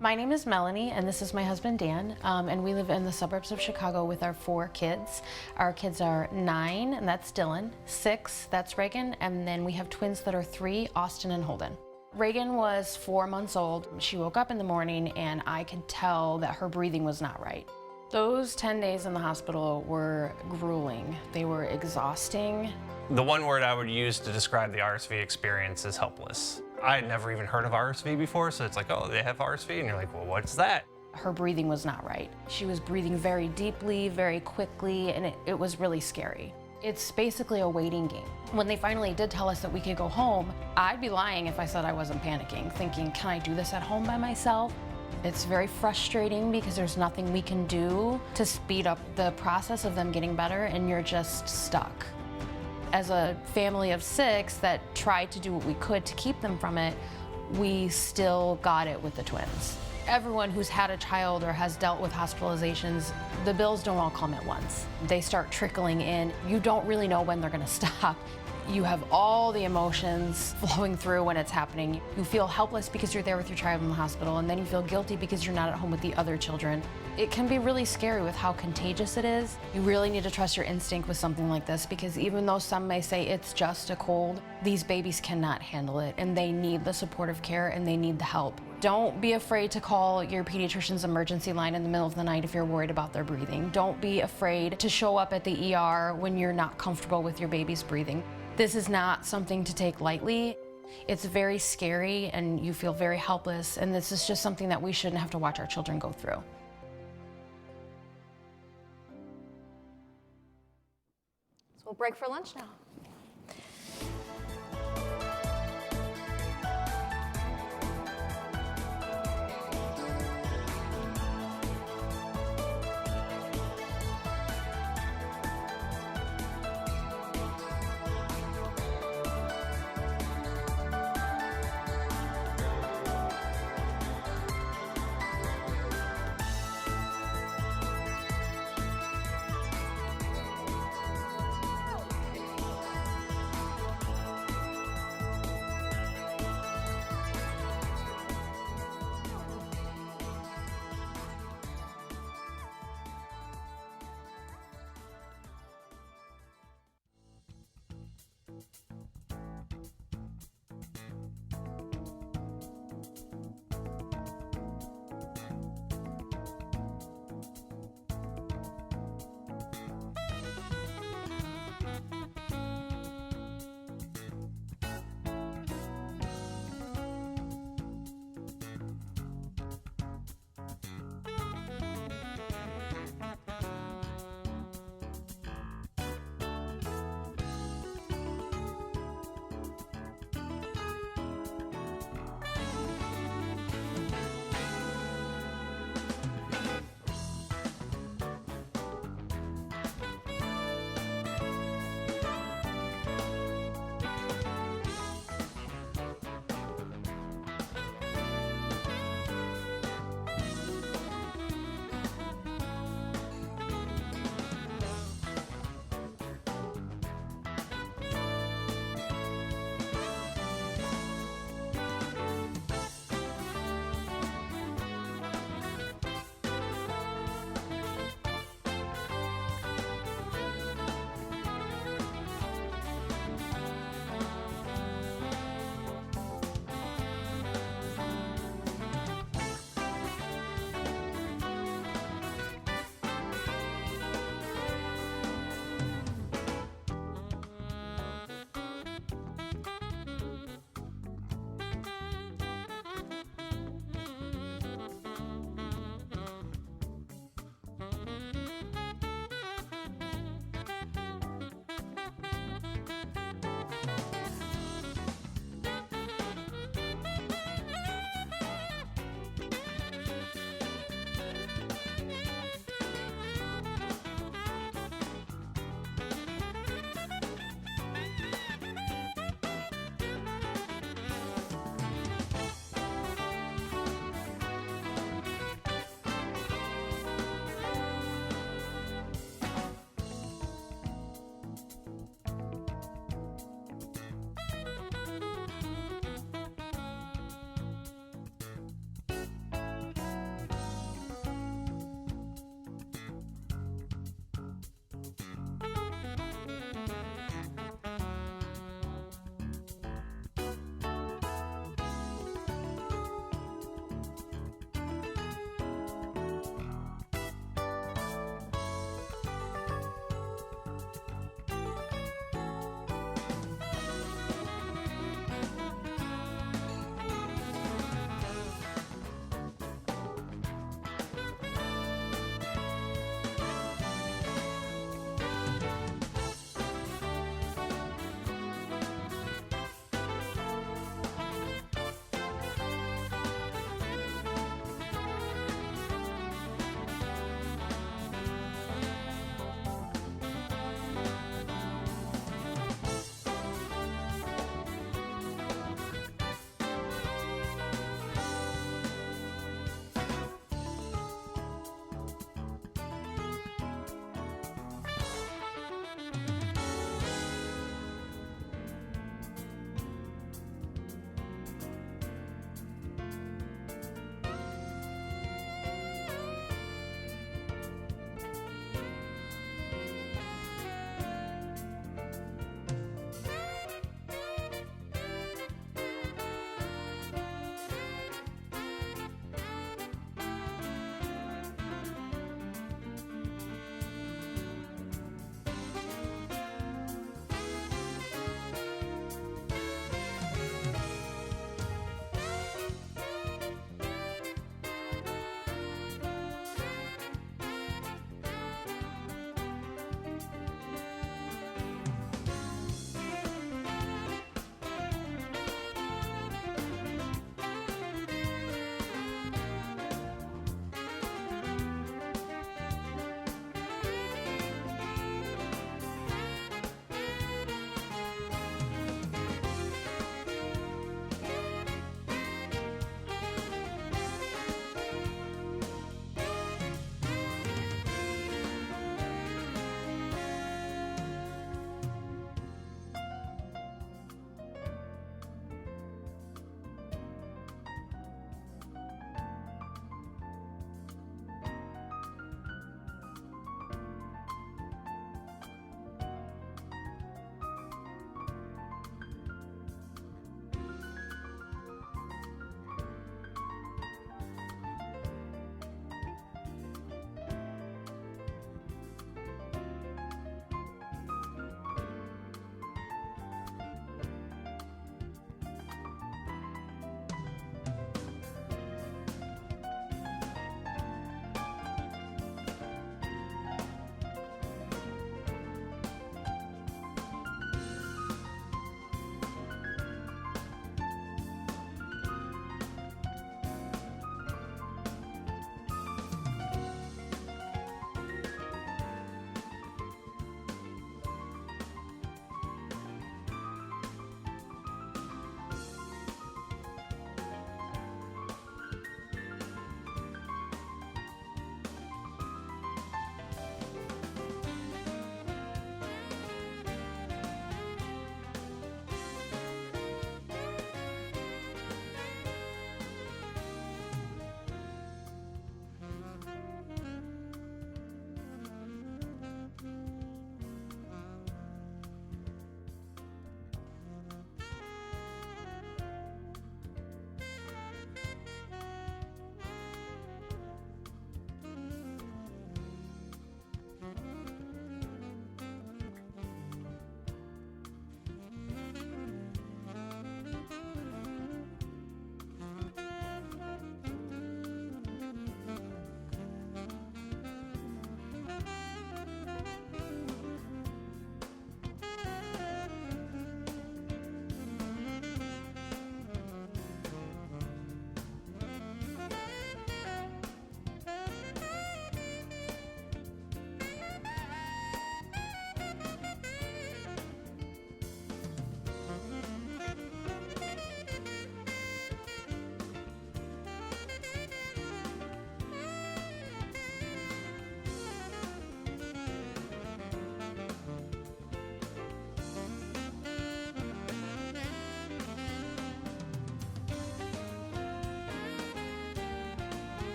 My name is Melanie, and this is my husband, Dan, and we live in the suburbs of Chicago with our 4 kids. Our kids are 9, and that's Dylan, 6, that's Reagan, and then we have twins that are 3, Austin and Holden. Reagan was 4 months old. She woke up in the morning, and I could tell that her breathing was not right. Those 10 days in the hospital were grueling. They were exhausting. The one word I would use to describe the RSV experience is helpless. I had never even heard of RSV before, so it's like, oh, they have RSV? And you're like, well, what's that? Her breathing was not right. She was breathing very deeply, very quickly, and it was really scary. It's basically a waiting game. When they finally did tell us that we could go home, I'd be lying if I said I wasn't panicking, thinking, can I do this at home by myself? It's very frustrating because there's nothing we can do to speed up the process of them getting better, and you're just stuck. As a family of 6 that tried to do what we could to keep them from it, we still got it with the twins. Everyone who's had a child or has dealt with hospitalizations, the bills don't all come at once. They start trickling in. You don't really know when they're gonna stop. You have all the emotions flowing through when it's happening. You feel helpless because you're there with your child in the hospital, and then you feel guilty because you're not at home with the other children. It can be really scary with how contagious it is. You really need to trust your instinct with something like this, because even though some may say it's just a cold, these babies cannot handle it, and they need the supportive care and they need the help. Don't be afraid to call your pediatrician's emergency line in the middle of the night if you're worried about their breathing. Don't be afraid to show up at the ER when you're not comfortable with your baby's breathing. This is not something to take lightly. It's very scary and you feel very helpless, and this is just something that we shouldn't have to watch our children go through. So we'll break for lunch now.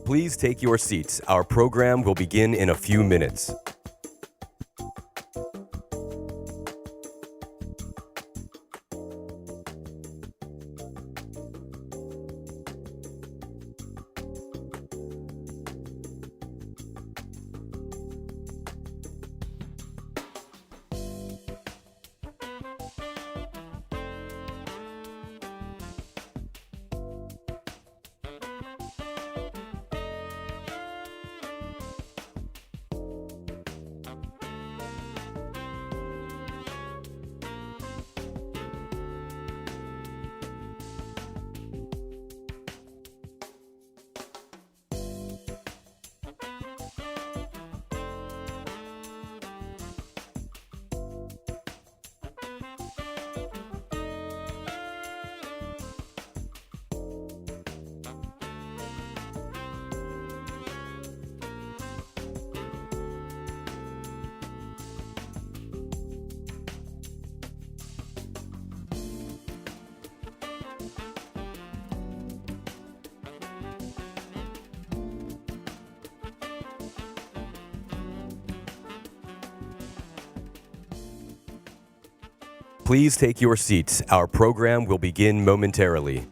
Please take your seats. Our program will begin in a few minutes. Please take your seats. Our program will begin momentarily.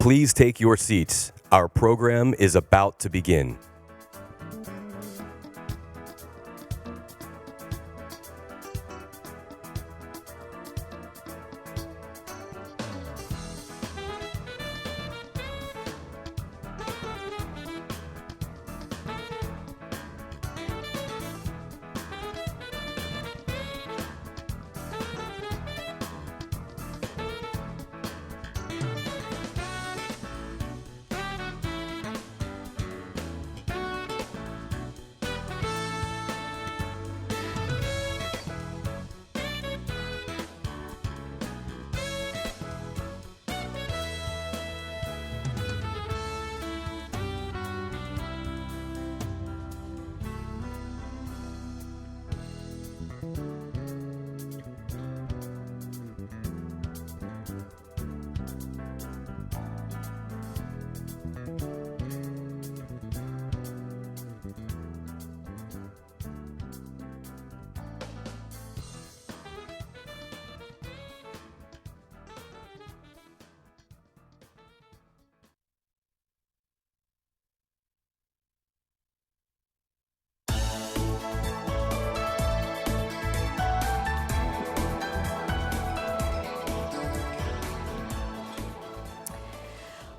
Please take your seats. Our program is about to begin.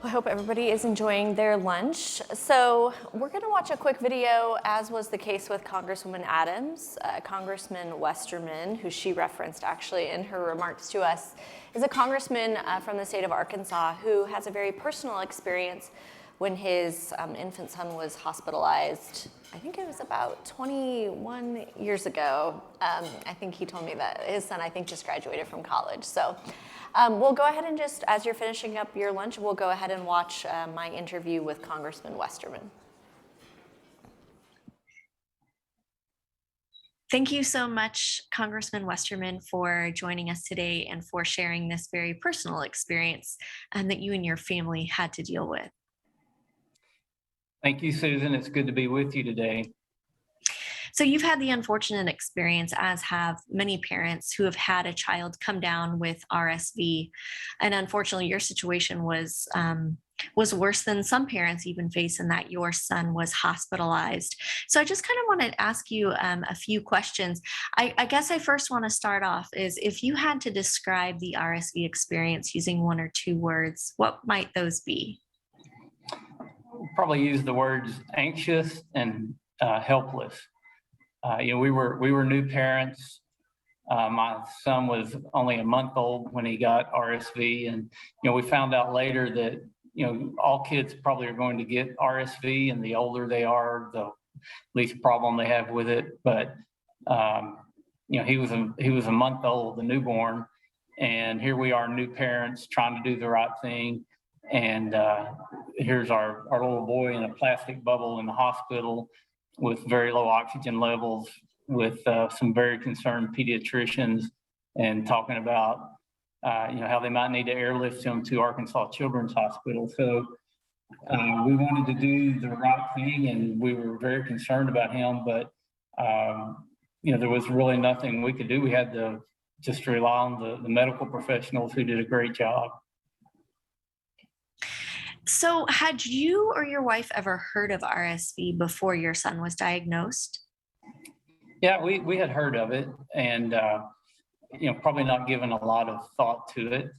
I hope everybody is enjoying their lunch. So we're going to watch a quick video, as was the case with Congresswoman Adams. Congressman Westerman, who she referenced actually in her remarks to us, is a congressman from the state of Arkansas who has a very personal experience when his infant son was hospitalized. I think it was about 21 years ago. I think he told me that his son, I think, just graduated from college. So we'll go ahead and just, as you're finishing up your lunch, we'll go ahead and watch my interview with Congressman Westerman. Thank you so much, Congressman Westerman, for joining us today and for sharing this very personal experience that you and your family had to deal with. Thank you, Susan. It's good to be with you today. So you've had the unfortunate experience, as have many parents who have had a child come down with RSV. And unfortunately, your situation was worse than some parents even face, in that your son was hospitalized. So I just kind of want to ask you a few questions. I guess I first want to start off is, if you had to describe the RSV experience using one or two words, what might those be? Probably use the words anxious and helpless. We were new parents. My son was only a month old when he got RSV, and we found out later that all kids probably are going to get RSV, and the older they are, the least problem they have with it. But he was a month old, the newborn, and here we are, new parents, trying to do the right thing. And here's our little boy in a plastic bubble in the hospital with very low oxygen levels, with some very concerned pediatricians, and talking about how they might need to airlift him to Arkansas Children's Hospital. So we wanted to do the right thing, and we were very concerned about him, but there was really nothing we could do. We had to just rely on the medical professionals, who did a great job. So had you or your wife ever heard of RSV before your son was diagnosed? Yeah, we had heard of it, and probably not given a lot of thought to it.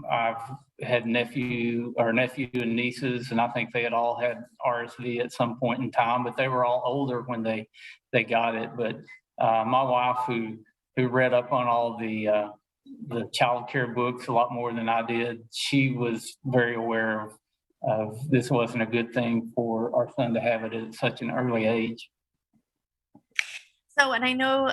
I've had nephew and nieces, and I think they had all had RSV at some point in time, but they were all older when they got it. But my wife, who read up on all the child care books a lot more than I did, she was very aware of this wasn't a good thing for our son to have it at such an early age. So, and I know,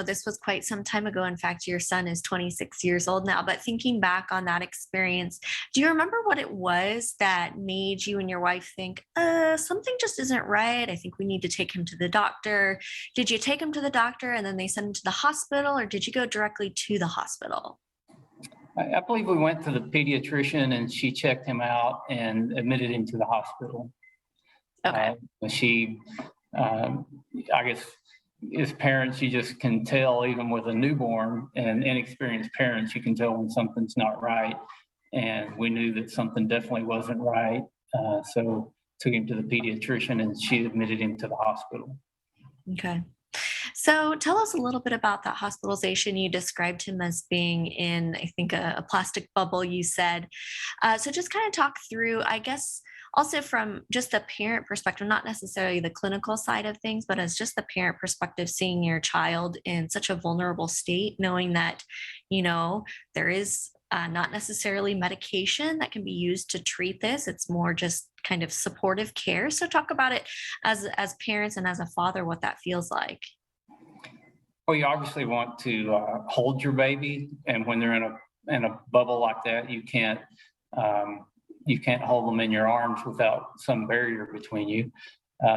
this was quite some time ago. In fact, your son is 26 years old now, but thinking back on that experience, do you remember what it was that made you and your wife think, something just isn't right? I think we need to take him to the doctor. Did you take him to the doctor and then they sent him to the hospital, or did you go directly to the hospital? I believe we went to the pediatrician, and she checked him out and admitted him to the hospital. Okay. I guess as parents, you just can tell, even with a newborn and inexperienced parents, you can tell when something's not right. and we knew that something definitely wasn't right. So took him to the pediatrician, and she admitted him to the hospital. Okay. So tell us a little bit about that hospitalization. You described him as being in, I think, a plastic bubble, you said. So just kind of talk through, I guess, also from just the parent perspective, not necessarily the clinical side of things, but as just the parent perspective, seeing your child in such a vulnerable state, knowing that, there is not necessarily medication that can be used to treat this. It's more just kind of supportive care. So talk about it as parents and as a father, what that feels like. Well, you obviously want to hold your baby, and when they're in a bubble like that, you can't hold them in your arms without some barrier between you.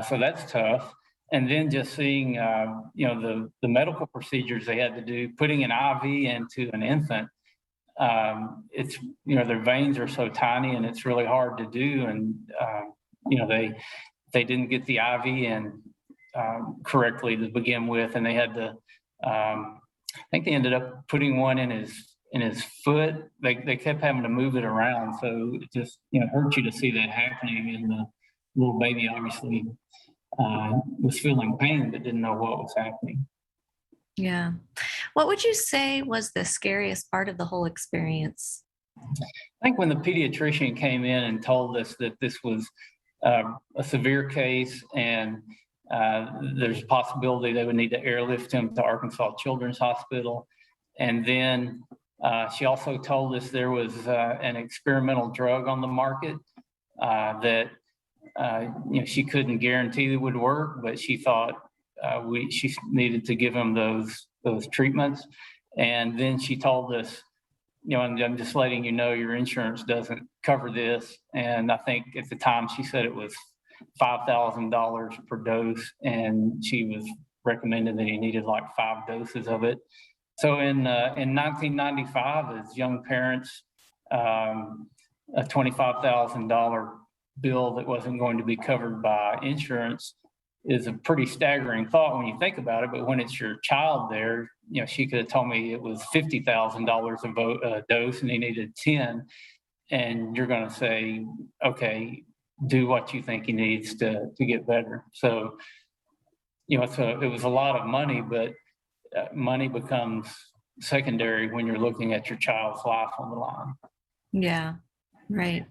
So that's tough. And then just seeing, the medical procedures they had to do, putting an IV into an infant. It's, their veins are so tiny, and it's really hard to do. And, they didn't get the IV in correctly to begin with, and they had to, I think they ended up putting one in his foot. They kept having to move it around. So it just, hurt you to see that happening. And the little baby obviously was feeling pain, but didn't know what was happening. Yeah. What would you say was the scariest part of the whole experience? I think when the pediatrician came in and told us that this was a severe case, and there's a possibility they would need to airlift him to Arkansas Children's Hospital. And then she also told us there was an experimental drug on the market that she couldn't guarantee that would work, but she thought she needed to give him those treatments. And then she told us, and I'm just letting you know your insurance doesn't cover this. And I think at the time she said it was $5,000 per dose, and she was recommending that he needed like 5 doses of it. So in 1995, as young parents, a $25,000 bill that wasn't going to be covered by insurance is a pretty staggering thought when you think about it. But when it's your child there, she could have told me it was $50,000 a dose and he needed 10. And you're going to say, okay, do what you think he needs to get better. So, it was a lot of money, but money becomes secondary when you're looking at your child's life on the line. Yeah, right.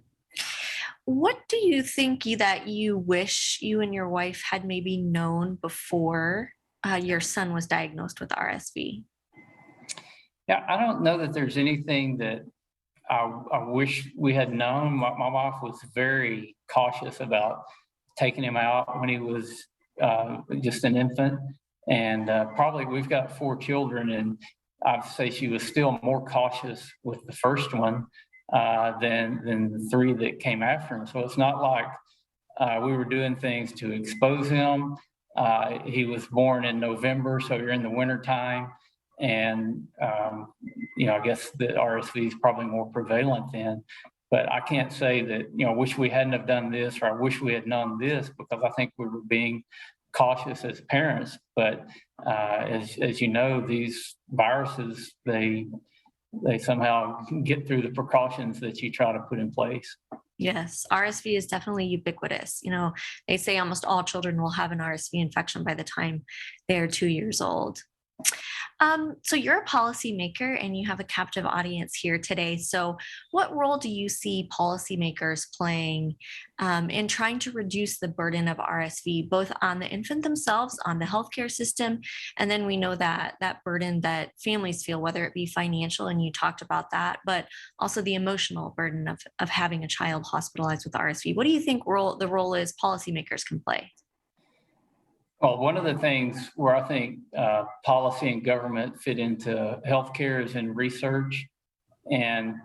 What do you think that you wish you and your wife had maybe known before your son was diagnosed with RSV? Yeah, I don't know that there's anything that I wish we had known. My wife was very cautious about taking him out when he was just an infant. And probably we've got 4 children, and I'd say she was still more cautious with the first one than the 3 that came after him. So it's not like we were doing things to expose him. He was born in November, so you're in the wintertime. And, I guess the RSV is probably more prevalent then. But I can't say that, I wish we hadn't have done this, or I wish we had known this, because I think we were being cautious as parents. But as you know, these viruses, they somehow get through the precautions that you try to put in place. Yes, RSV is definitely ubiquitous. They say almost all children will have an RSV infection by the time they're 2 years old. So you're a policymaker and you have a captive audience here today. So what role do you see policymakers playing in trying to reduce the burden of RSV, both on the infant themselves, on the healthcare system, and then we know that burden that families feel, whether it be financial, and you talked about that, but also the emotional burden of having a child hospitalized with RSV. What do you think the role is policymakers can play? Well, one of the things where I think policy and government fit into healthcare is in research. And,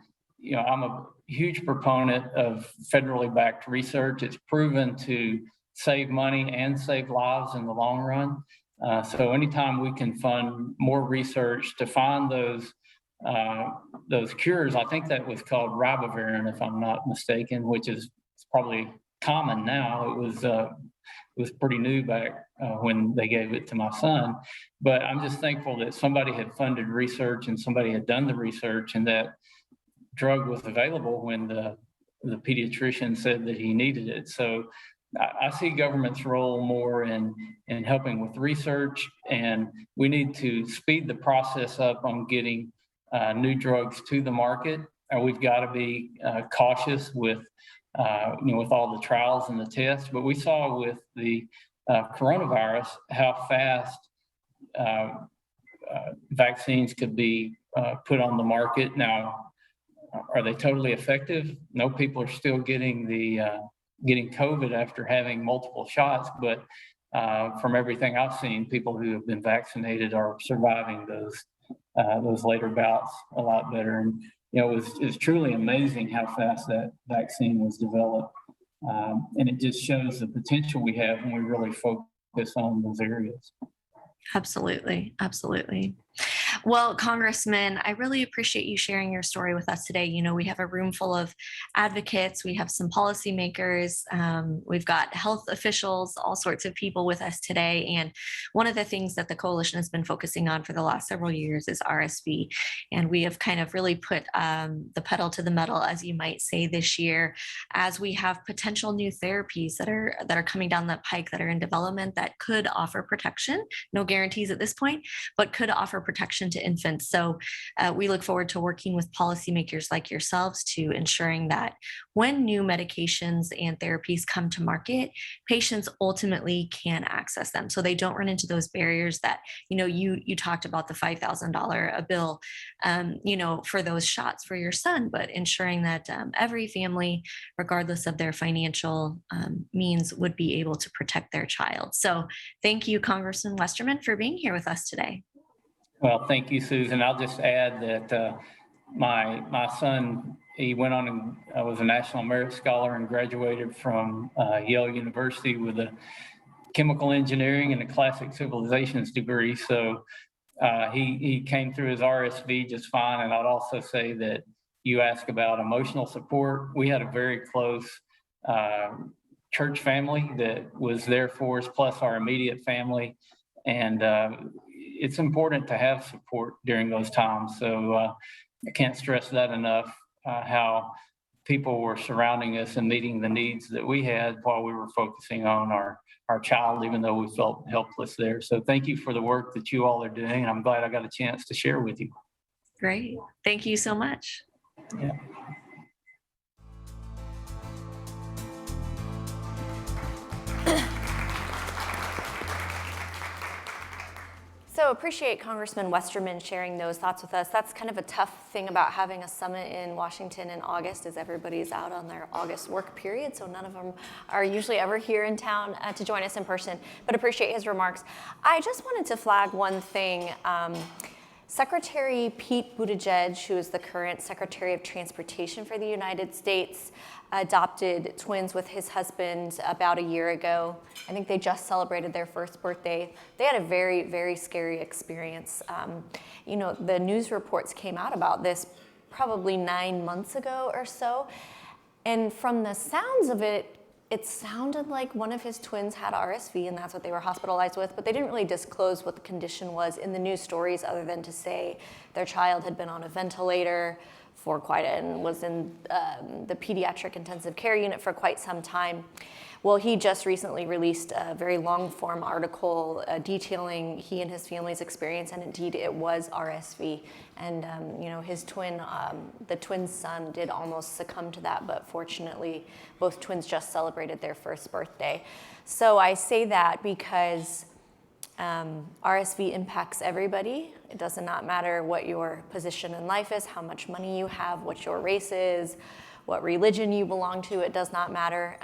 I'm a huge proponent of federally backed research. It's proven to save money and save lives in the long run. So anytime we can fund more research to find those cures, I think that was called ribavirin, if I'm not mistaken, which is probably common now. It was pretty new back when they gave it to my son. But I'm just thankful that somebody had funded research and somebody had done the research, and that drug was available when the pediatrician said that he needed it. So I see government's role more in helping with research, and we need to speed the process up on getting new drugs to the market. And we've got to be cautious with, with all the trials and the tests. But we saw with the coronavirus how fast vaccines could be put on the market. Now, are they totally effective? No, people are still getting getting COVID after having multiple shots, but from everything I've seen, people who have been vaccinated are surviving those later bouts a lot better. And it's truly amazing how fast that vaccine was developed, and it just shows the potential we have when we really focus on those areas. Absolutely, absolutely. Well, Congressman, I really appreciate you sharing your story with us today. We have a room full of advocates, we have some policymakers, we've got health officials, all sorts of people with us today. And one of the things that the coalition has been focusing on for the last several years is RSV. And we have kind of really put the pedal to the metal, as you might say, this year, as we have potential new therapies that are coming down the pike, that are in development, that could offer protection. No guarantees at this point, but could offer protection to infants. So we look forward to working with policymakers like yourselves to ensuring that when new medications and therapies come to market, patients ultimately can access them, so they don't run into those barriers that, you talked about the $5,000 a bill, for those shots for your son, but ensuring that every family, regardless of their financial means, would be able to protect their child. So thank you, Congressman Westerman, for being here with us today. Well, thank you, Susan. I'll just add that my son, he went on and was a National Merit Scholar and graduated from Yale University with a chemical engineering and a classic civilizations degree. So he came through his RSV just fine. And I'd also say that you asked about emotional support. We had a very close church family that was there for us, plus our immediate family. And it's important to have support during those times. So I can't stress that enough, how people were surrounding us and meeting the needs that we had while we were focusing on our child, even though we felt helpless there. So thank you for the work that you all are doing. And I'm glad I got a chance to share with you. Great. Thank you so much. Yeah. So appreciate Congressman Westerman sharing those thoughts with us. That's kind of a tough thing about having a summit in Washington in August, is everybody's out on their August work period, so none of them are usually ever here in town to join us in person, but appreciate his remarks. I just wanted to flag one thing. Secretary Pete Buttigieg, who is the current Secretary of Transportation for the United States, adopted twins with his husband about a year ago. I think they just celebrated their first birthday. They had a very, very scary experience. The news reports came out about this probably 9 months ago or so. And from the sounds of it, it sounded like one of his twins had RSV, and that's what they were hospitalized with, but they didn't really disclose what the condition was in the news stories, other than to say their child had been on a ventilator and was in the pediatric intensive care unit for quite some time. Well, he just recently released a very long-form article detailing he and his family's experience, and indeed it was RSV. And his twin, the twin son, did almost succumb to that, but fortunately, both twins just celebrated their first birthday. So I say that because RSV impacts everybody. It does not matter what your position in life is, how much money you have, what your race is, what religion you belong to. It does not matter.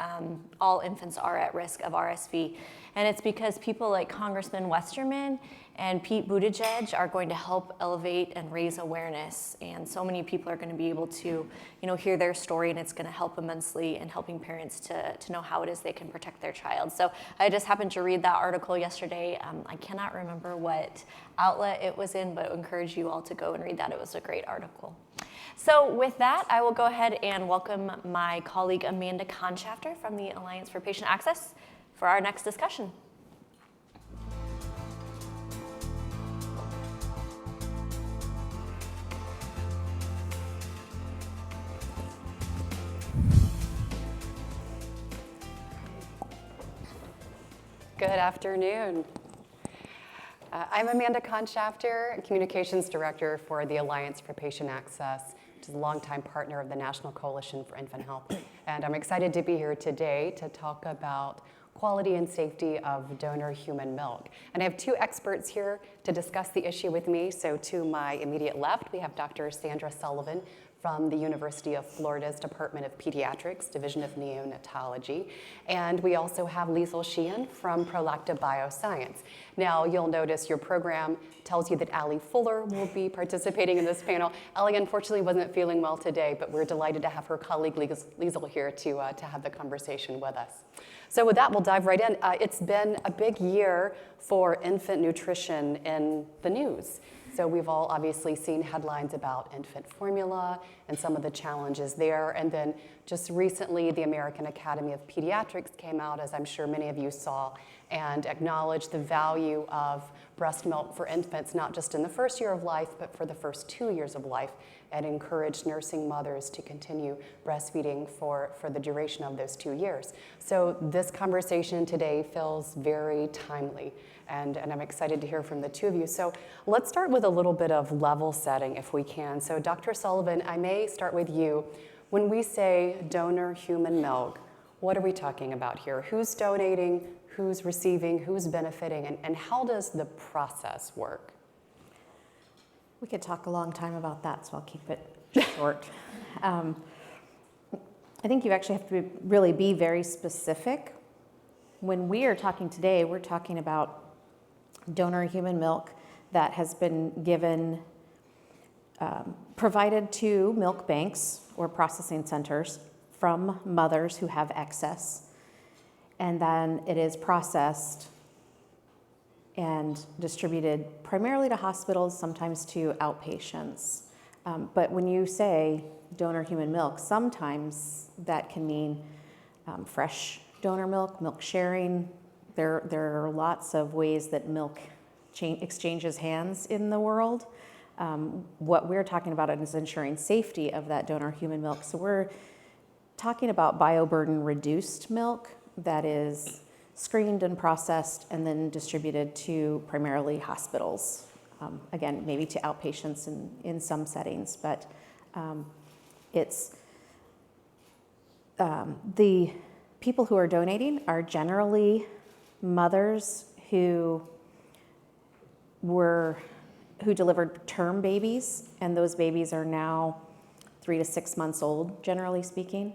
All infants are at risk of RSV. And it's because people like Congressman Westerman and Pete Buttigieg are going to help elevate and raise awareness. And so many people are going to be able to, hear their story, and it's going to help immensely in helping parents to know how it is they can protect their child. So I just happened to read that article yesterday. I cannot remember what outlet it was in, but I encourage you all to go and read that. It was a great article. So with that, I will go ahead and welcome my colleague Amanda Conchafter from the Alliance for Patient Access for our next discussion. Good afternoon. I'm Amanda Conshafter, Communications Director for the Alliance for Patient Access, which is a longtime partner of the National Coalition for Infant Health. And I'm excited to be here today to talk about quality and safety of donor human milk. And I have two experts here to discuss the issue with me. So to my immediate left, we have Dr. Sandra Sullivan from the University of Florida's Department of Pediatrics, Division of Neonatology. And we also have Liesl Sheehan from Prolacta Bioscience. Now, you'll notice your program tells you that Allie Fuller will be participating in this panel. Allie unfortunately wasn't feeling well today, but we're delighted to have her colleague Liesl here to have the conversation with us. So with that, we'll dive right in. It's been a big year for infant nutrition in the news. So we've all obviously seen headlines about infant formula and some of the challenges there. And then just recently, the American Academy of Pediatrics came out, as I'm sure many of you saw, and acknowledged the value of breast milk for infants, not just in the first year of life, but for the first 2 years of life, and encouraged nursing mothers to continue breastfeeding for the duration of those 2 years. So this conversation today feels very timely. And I'm excited to hear from the two of you. So let's start with a little bit of level setting if we can. So Dr. Sullivan, I may start with you. When we say donor human milk, what are we talking about here? Who's donating, who's receiving, who's benefiting, and how does the process work? We could talk a long time about that, so I'll keep it short. I think you actually have to really be very specific. When we are talking today, we're talking about donor human milk that has been given, provided to milk banks or processing centers from mothers who have excess. And then it is processed and distributed primarily to hospitals, sometimes to outpatients. But when you say donor human milk, sometimes that can mean fresh donor milk, milk sharing. There are lots of ways that milk exchanges hands in the world. What we're talking about is ensuring safety of that donor human milk. So we're talking about bioburden reduced milk that is screened and processed and then distributed to primarily hospitals. Again, maybe to outpatients in some settings, but it's the people who are donating are generally mothers who delivered term babies, and those babies are now 3 to 6 months old, generally speaking.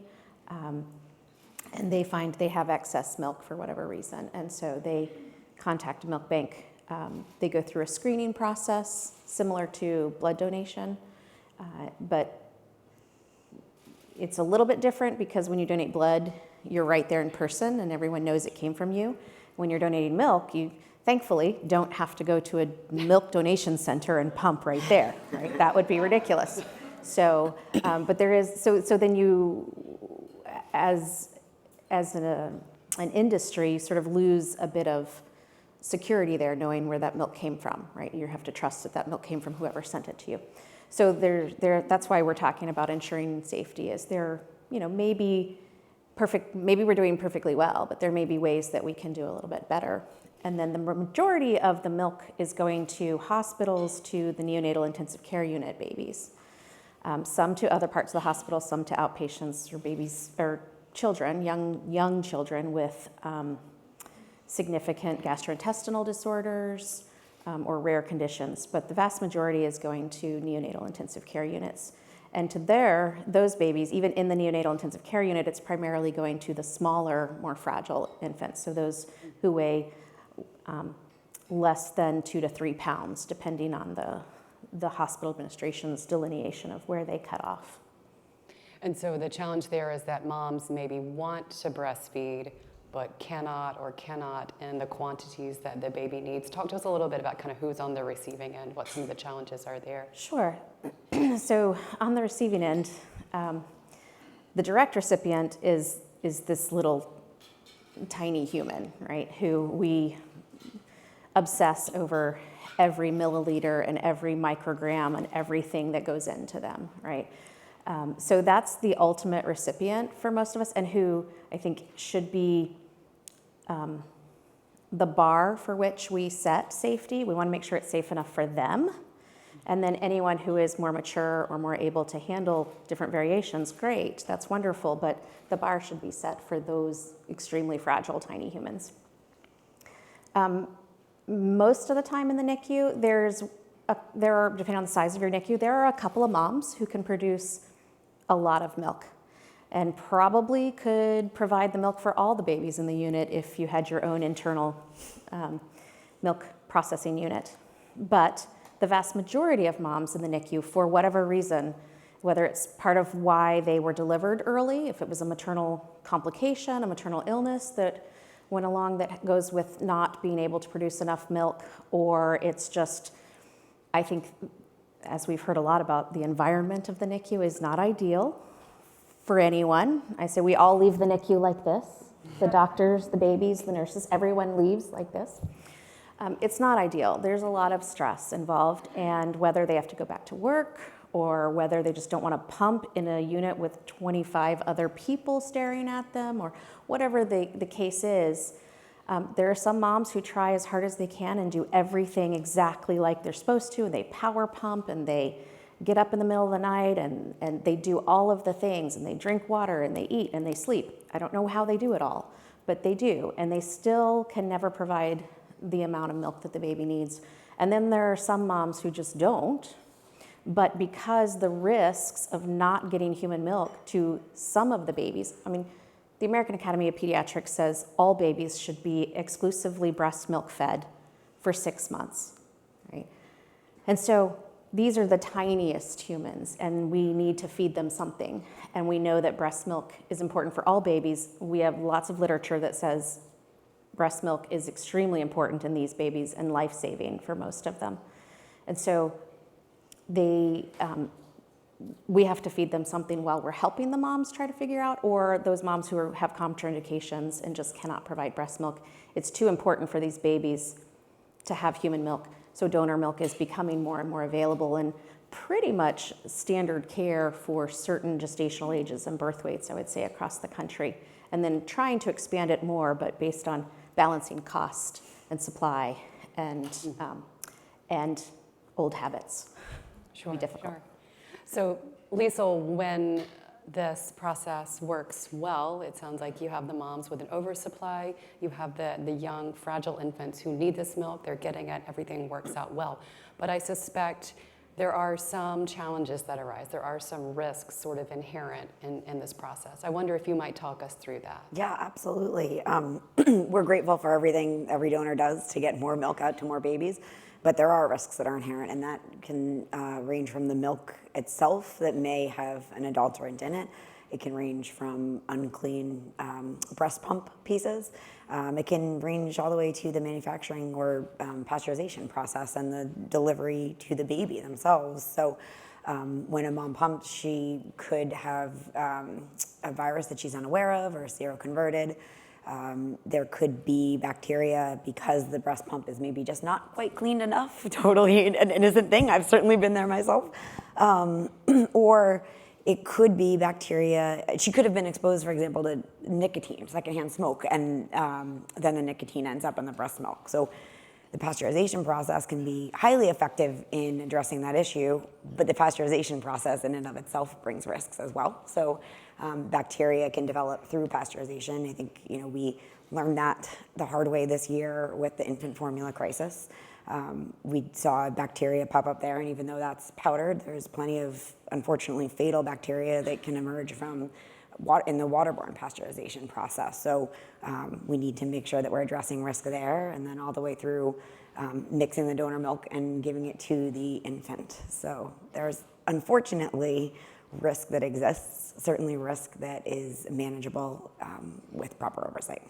And they find they have excess milk for whatever reason, and so they contact a milk bank. They go through a screening process similar to blood donation, but it's a little bit different because when you donate blood, you're right there in person and everyone knows it came from you. When you're donating milk, you thankfully don't have to go to a milk donation center and pump right there, right? That would be ridiculous. So, but there is, so then you, as an industry, sort of lose a bit of security there, knowing where that milk came from, right? You have to trust that that milk came from whoever sent it to you. So that's why we're talking about ensuring safety. Is there, maybe we're doing perfectly well, but there may be ways that we can do a little bit better. And then the majority of the milk is going to hospitals, to the neonatal intensive care unit babies. Some to other parts of the hospital, some to outpatients or babies or children, young children with significant gastrointestinal disorders or rare conditions. But the vast majority is going to neonatal intensive care units. And to those babies, even in the neonatal intensive care unit, it's primarily going to the smaller, more fragile infants. So those who weigh less than 2 to 3 pounds, depending on the hospital administration's delineation of where they cut off. And so the challenge there is that moms maybe want to breastfeed, but cannot in the quantities that the baby needs. Talk to us a little bit about kind of who's on the receiving end, what some of the challenges are there. Sure. So on the receiving end, the direct recipient is this little tiny human, right, who we obsess over every milliliter and every microgram and everything that goes into them, right? So that's the ultimate recipient for most of us, and who I think should be the bar for which we set safety. We want to make sure it's safe enough for them. And then anyone who is more mature or more able to handle different variations, great, that's wonderful, but the bar should be set for those extremely fragile, tiny humans. Most of the time in the NICU, there are, depending on the size of your NICU, there are a couple of moms who can produce a lot of milk and probably could provide the milk for all the babies in the unit if you had your own internal milk processing unit. But the vast majority of moms in the NICU, for whatever reason, whether it's part of why they were delivered early, if it was a maternal complication, a maternal illness that went along that goes with not being able to produce enough milk, or it's just, I think, as we've heard a lot about, the environment of the NICU is not ideal for anyone. I say we all leave the NICU like this. The doctors, the babies, the nurses, everyone leaves like this. It's not ideal. There's a lot of stress involved, and whether they have to go back to work or whether they just don't want to pump in a unit with 25 other people staring at them, or whatever the case is, there are some moms who try as hard as they can and do everything exactly like they're supposed to, and they power pump, and they get up in the middle of the night, and they do all of the things, and they drink water, and they eat, and they sleep. I don't know how they do it all, but they do, and they still can never provide the amount of milk that the baby needs. And then there are some moms who just don't, but because the risks of not getting human milk to some of the babies, I mean, the American Academy of Pediatrics says all babies should be exclusively breast milk fed for 6 months, right? And so these are the tiniest humans, and we need to feed them something. And we know that breast milk is important for all babies. We have lots of literature that says breast milk is extremely important in these babies and life-saving for most of them. And so we have to feed them something while we're helping the moms try to figure out, or those moms who have contraindications and just cannot provide breast milk. It's too important for these babies to have human milk. So donor milk is becoming more and more available, and pretty much standard care for certain gestational ages and birth weights, I would say, across the country. And then trying to expand it more, but based on balancing cost and supply and old habits. Sure, be difficult. sure. So, Liesl, when this process works well, it sounds like you have the moms with an oversupply, you have the young, fragile infants who need this milk, they're getting it, everything works out well. But I suspect there are some challenges that arise. There are some risks sort of inherent in this process. I wonder if you might talk us through that. Yeah, absolutely. We're grateful for everything every donor does to get more milk out to more babies, but there are risks that are inherent, and that can range from the milk itself that may have an adulterant in it. It can range from unclean breast pump pieces. It can range all the way to the manufacturing or pasteurization process and the delivery to the baby themselves. So when a mom pumps, she could have a virus that she's unaware of or seroconverted. There could be bacteria because the breast pump is maybe just not quite cleaned enough. Totally an innocent thing. I've certainly been there myself. Or it could be bacteria. She could have been exposed, for example, to nicotine, secondhand smoke, and then the nicotine ends up in the breast milk. So the pasteurization process can be highly effective in addressing that issue, but the pasteurization process in and of itself brings risks as well. So bacteria can develop through pasteurization. I think we learned that the hard way this year with the infant formula crisis. We saw bacteria pop up there, and even though that's powdered, there's plenty of, unfortunately, fatal bacteria that can emerge from in the waterborne pasteurization process. So we need to make sure that we're addressing risk there, and then all the way through mixing the donor milk and giving it to the infant. So there's, unfortunately, risk that exists, certainly risk that is manageable with proper oversight.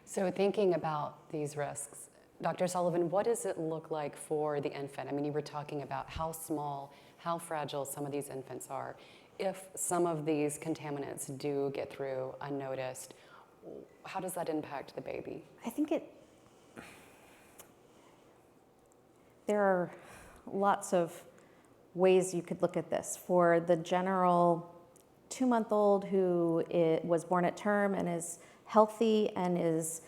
So thinking about these risks, Dr. Sullivan, what does it look like for the infant? I mean, you were talking about how small, how fragile some of these infants are. If some of these contaminants do get through unnoticed, how does that impact the baby? I think there are lots of ways you could look at this. For the general 2-month-old who was born at term and is healthy and is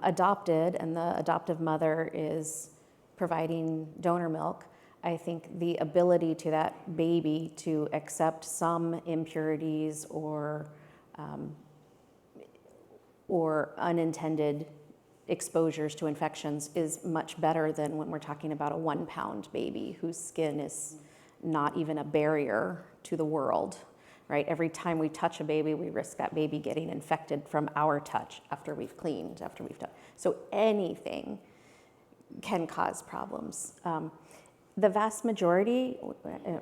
adopted and the adoptive mother is providing donor milk, I think the ability to that baby to accept some impurities or unintended exposures to infections is much better than when we're talking about a 1-pound baby whose skin is not even a barrier to the world, right? Every time we touch a baby, we risk that baby getting infected from our touch after we've cleaned, after we've done. So anything can cause problems. The vast majority,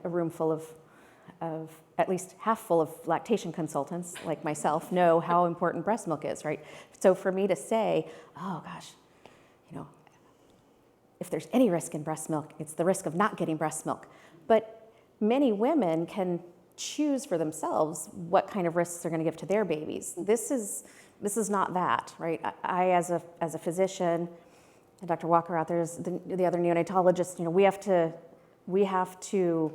a room full of at least half full of lactation consultants like myself know how important breast milk is, right? So for me to say, oh gosh, if there's any risk in breast milk, it's the risk of not getting breast milk. But many women can choose for themselves what kind of risks they're going to give to their babies. This is not that, right? I as a physician, and Dr. Walker out there is the other neonatologist, we have to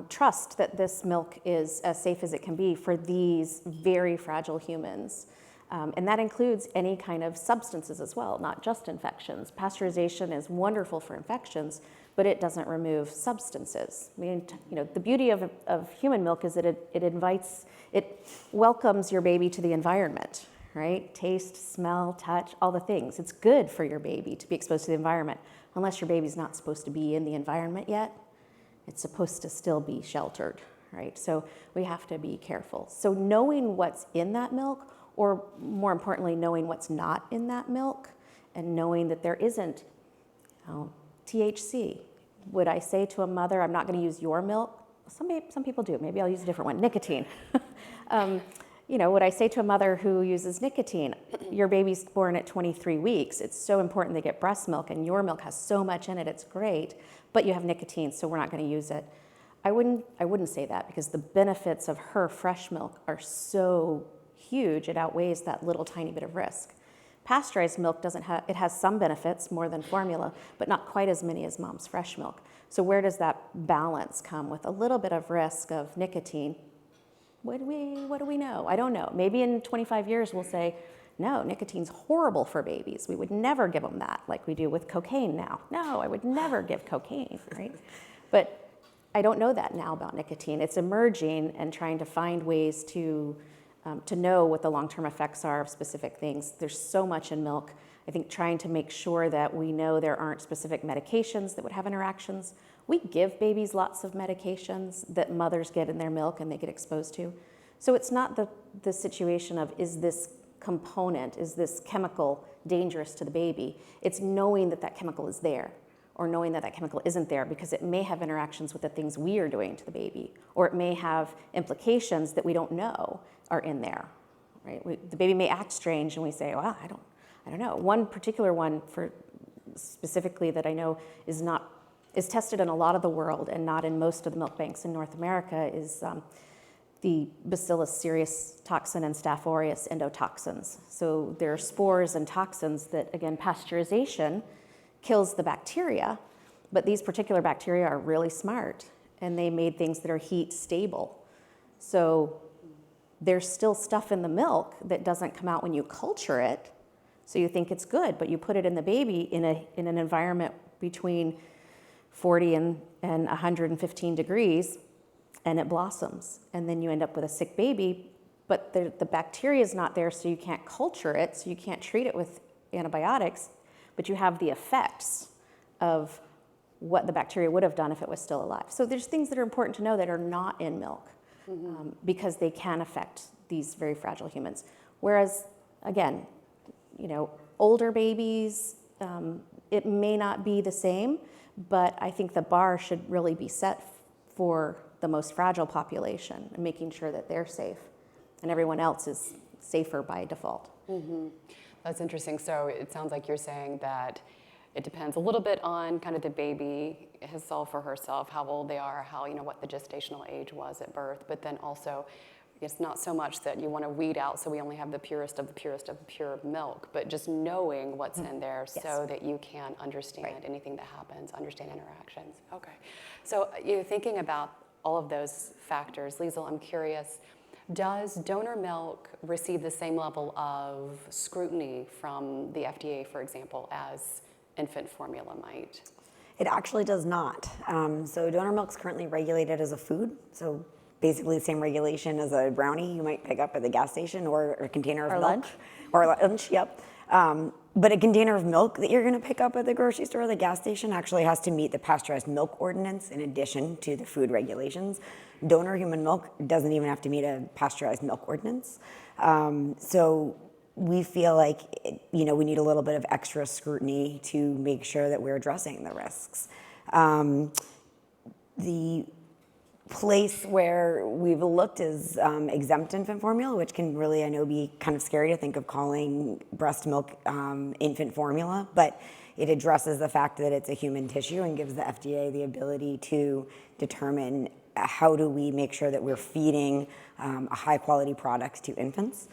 trust that this milk is as safe as it can be for these very fragile humans. And that includes any kind of substances as well, not just infections. Pasteurization is wonderful for infections, but it doesn't remove substances. I mean, the beauty of human milk is that it welcomes your baby to the environment, right? Taste, smell, touch, all the things. It's good for your baby to be exposed to the environment, unless your baby's not supposed to be in the environment yet. It's supposed to still be sheltered, right? So we have to be careful. So knowing what's in that milk, or more importantly, knowing what's not in that milk, and knowing that there isn't THC. Would I say to a mother, I'm not going to use your milk? Some people do. Maybe I'll use a different one, nicotine. Would I say to a mother who uses nicotine, your baby's born at 23 weeks, it's so important they get breast milk, and your milk has so much in it, it's great, but you have nicotine, so we're not going to use it. I wouldn't say that, because the benefits of her fresh milk are so huge, it outweighs that little tiny bit of risk. Pasteurized milk it has some benefits, more than formula, but not quite as many as mom's fresh milk. So where does that balance come with a little bit of risk of nicotine? What do we know? I don't know. Maybe in 25 years we'll say, no, nicotine's horrible for babies. We would never give them that like we do with cocaine now. No, I would never give cocaine, right? But I don't know that now about nicotine. It's emerging and trying to find ways to know what the long-term effects are of specific things. There's so much in milk. I think trying to make sure that we know there aren't specific medications that would have interactions. We give babies lots of medications that mothers get in their milk and they get exposed to. So it's not the situation of, is this component, is this chemical dangerous to the baby? It's knowing that that chemical is there, or knowing that that chemical isn't there, because it may have interactions with the things we are doing to the baby, or it may have implications that we don't know are in there, right? The baby may act strange and we say, well, I don't know. One particular one for specifically that I know is tested in a lot of the world and not in most of the milk banks in North America is the Bacillus cereus toxin and Staph aureus endotoxins. So there are spores and toxins that, again, pasteurization kills the bacteria, but these particular bacteria are really smart, and they made things that are heat stable. So there's still stuff in the milk that doesn't come out when you culture it, so you think it's good, but you put it in the baby in an environment between 40 and 115 degrees, and it blossoms. And then you end up with a sick baby, but the bacteria is not there, so you can't culture it, so you can't treat it with antibiotics, but you have the effects of what the bacteria would have done if it was still alive. So there's things that are important to know that are not in milk, because they can affect these very fragile humans. Whereas, again, older babies, it may not be the same, but I think the bar should really be set for the most fragile population and making sure that they're safe and everyone else is safer by default. That's interesting. So it sounds like you're saying that it depends a little bit on kind of the baby, himself or herself, how old they are, what the gestational age was at birth, but then also it's not so much that you want to weed out so we only have the purest of the purest of the pure milk, but just knowing what's in there so that you can understand anything that happens, understand interactions. Okay. So thinking about all of those factors, Liesl, I'm curious, Does donor milk receive the same level of scrutiny from the FDA, for example, as infant formula might? It actually does not. So donor milk is currently regulated as a food. So basically the same regulation as a brownie you might pick up at the gas station or a container of Or milk. lunch. Or lunch, yep. But a container of milk that you're gonna pick up at the grocery store or the gas station actually has to meet the pasteurized milk ordinance in addition to the food regulations. Donor human milk doesn't even have to meet a pasteurized milk ordinance. So we feel like, we need a little bit of extra scrutiny to make sure that we're addressing the risks. The place where we've looked is exempt infant formula, which can really, I know, be kind of scary to think of calling breast milk infant formula, but it addresses the fact that it's a human tissue and gives the FDA the ability to determine how do we make sure that we're feeding a high quality product to infants.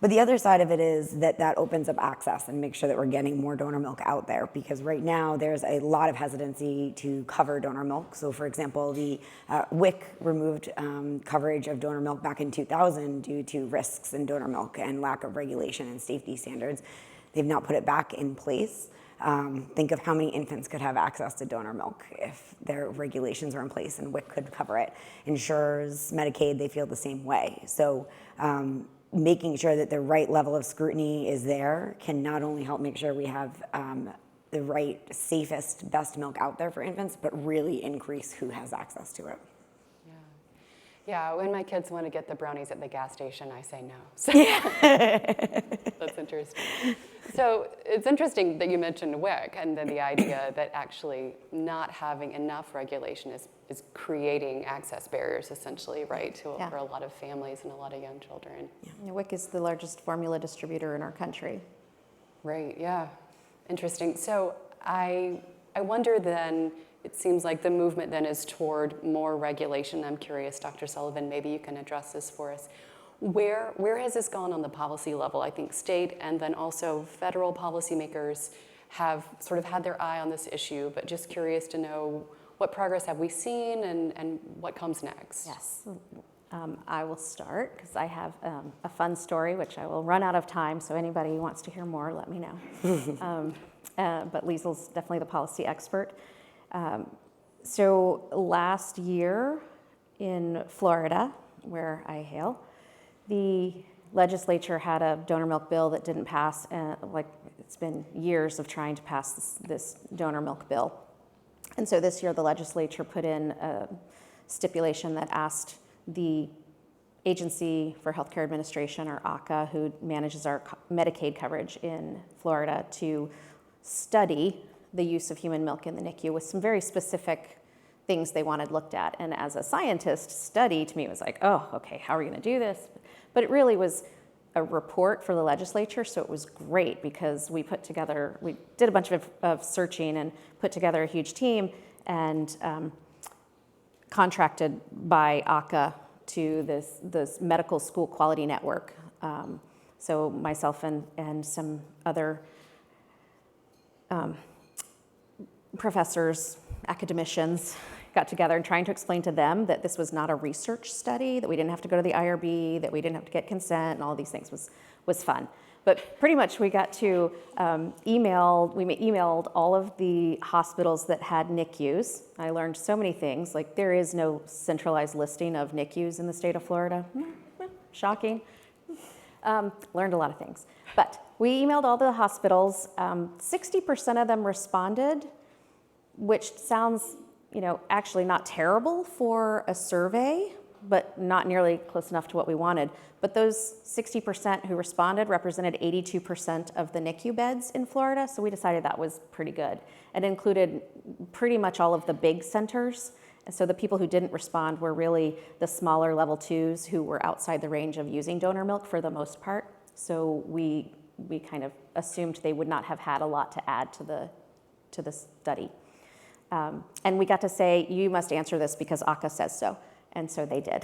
But the other side of it is that opens up access and makes sure that we're getting more donor milk out there, because right now there's a lot of hesitancy to cover donor milk. So for example, the WIC removed coverage of donor milk back in 2000 due to risks in donor milk and lack of regulation and safety standards. They've now put it back in place. Think of how many infants could have access to donor milk if their regulations are in place and WIC could cover it. Insurers, Medicaid, they feel the same way. So making sure that the right level of scrutiny is there can not only help make sure we have the right, safest, best milk out there for infants, but really increase who has access to it. Yeah, when my kids want to get the brownies at the gas station, I say no. So that's interesting. So it's interesting that you mentioned WIC and then the idea that actually not having enough regulation is creating access barriers, essentially, right, for a lot of families and a lot of young children. Yeah. WIC is the largest formula distributor in our country. Right, yeah. Interesting. So I wonder then, it seems like the movement then is toward more regulation. I'm curious, Dr. Sullivan, maybe you can address this for us. Where has this gone on the policy level? I think state and then also federal policymakers have sort of had their eye on this issue, but just curious to know what progress have we seen and what comes next? Yes. I will start because I have a fun story, which I will run out of time, so anybody who wants to hear more, let me know. But Liesel's definitely the policy expert. So last year in Florida, where I hail, the legislature had a donor milk bill that didn't pass. It's been years of trying to pass this donor milk bill. And so this year the legislature put in a stipulation that asked the Agency for Healthcare Administration, or AHCA, who manages our Medicaid coverage in Florida, to study the use of human milk in the NICU with some very specific things they wanted looked at. And as a scientist, study to me was like, oh, okay, how are we gonna do this? But it really was a report for the legislature, so it was great because we did a bunch of searching and put together a huge team and contracted by AHCA to this medical school quality network. So myself and some other professors, academicians, got together and trying to explain to them that this was not a research study, that we didn't have to go to the IRB, that we didn't have to get consent, and all these things was fun. But pretty much we got to emailed all of the hospitals that had NICUs. I learned so many things, like there is no centralized listing of NICUs in the state of Florida. Shocking. Learned a lot of things. But we emailed all the hospitals. 60% of them responded, which sounds, actually not terrible for a survey, but not nearly close enough to what we wanted. But those 60% who responded represented 82% of the NICU beds in Florida, so we decided that was pretty good. It included pretty much all of the big centers, and so the people who didn't respond were really the smaller level 2s who were outside the range of using donor milk for the most part. So we kind of assumed they would not have had a lot to add to the study. And we got to say, you must answer this because AHCA says so. And so they did.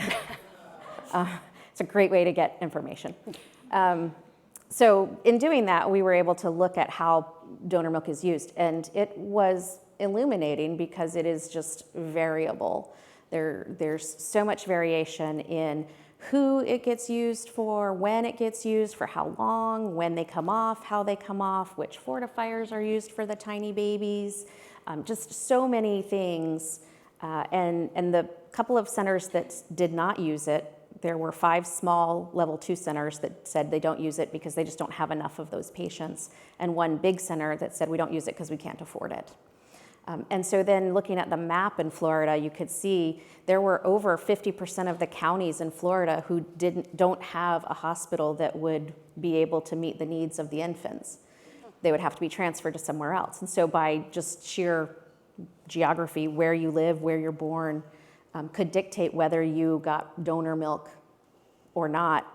It's a great way to get information. So in doing that, we were able to look at how donor milk is used. And it was illuminating because it is just variable. There's so much variation in who it gets used for, when it gets used, for how long, when they come off, how they come off, which fortifiers are used for the tiny babies, just so many things. And the couple of centers that did not use it, there were 5 small level 2 centers that said they don't use it because they just don't have enough of those patients, and 1 big center that said we don't use it because we can't afford it. And so then looking at the map in Florida, you could see there were over 50% of the counties in Florida who don't have a hospital that would be able to meet the needs of the infants. They would have to be transferred to somewhere else. And so by just sheer geography, where you live, where you're born, could dictate whether you got donor milk or not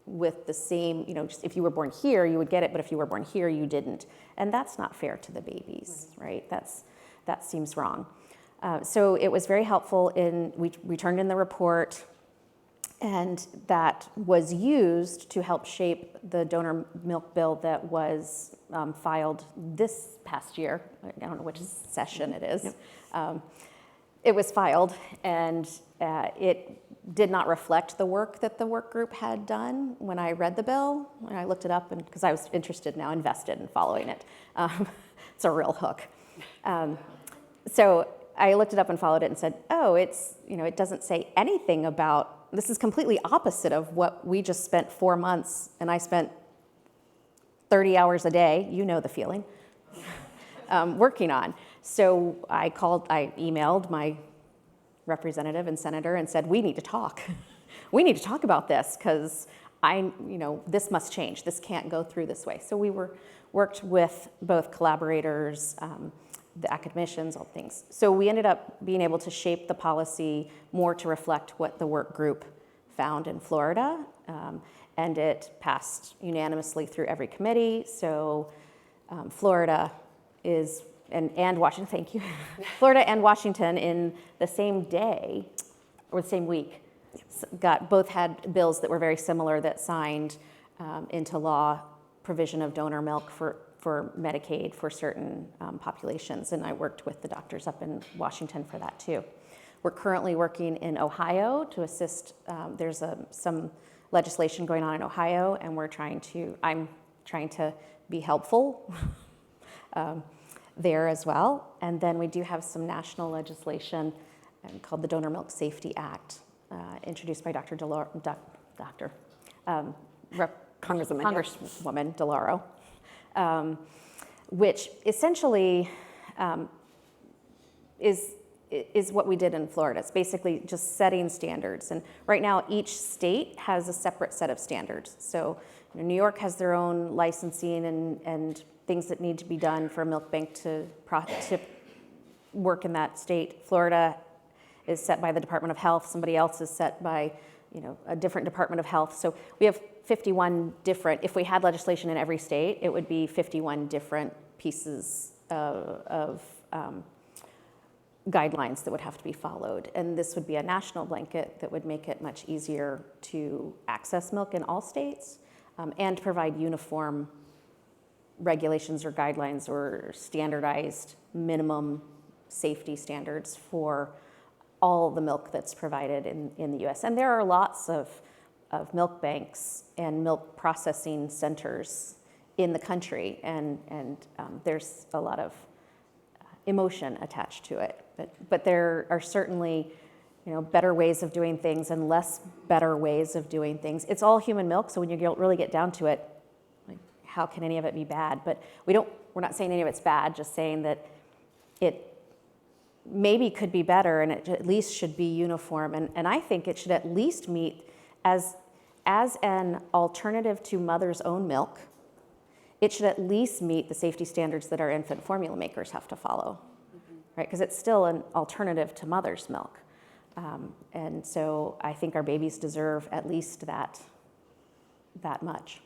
with the same, just if you were born here, you would get it, but if you were born here, you didn't. And that's not fair to the babies, right? That seems wrong. So it was very helpful we turned in the report, and that was used to help shape the donor milk bill that was filed this past year. I don't know which session it is. Yep. It was filed, and it did not reflect the work that the work group had done when I read the bill. And I looked it up, because I was invested in following it. It's a real hook. So I looked it up and followed it and said, oh, it doesn't say anything about, this is completely opposite of what we just spent 4 months, and I spent 30 hours a day, you know the feeling, working on. So I emailed my representative and senator and said, we need to talk. We need to talk about this, because this must change. This can't go through this way. So we worked with both collaborators, the academicians, all things. So we ended up being able to shape the policy more to reflect what the work group found in Florida, and it passed unanimously through every committee. So Florida is, and Washington, thank you, Florida and Washington in the same day, or the same week, both had bills that were very similar that signed into law provision of donor milk for Medicaid for certain populations, and I worked with the doctors up in Washington for that too. We're currently working in Ohio to assist. There's some legislation going on in Ohio, and I'm trying to be helpful there as well. And then we do have some national legislation called the Donor Milk Safety Act, introduced by Congresswoman DeLauro, which essentially is what we did in Florida. It's basically just setting standards. And right now, each state has a separate set of standards. So New York has their own licensing and things that need to be done for a milk bank to work in that state. Florida is set by the Department of Health. Somebody else is set by a different Department of Health. So we have 51 different, if we had legislation in every state, it would be 51 different pieces of guidelines that would have to be followed. And this would be a national blanket that would make it much easier to access milk in all states, and provide uniform regulations or guidelines or standardized minimum safety standards for all the milk that's provided in the US. And there are lots of milk banks and milk processing centers in the country, and there's a lot of emotion attached to it. But there are certainly better ways of doing things and less better ways of doing things. It's all human milk, so when you really get down to it, how can any of it be bad? But we're not saying any of it's bad, just saying that it maybe could be better, and it at least should be uniform. And I think it should at least meet, as an alternative to mother's own milk, it should at least meet the safety standards that our infant formula makers have to follow, right? Because it's still an alternative to mother's milk. And so I think our babies deserve at least that much.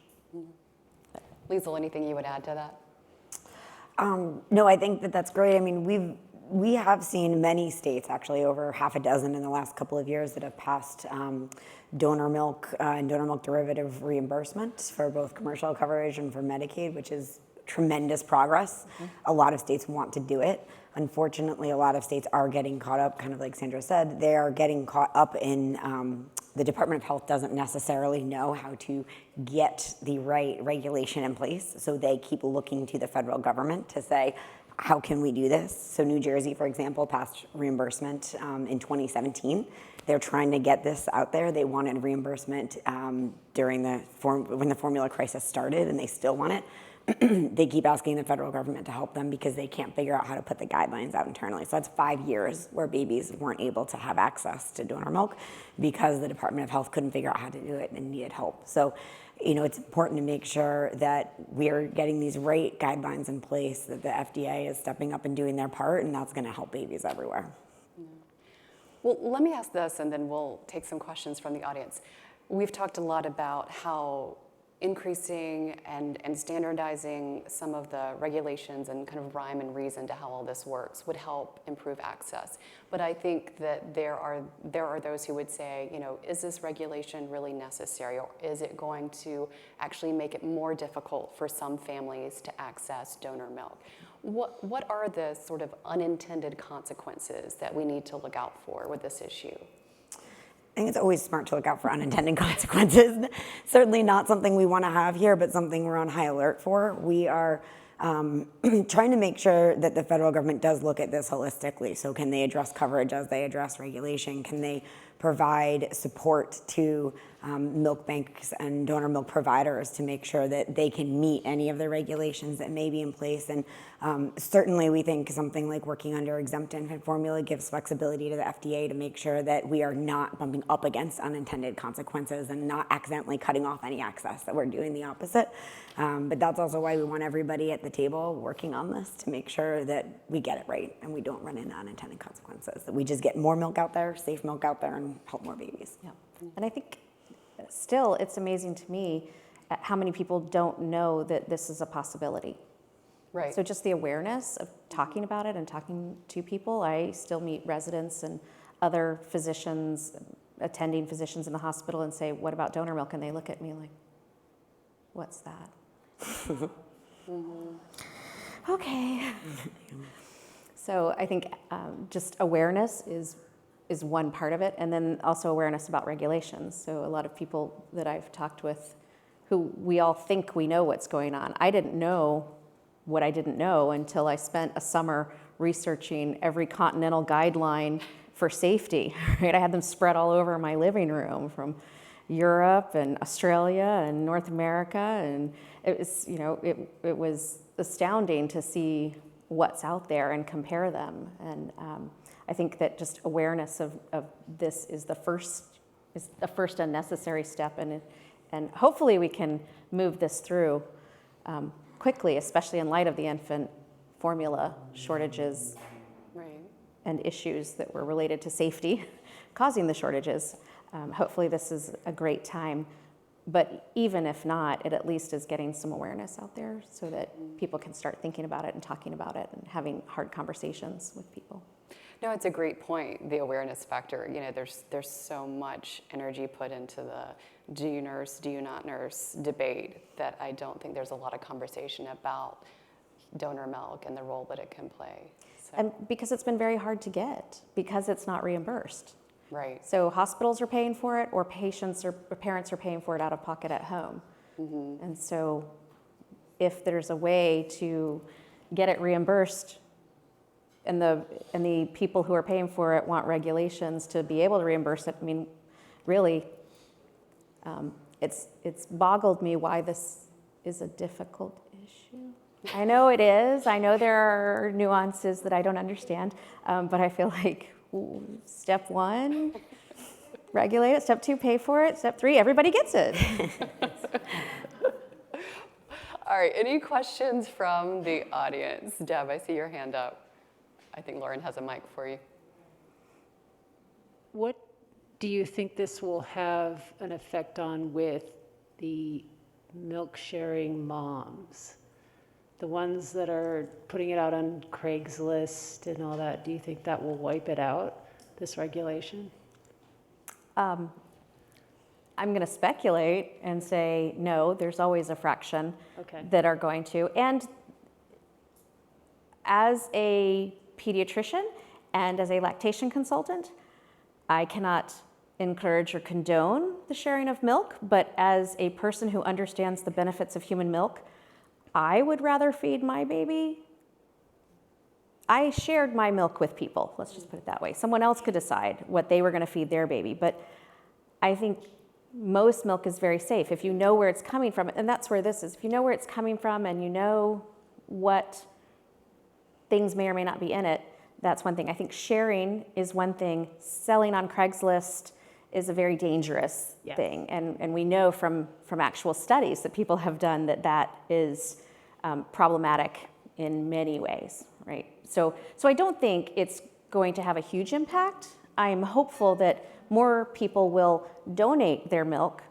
Liesl, anything you would add to that? No, I think that's great. I mean, we have seen many states, actually over half a dozen in the last couple of years, that have passed donor milk and donor milk derivative reimbursement for both commercial coverage and for Medicaid, which is tremendous progress. A lot of states want to do it. Unfortunately, a lot of states are getting caught up, kind of like Sandra said, they are getting caught up in the Department of Health doesn't necessarily know how to get the right regulation in place. So they keep looking to the federal government to say, how can we do this? So New Jersey, for example, passed reimbursement in 2017. They're trying to get this out there. They wanted reimbursement during when the formula crisis started, and they still want it. They keep asking the federal government to help them because they can't figure out how to put the guidelines out internally. So that's 5 years where babies weren't able to have access to donor milk because the Department of Health couldn't figure out how to do it and needed help. So, it's important to make sure that we're getting these right guidelines in place, that the FDA is stepping up and doing their part, and that's going to help babies everywhere. Well, let me ask this, and then we'll take some questions from the audience. We've talked a lot about how increasing and standardizing some of the regulations and kind of rhyme and reason to how all this works would help improve access. But I think that there are those who would say, is this regulation really necessary, or is it going to actually make it more difficult for some families to access donor milk? What are the sort of unintended consequences that we need to look out for with this issue? I think it's always smart to look out for unintended consequences. Certainly not something we want to have here, but something we're on high alert for. We are trying to make sure that the federal government does look at this holistically. So can they address coverage as they address regulation? Can they provide support to milk banks and donor milk providers to make sure that they can meet any of the regulations that may be in place? And certainly we think something like working under exempt infant formula gives flexibility to the FDA to make sure that we are not bumping up against unintended consequences and not accidentally cutting off any access, that we're doing the opposite. But that's also why we want everybody at the table working on this to make sure that we get it right and we don't run into unintended consequences, that we just get more milk out there, safe milk out there, and help more babies. Yeah. And I think still it's amazing to me at how many people don't know that this is a possibility. Right. So just the awareness of talking about it and talking to people. I still meet residents and other physicians, attending physicians in the hospital, and say, what about donor milk? And they look at me like, what's that? Okay. So I think just awareness is one part of it, and then also awareness about regulations. So a lot of people that I've talked with who we all think we know what's going on. I didn't know what I didn't know until I spent a summer researching every continental guideline for safety, right? I had them spread all over my living room from Europe and Australia and North America, and it was, it was astounding to see what's out there and compare them. And I think that just awareness of this is the first and necessary step, and hopefully we can move this through quickly, especially in light of the infant formula shortages and issues that were related to safety causing the shortages. Hopefully this is a great time, but even if not, it at least is getting some awareness out there so that people can start thinking about it and talking about it and having hard conversations with people. No, it's a great point, the awareness factor. There's so much energy put into the do you nurse, do you not nurse debate that I don't think there's a lot of conversation about donor milk and the role that it can play. So. And because it's been very hard to get, because it's not reimbursed. Right. So hospitals are paying for it, or patients or parents are paying for it out of pocket at home. Mm-hmm. And so if there's a way to get it reimbursed, and the people who are paying for it want regulations to be able to reimburse it, I mean, really, it's boggled me why this is a difficult issue. I know it is. I know there are nuances that I don't understand, but I feel like step 1, regulate it. Step 2, pay for it. Step 3, everybody gets it. All right, any questions from the audience? Deb, I see your hand up. I think Lauren has a mic for you. What do you think this will have an effect on with the milk sharing moms? The ones that are putting it out on Craigslist and all that, do you think that will wipe it out, this regulation? I'm going to speculate and say, no, there's always a fraction that are going to. And as a pediatrician and as a lactation consultant, I cannot encourage or condone the sharing of milk, but as a person who understands the benefits of human milk, I would rather feed my baby. I shared my milk with people, let's just put it that way. Someone else could decide what they were going to feed their baby, but I think most milk is very safe if you know where it's coming from, and that's where this is. If you know where it's coming from and you know what things may or may not be in it, that's one thing. I think sharing is one thing. Selling on Craigslist is a very dangerous thing, and we know from actual studies that people have done that is problematic in many ways, right? So I don't think it's going to have a huge impact. I'm hopeful that more people will donate their milk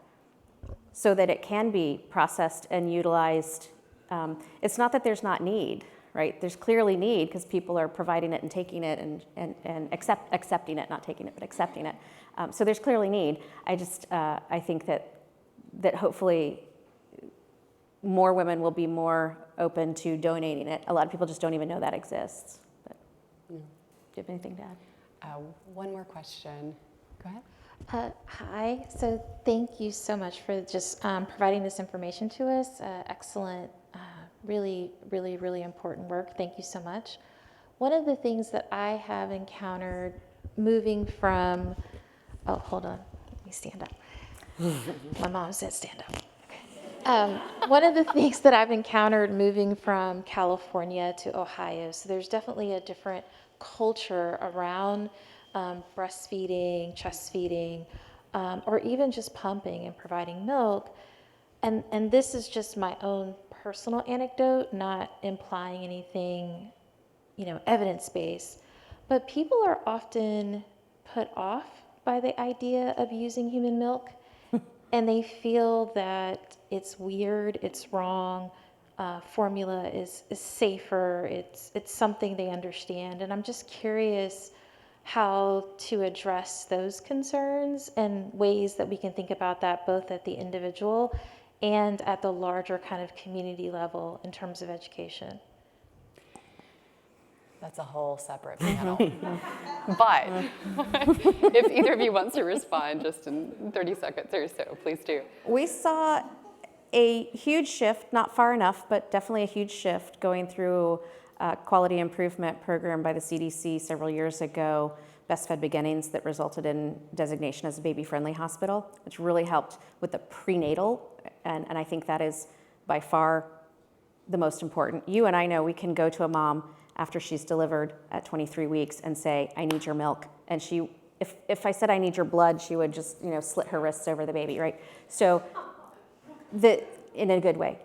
so that it can be processed and utilized. It's not that there's not need, right? There's clearly need because people are providing it and taking it and accepting it, not taking it, but accepting it. So there's clearly need. I think that hopefully more women will be more open to donating it. A lot of people just don't even know that exists. But do you have anything to add? One more question. Go ahead. Hi, so thank you so much for just providing this information to us. Excellent, really, really, really important work. Thank you so much. One of the things that I have encountered moving from, oh, hold on, let me stand up. My mom said stand up. One of the things that I've encountered moving from California to Ohio, so there's definitely a different culture around breastfeeding, chest feeding, or even just pumping and providing milk. And this is just my own personal anecdote, not implying anything, evidence-based. But people are often put off by the idea of using human milk. And they feel that it's weird, it's wrong, formula is safer, it's something they understand. And I'm just curious how to address those concerns and ways that we can think about that both at the individual and at the larger kind of community level in terms of education. That's a whole separate panel. But if either of you wants to respond just in 30 seconds or so, please do. We saw a huge shift, not far enough, but definitely a huge shift going through a quality improvement program by the CDC several years ago, Best Fed Beginnings, that resulted in designation as a baby-friendly hospital, which really helped with the prenatal, and I think that is by far the most important. You and I know we can go to a mom after she's delivered at 23 weeks and say, I need your milk. And she, if I said I need your blood, she would just, slit her wrists over the baby, right? So, in a good way.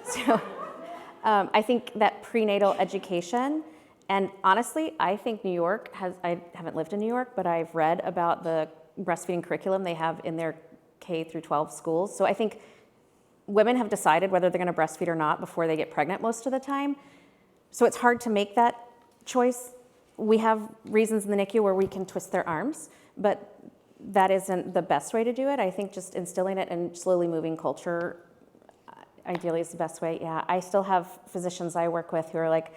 So, I think that prenatal education, and honestly, I think New York I haven't lived in New York, but I've read about the breastfeeding curriculum they have in their K through 12 schools. So I think women have decided whether they're going to breastfeed or not before they get pregnant most of the time. So it's hard to make that choice. We have reasons in the NICU where we can twist their arms, but that isn't the best way to do it. I think just instilling it and slowly moving culture ideally is the best way. Yeah, I still have physicians I work with who are like,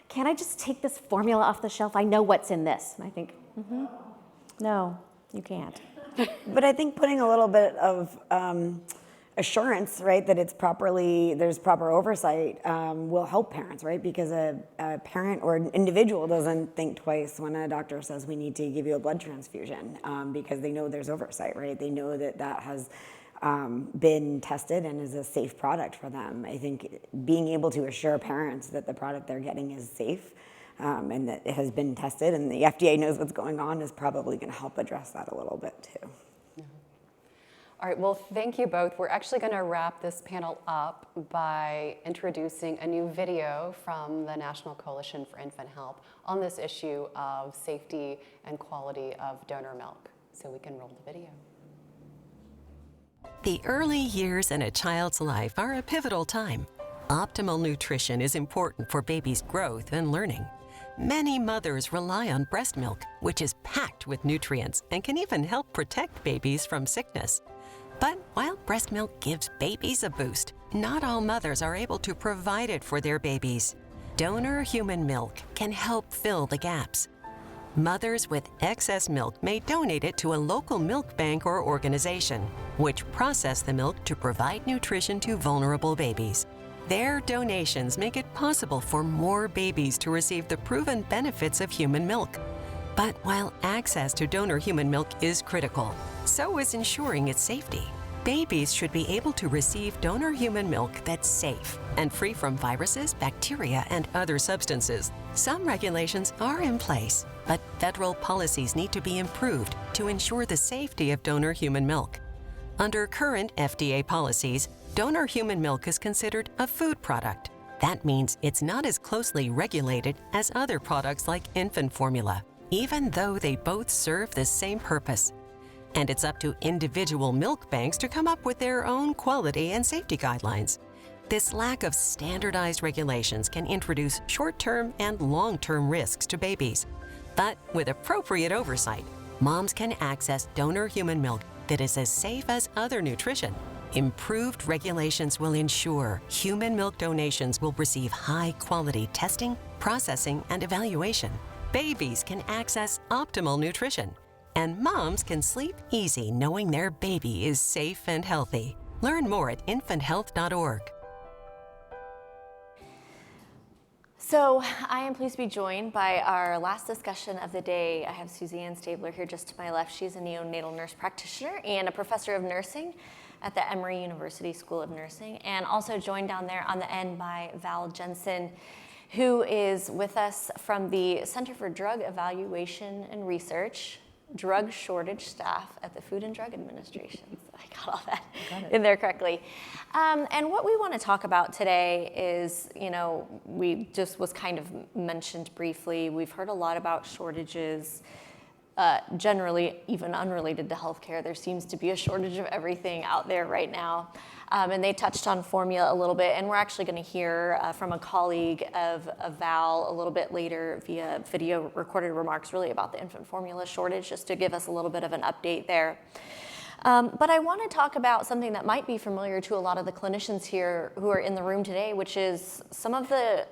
can't I just take this formula off the shelf? I know what's in this. And I think, no, you can't. But I think putting a little bit of assurance, right, that there's proper oversight will help parents, right? Because a parent or an individual doesn't think twice when a doctor says we need to give you a blood transfusion because they know there's oversight, right? They know that has been tested and is a safe product for them. I think being able to assure parents that the product they're getting is safe and that it has been tested and the FDA knows what's going on is probably going to help address that a little bit too. All right, well, thank you both. We're actually going to wrap this panel up by introducing a new video from the National Coalition for Infant Health on this issue of safety and quality of donor milk. So we can roll the video. The early years in a child's life are a pivotal time. Optimal nutrition is important for baby's growth and learning. Many mothers rely on breast milk, which is packed with nutrients and can even help protect babies from sickness. But while breast milk gives babies a boost, not all mothers are able to provide it for their babies. Donor human milk can help fill the gaps. Mothers with excess milk may donate it to a local milk bank or organization, which process the milk to provide nutrition to vulnerable babies. Their donations make it possible for more babies to receive the proven benefits of human milk. But while access to donor human milk is critical, so is ensuring its safety. Babies should be able to receive donor human milk that's safe and free from viruses, bacteria, and other substances. Some regulations are in place, but federal policies need to be improved to ensure the safety of donor human milk. Under current FDA policies, donor human milk is considered a food product. That means it's not as closely regulated as other products like infant formula, even though they both serve the same purpose. And it's up to individual milk banks to come up with their own quality and safety guidelines. This lack of standardized regulations can introduce short-term and long-term risks to babies. But with appropriate oversight, moms can access donor human milk that is as safe as other nutrition. Improved regulations will ensure human milk donations will receive high-quality testing, processing, and evaluation. Babies can access optimal nutrition, and moms can sleep easy knowing their baby is safe and healthy. Learn more at infanthealth.org. So I am pleased to be joined by our last discussion of the day. I have Suzanne Stabler here just to my left. She's a neonatal nurse practitioner and a professor of nursing at the Emory University School of Nursing, and also joined down there on the end by Val Jensen, who is with us from the Center for Drug Evaluation and Research, drug shortage staff at the Food and Drug Administration. So I got all that in there correctly. And what we want to talk about today is, we just was kind of mentioned briefly. We've heard a lot about shortages, generally, even unrelated to healthcare. There seems to be a shortage of everything out there right now. And they touched on formula a little bit, and we're actually going to hear from a colleague of Val a little bit later via video recorded remarks really about the infant formula shortage, just to give us a little bit of an update there. But I want to talk about something that might be familiar to a lot of the clinicians here who are in the room today, which is some of the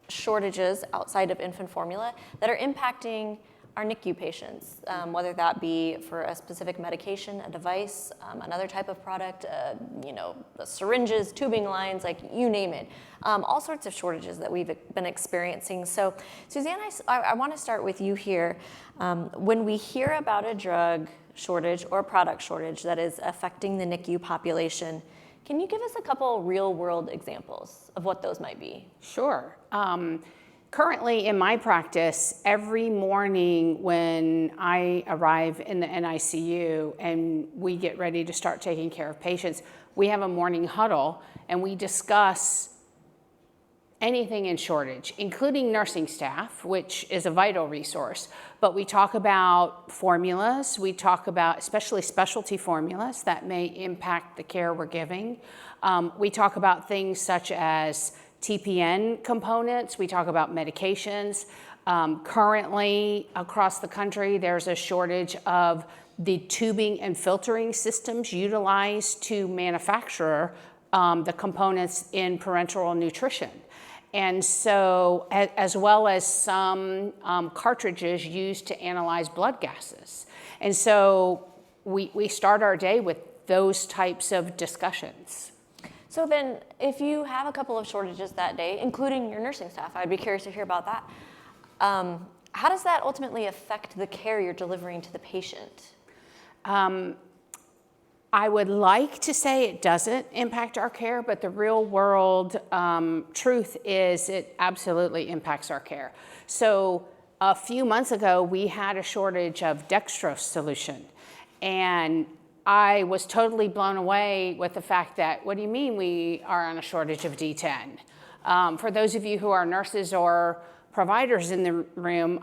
shortages outside of infant formula that are impacting our NICU patients, whether that be for a specific medication, a device, another type of product, the syringes, tubing lines, like you name it. All sorts of shortages that we've been experiencing. So Suzanne, I want to start with you here. When we hear about a drug shortage or product shortage that is affecting the NICU population, can you give us a couple real world examples of what those might be? Sure. Currently in my practice, every morning when I arrive in the NICU and we get ready to start taking care of patients, we have a morning huddle and we discuss anything in shortage, including nursing staff, which is a vital resource. But we talk about formulas, we talk about especially specialty formulas that may impact the care we're giving. We talk about things such as TPN components, we talk about medications. Currently, across the country, there's a shortage of the tubing and filtering systems utilized to manufacture the components in parenteral nutrition. And so, as well as some cartridges used to analyze blood gases. And so, we start our day with those types of discussions. So then, if you have a couple of shortages that day, including your nursing staff, I'd be curious to hear about that. How does that ultimately affect the care you're delivering to the patient? I would like to say it doesn't impact our care, but the real world truth is it absolutely impacts our care. So a few months ago, we had a shortage of dextrose solution. And I was totally blown away with the fact that, what do you mean we are on a shortage of D10? For those of you who are nurses or providers in the room,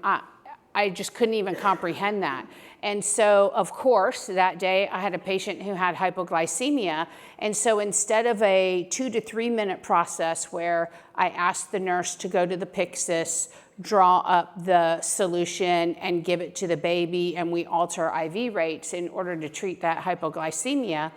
I just couldn't even comprehend that. And so, of course, that day I had a patient who had hypoglycemia. And so instead of a 2 to 3 minute process where I asked the nurse to go to the Pyxis, draw up the solution and give it to the baby, and we alter IV rates in order to treat that hypoglycemia,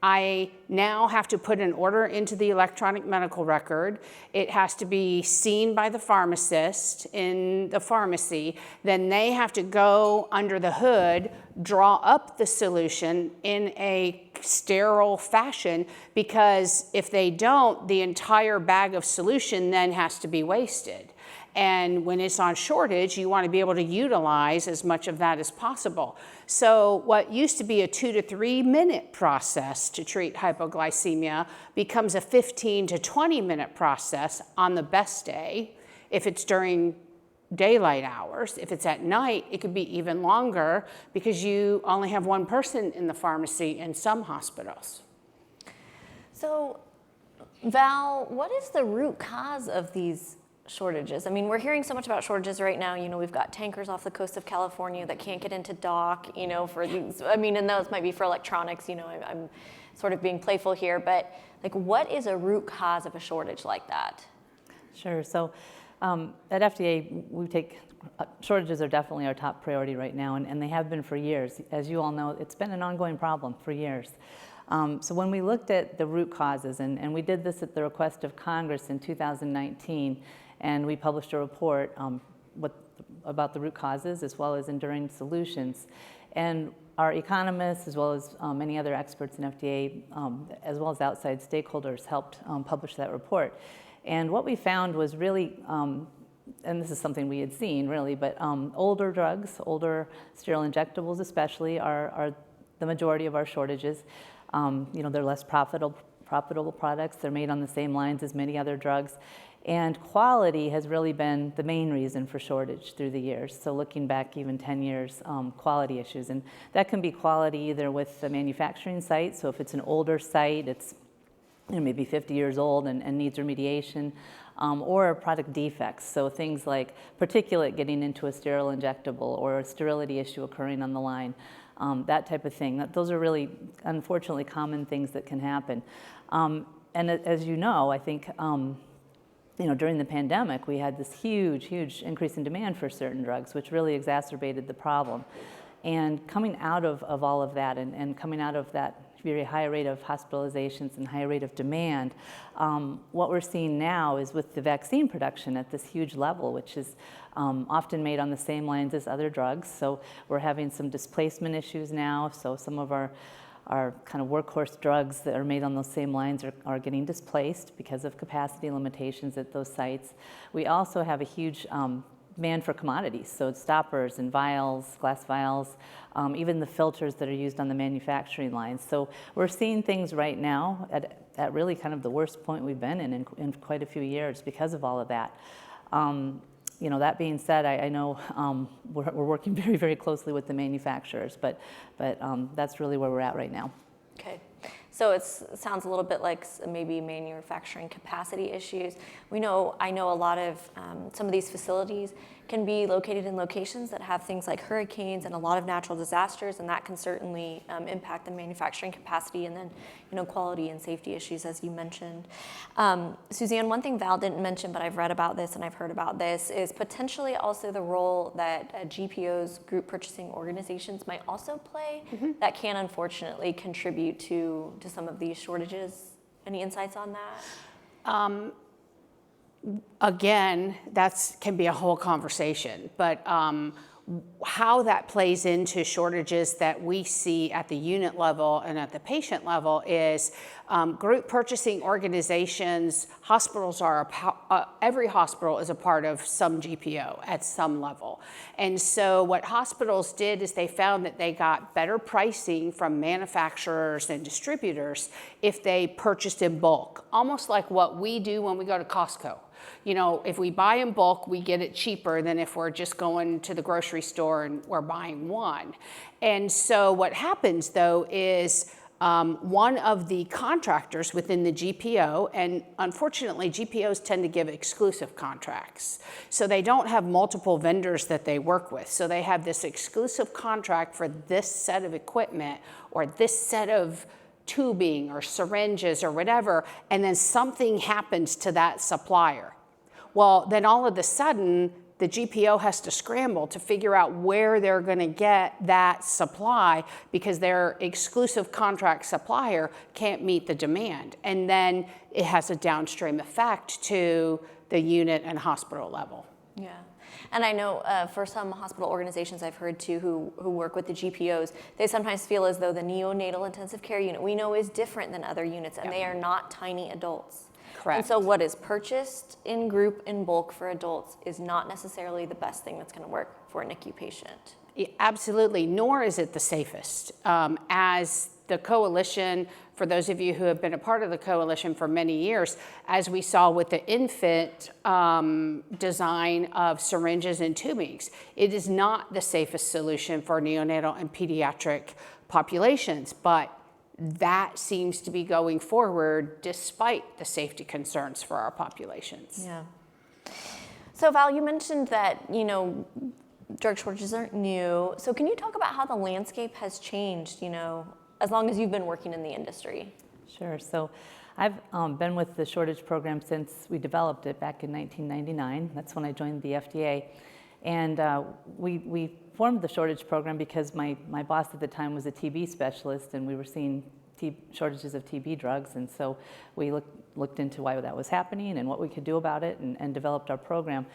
I now have to put an order into the electronic medical record. It has to be seen by the pharmacist in the pharmacy. Then they have to go under the hood, draw up the solution in a sterile fashion, because if they don't, the entire bag of solution then has to be wasted. And when it's on shortage, you want to be able to utilize as much of that as possible. So what used to be a 2 to 3 minute process to treat hypoglycemia becomes a 15 to 20 minute process on the best day. If it's during daylight hours, if it's at night, it could be even longer because you only have one person in the pharmacy in some hospitals. So, Val, what is the root cause of these shortages? I mean, we're hearing so much about shortages right now. You know, we've got tankers off the coast of California that can't get into dock, you know, for these, I mean, and those might be for electronics, you know, I'm sort of being playful here, but like, what is a root cause of a shortage like that? Sure. So at FDA, we take shortages are definitely our top priority right now, and they have been for years. As you all know, it's been an ongoing problem for years. So when we looked at the root causes, and we did this at the request of Congress in 2019, and we published a report about the root causes as well as enduring solutions. And our economists, as well as many other experts in FDA, as well as outside stakeholders, helped publish that report. And what we found was really, and this is something we had seen really, but older drugs, older sterile injectables especially, are the majority of our shortages. You know, they're less profitable products. They're made on the same lines as many other drugs. And quality has really been the main reason for shortage through the years. So looking back even 10 years, quality issues. And that can be quality either with the manufacturing site. So if it's an older site, it's maybe 50 years old and needs remediation, or product defects. So things like particulate getting into a sterile injectable or a sterility issue occurring on the line. That type of thing. Those are really, unfortunately, common things that can happen. And as you know, I think, you know, during the pandemic, we had this huge increase in demand for certain drugs, which really exacerbated the problem. And coming out of all of that, and coming out of that very high rate of hospitalizations and high rate of demand, what we're seeing now is with the vaccine production at this huge level, which is often made on the same lines as other drugs. So we're having some displacement issues now. So some of our kind of workhorse drugs that are made on those same lines are getting displaced because of capacity limitations at those sites. We also have a huge demand for commodities, so stoppers and vials, glass vials, even the filters that are used on the manufacturing lines. So we're seeing things right now at really kind of the worst point we've been in quite a few years because of all of that. You know, that being said, I know we're working very closely with the manufacturers, but that's really where we're at right now. Okay. So it sounds a little bit like maybe manufacturing capacity issues. I know a lot of some of these facilities can be located in locations that have things like hurricanes and a lot of natural disasters, and that can certainly impact the manufacturing capacity, and then, you know, quality and safety issues, as you mentioned. Suzanne, one thing Val didn't mention, but I've read about this and I've heard about this, is potentially also the role that GPOs, group purchasing organizations, might also play that can unfortunately contribute to some of these shortages. Any insights on that? Again, that can be a whole conversation, but how that plays into shortages that we see at the unit level and at the patient level is group purchasing organizations. Hospitals are every hospital is a part of some GPO at some level. And so what hospitals did is they found that they got better pricing from manufacturers and distributors if they purchased in bulk, almost like what we do when we go to Costco. You know, if we buy in bulk, we get it cheaper than if we're just going to the grocery store and we're buying one. And so what happens, though, is one of the contractors within the GPO, and unfortunately GPOs tend to give exclusive contracts. So they don't have multiple vendors that they work with. So they have this exclusive contract for this set of equipment or this set of tubing or syringes or whatever, and then something happens to that supplier. Well, then all of a sudden, the GPO has to scramble to figure out where they're going to get that supply because their exclusive contract supplier can't meet the demand. And then it has a downstream effect to the unit and hospital level. Yeah. And I know for some hospital organizations I've heard too who work with the GPOs, they sometimes feel as though the neonatal intensive care unit we know is different than other units, and they are not tiny adults. Correct. And so what is purchased in group in bulk for adults is not necessarily the best thing that's going to work for a NICU patient. Yeah, absolutely, nor is it the safest. As the coalition, for those of you who have been a part of the coalition for many years, as we saw with the infant design of syringes and tubings, it is not the safest solution for neonatal and pediatric populations, but that seems to be going forward despite the safety concerns for our populations. Yeah. So Val, you mentioned that, drug shortages aren't new. So can you talk about how the landscape has changed, as long as you've been working in the industry? Sure. So I've been with the shortage program since we developed it back in 1999. That's when I joined the FDA. And we formed the shortage program because my boss at the time was a TB specialist, and we were seeing shortages of TB drugs. And so we looked into why that was happening and what we could do about it, and developed our program.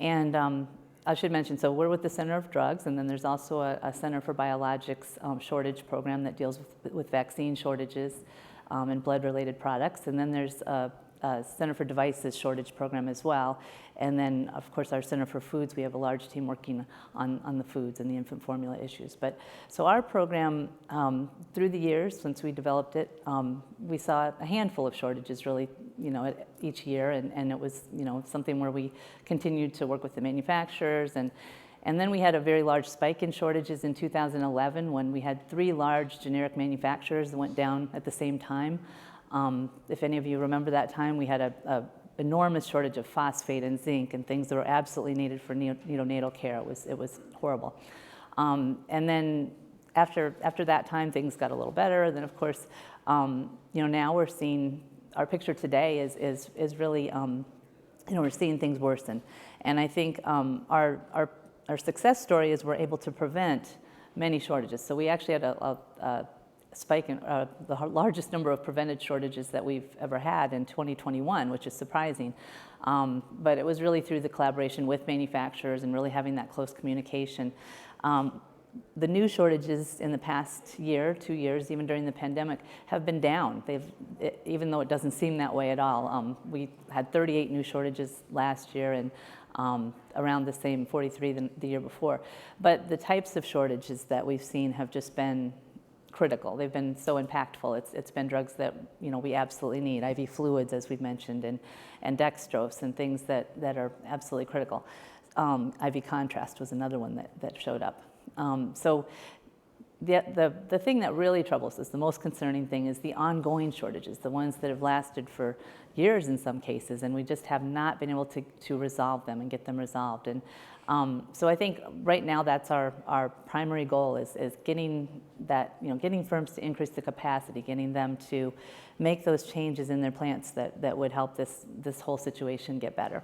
And I should mention, so we're with the Center of Drugs, and then there's also a Center for Biologics shortage program that deals with vaccine shortages and blood-related products. And then there's a Center for Devices shortage program as well. And then, of course, our Center for Foods, we have a large team working on the foods and the infant formula issues. But so our program, through the years, since we developed it, we saw a handful of shortages really, each year. And it was, something where we continued to work with the manufacturers. And then we had a very large spike in shortages in 2011 when we had 3 large generic manufacturers that went down at the same time. If any of you remember that time, we had a enormous shortage of phosphate and zinc and things that were absolutely needed for neonatal care. It was horrible. And then after that time, things got a little better. And then, of course, now we're seeing our picture today is really, we're seeing things worsen. And I think our success story is we're able to prevent many shortages. So we actually had a spike in the largest number of prevented shortages that we've ever had in 2021, which is surprising. But it was really through the collaboration with manufacturers and really having that close communication. The new shortages in the past year, 2 years, even during the pandemic, have been down. Even though it doesn't seem that way at all. We had 38 new shortages last year and around the same 43 the year before. But the types of shortages that we've seen have just been critical. They've been so impactful. It's been drugs that we absolutely need, IV fluids, as we've mentioned, and dextrose and things that are absolutely critical. IV contrast was another one that showed up. So the thing that really troubles us, the most concerning thing, is the ongoing shortages, the ones that have lasted for years in some cases, and we just have not been able to resolve them and get them resolved. And so I think right now that's our primary goal is getting that, getting firms to increase the capacity, getting them to make those changes in their plants that would help this whole situation get better.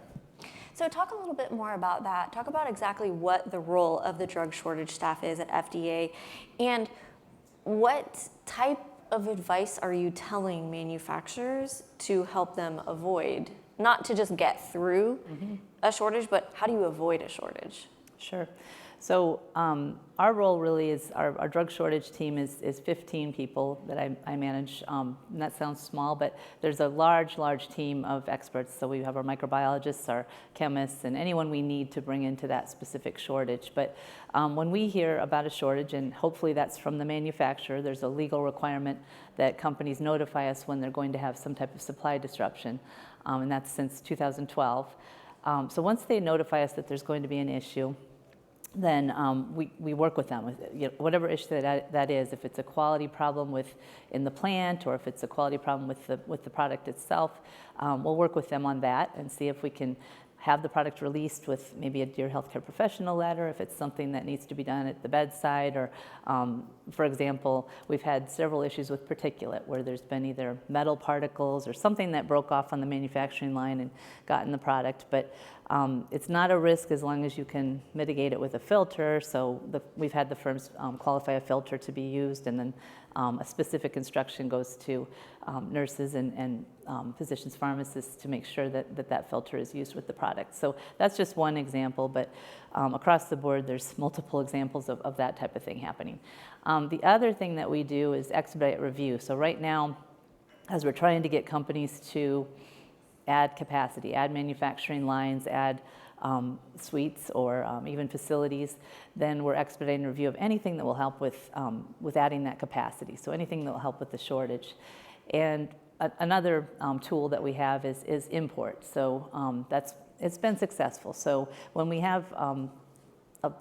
So talk a little bit more about that. Talk about exactly what the role of the drug shortage staff is at FDA, and what type of advice are you telling manufacturers to help them avoid, not to just get through a shortage, but how do you avoid a shortage? Sure. So our role really is, our drug shortage team is 15 people that I manage. And that sounds small, but there's a large team of experts. So we have our microbiologists, our chemists, and anyone we need to bring into that specific shortage. But when we hear about a shortage, and hopefully that's from the manufacturer, there's a legal requirement that companies notify us when they're going to have some type of supply disruption, and that's since 2012. So once they notify us that there's going to be an issue, then we work with them with whatever issue that is. If it's a quality problem in the plant, or if it's a quality problem with the product itself, we'll work with them on that and see if we can have the product released with maybe a Dear Healthcare Professional letter, if it's something that needs to be done at the bedside, or for example, we've had several issues with particulate where there's been either metal particles or something that broke off on the manufacturing line and got in the product. But it's not a risk as long as you can mitigate it with a filter. So we've had the firms qualify a filter to be used, and then a specific instruction goes to nurses and physicians, pharmacists to make sure that filter is used with the product. So that's just one example, but across the board there's multiple examples of that type of thing happening. The other thing that we do is expedite review. So right now, as we're trying to get companies to add capacity, add manufacturing lines, add suites, or even facilities, then we're expediting review of anything that will help with adding that capacity. So anything that will help with the shortage. And another tool that we have is import. So it's been successful. So when we have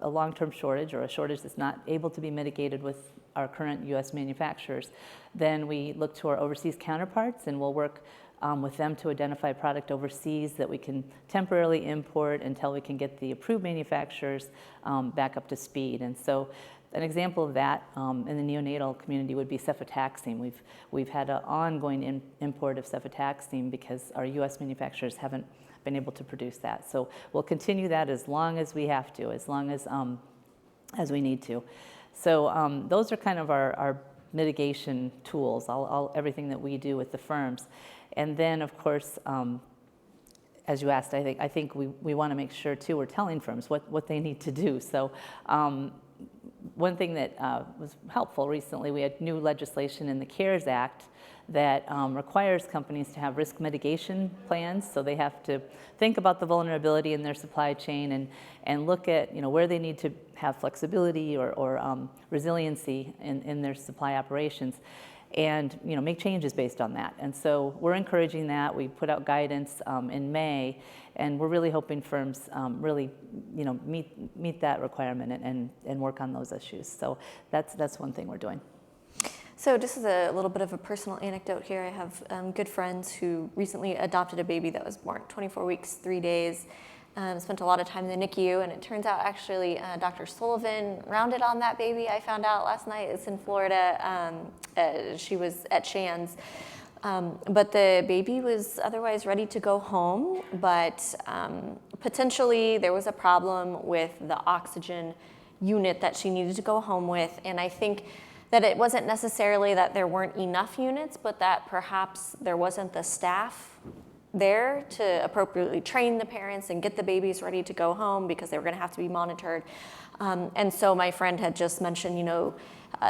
a long-term shortage, or a shortage that's not able to be mitigated with our current U.S. manufacturers, then we look to our overseas counterparts, and we'll work with them to identify product overseas that we can temporarily import until we can get the approved manufacturers back up to speed. And so an example of that in the neonatal community would be cefotaxime. We've had an ongoing import of cefotaxime because our U.S. manufacturers haven't been able to produce that. So we'll continue that as long as we have to, as long as we need to. So those are kind of our mitigation tools, everything that we do with the firms. And then, of course, as you asked, I think we want to make sure, too, we're telling firms what they need to do. So one thing that was helpful recently, we had new legislation in the CARES Act that requires companies to have risk mitigation plans. So they have to think about the vulnerability in their supply chain and look at where they need to have flexibility or resiliency in their supply operations, and make changes based on that. And so we're encouraging that. We put out guidance in May, and we're really hoping firms really meet that requirement and work on those issues. So that's one thing we're doing. So just as a little bit of a personal anecdote here, I have good friends who recently adopted a baby that was born 24 weeks, 3 days. Spent a lot of time in the NICU, and it turns out actually Dr. Sullivan rounded on that baby. I found out last night. It's in Florida. She was at Shands. But the baby was otherwise ready to go home, but potentially there was a problem with the oxygen unit that she needed to go home with. And I think that it wasn't necessarily that there weren't enough units, but that perhaps there wasn't the staff there to appropriately train the parents and get the babies ready to go home because they were going to have to be monitored. And so my friend had just mentioned,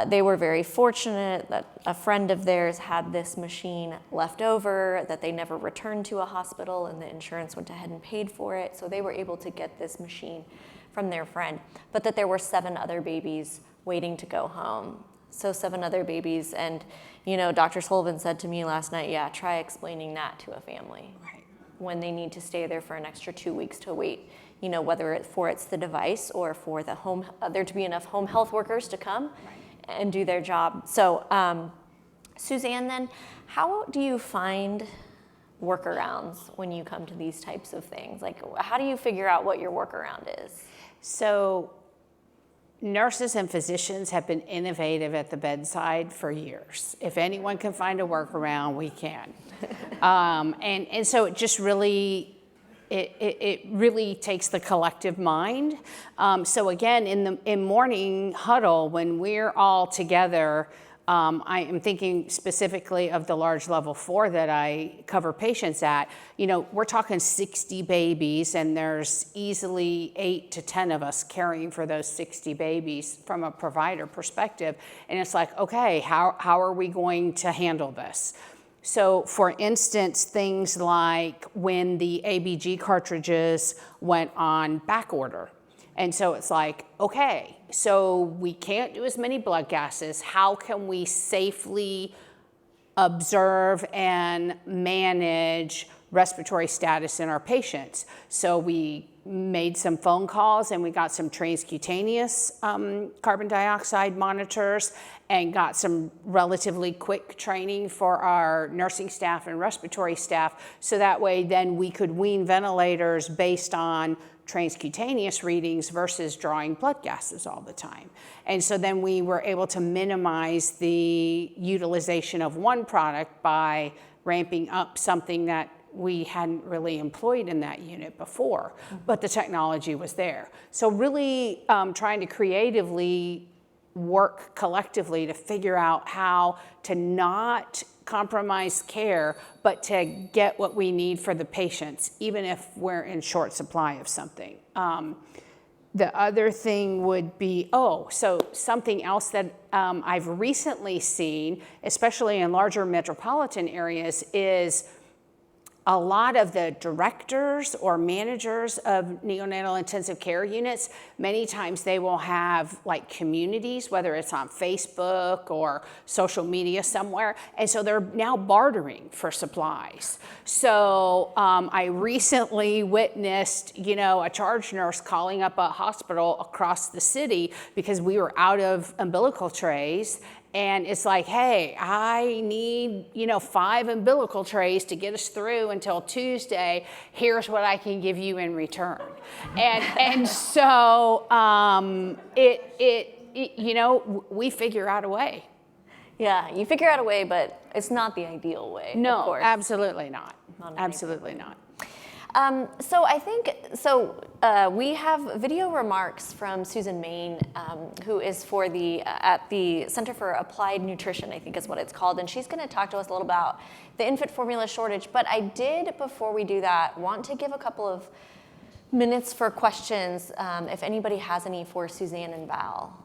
they were very fortunate that a friend of theirs had this machine left over that they never returned to a hospital, and the insurance went ahead and paid for it. So they were able to get this machine from their friend, but that there were 7 other babies waiting to go home. So 7 other babies, and Dr. Sullivan said to me last night, yeah, try explaining that to a family when they need to stay there for an extra 2 weeks to wait, whether it's the device or for the home, there to be enough home health workers to come and do their job. So Suzanne, then, how do you find workarounds when you come to these types of things? Like, how do you figure out what your workaround is? So nurses and physicians have been innovative at the bedside for years. If anyone can find a workaround, we can. And so it just really, it really takes the collective mind. So again, in morning huddle, when we're all together, I am thinking specifically of the large level 4 that I cover patients at. We're talking 60 babies, and there's easily 8 to 10 of us caring for those 60 babies from a provider perspective. And it's like, okay, how are we going to handle this? So for instance, things like when the ABG cartridges went on back order. And so it's like, okay, so we can't do as many blood gases. How can we safely observe and manage respiratory status in our patients? So we made some phone calls, and we got some transcutaneous carbon dioxide monitors, and got some relatively quick training for our nursing staff and respiratory staff, so that way then we could wean ventilators based on transcutaneous readings versus drawing blood gases all the time. And so then we were able to minimize the utilization of one product by ramping up something that we hadn't really employed in that unit before, but the technology was there. So really trying to creatively work collectively to figure out how to not compromise care, but to get what we need for the patients, even if we're in short supply of something. The other thing would be, so something else that I've recently seen, especially in larger metropolitan areas, is a lot of the directors or managers of neonatal intensive care units, many times they will have like communities, whether it's on Facebook or social media somewhere, and so they're now bartering for supplies. So I recently witnessed, a charge nurse calling up a hospital across the city because we were out of umbilical trays. And it's like, hey, I need, 5 umbilical trays to get us through until Tuesday. Here's what I can give you in return. And so we figure out a way. Yeah, you figure out a way, but it's not the ideal way. No, of course. Absolutely not. Absolutely not. We have video remarks from Susan Main, who is at the Center for Applied Nutrition, I think is what it's called, and she's going to talk to us a little about the infant formula shortage. But I did, before we do that, want to give a couple of minutes for questions, if anybody has any for Suzanne and Val.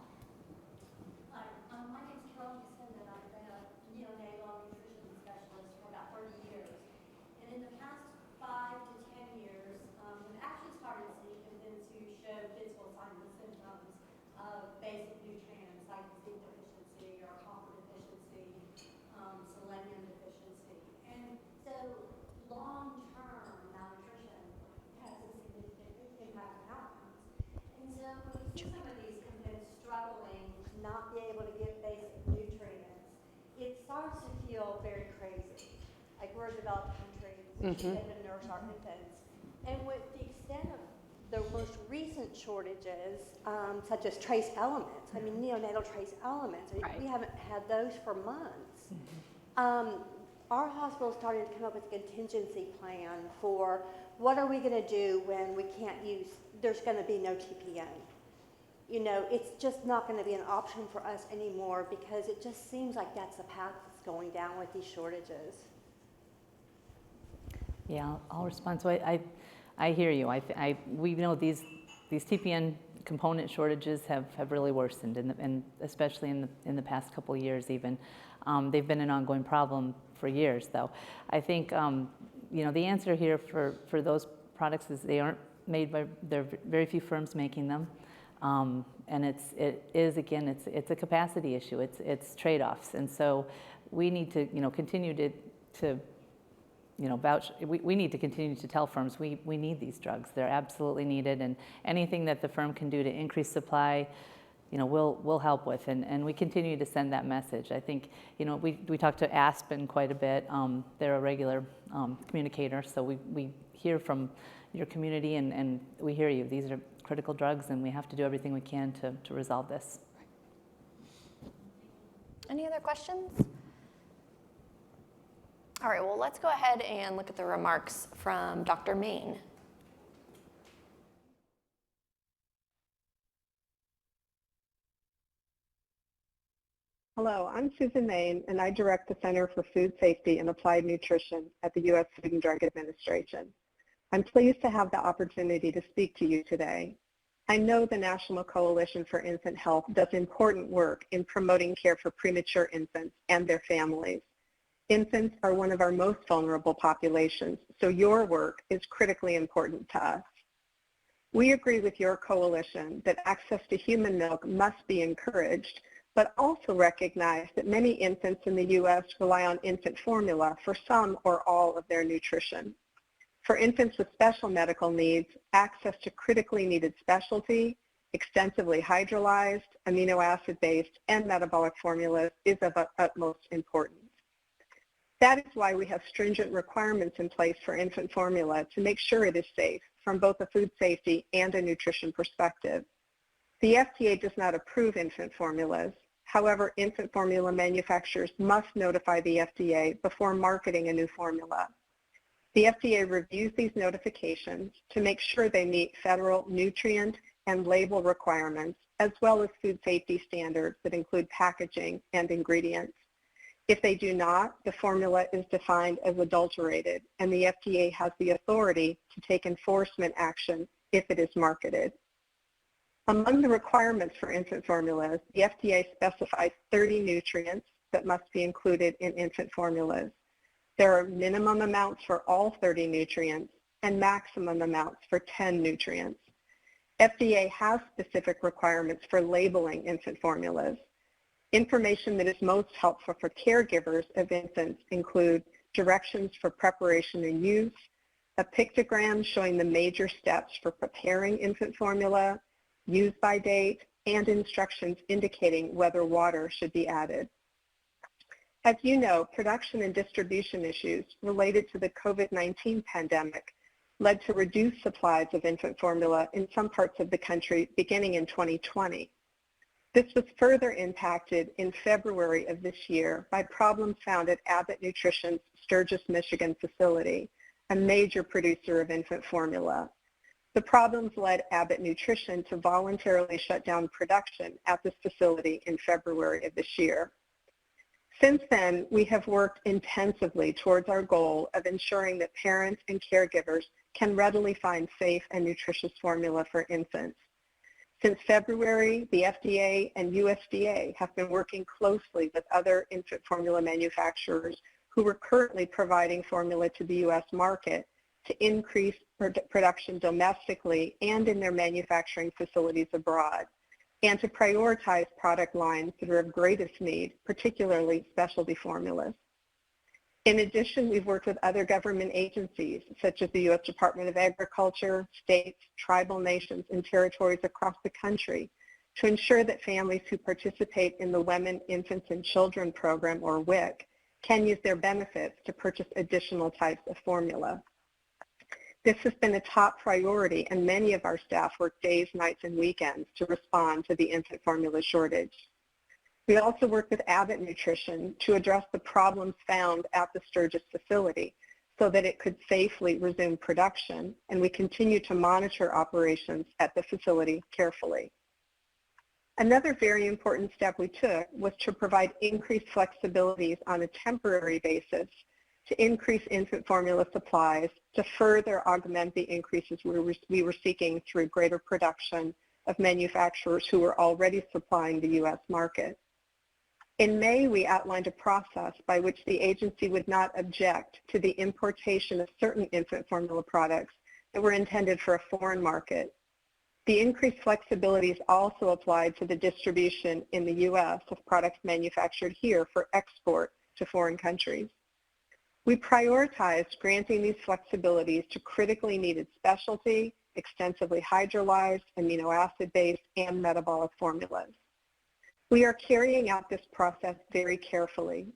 Very crazy. Like, we're a developed country, we should have to nurse our infants. And with the extent of the most recent shortages, such as trace elements, neonatal trace elements, we haven't had those for months. Our hospital started to come up with a contingency plan for what are we going to do when we can't use, there's going to be no TPN. It's just not going to be an option for us anymore because it just seems like that's the path that's going down with these shortages. Yeah, I'll respond. So I hear you. We know these TPN component shortages have really worsened, and especially in the past couple of years even. They've been an ongoing problem for years, though. I think the answer here for those products is they aren't made by, there are very few firms making them. And it is a capacity issue. It's trade-offs, and so we need to continue to vouch. We need to continue to tell firms we need these drugs. They're absolutely needed, and anything that the firm can do to increase supply, we'll help with, and we continue to send that message. I think we talk to Aspen quite a bit. They're a regular communicator, so we hear from your community, and we hear you. These are critical drugs, and we have to do everything we can to resolve this. Any other questions? All right, well, let's go ahead and look at the remarks from Dr. Main. Hello, I'm Susan Main, and I direct the Center for Food Safety and Applied Nutrition at the U.S. Food and Drug Administration. I'm pleased to have the opportunity to speak to you today. I know the National Coalition for Infant Health does important work in promoting care for premature infants and their families. Infants are one of our most vulnerable populations, so your work is critically important to us. We agree with your coalition that access to human milk must be encouraged, but also recognize that many infants in the U.S. rely on infant formula for some or all of their nutrition. For infants with special medical needs, access to critically needed specialty, extensively hydrolyzed, amino acid-based, and metabolic formulas is of utmost importance. That is why we have stringent requirements in place for infant formula to make sure it is safe from both a food safety and a nutrition perspective. The FDA does not approve infant formulas. However, infant formula manufacturers must notify the FDA before marketing a new formula. The FDA reviews these notifications to make sure they meet federal nutrient and label requirements, as well as food safety standards that include packaging and ingredients. If they do not, the formula is defined as adulterated, and the FDA has the authority to take enforcement action if it is marketed. Among the requirements for infant formulas, the FDA specifies 30 nutrients that must be included in infant formulas. There are minimum amounts for all 30 nutrients and maximum amounts for 10 nutrients. FDA has specific requirements for labeling infant formulas. Information that is most helpful for caregivers of infants include directions for preparation and use, a pictogram showing the major steps for preparing infant formula, use by date, and instructions indicating whether water should be added. As you know, production and distribution issues related to the COVID-19 pandemic led to reduced supplies of infant formula in some parts of the country beginning in 2020. This was further impacted in February of this year by problems found at Abbott Nutrition's Sturgis, Michigan facility, a major producer of infant formula. The problems led Abbott Nutrition to voluntarily shut down production at this facility in February of this year. Since then, we have worked intensively towards our goal of ensuring that parents and caregivers can readily find safe and nutritious formula for infants. Since February, the FDA and USDA have been working closely with other infant formula manufacturers who are currently providing formula to the U.S. market to increase production domestically and in their manufacturing facilities abroad, and to prioritize product lines that are of greatest need, particularly specialty formulas. In addition, we've worked with other government agencies, such as the U.S. Department of Agriculture, states, tribal nations, and territories across the country to ensure that families who participate in the Women, Infants, and Children Program, or WIC, can use their benefits to purchase additional types of formula. This has been a top priority, and many of our staff work days, nights, and weekends to respond to the infant formula shortage. We also work with Abbott Nutrition to address the problems found at the Sturgis facility so that it could safely resume production, and we continue to monitor operations at the facility carefully. Another very important step we took was to provide increased flexibilities on a temporary basis to increase infant formula supplies to further augment the increases we were seeking through greater production of manufacturers who were already supplying the U.S. market. In May, we outlined a process by which the agency would not object to the importation of certain infant formula products that were intended for a foreign market. The increased flexibilities also applied to the distribution in the U.S. of products manufactured here for export to foreign countries. We prioritized granting these flexibilities to critically needed specialty, extensively hydrolyzed, amino acid-based, and metabolic formulas. We are carrying out this process very carefully.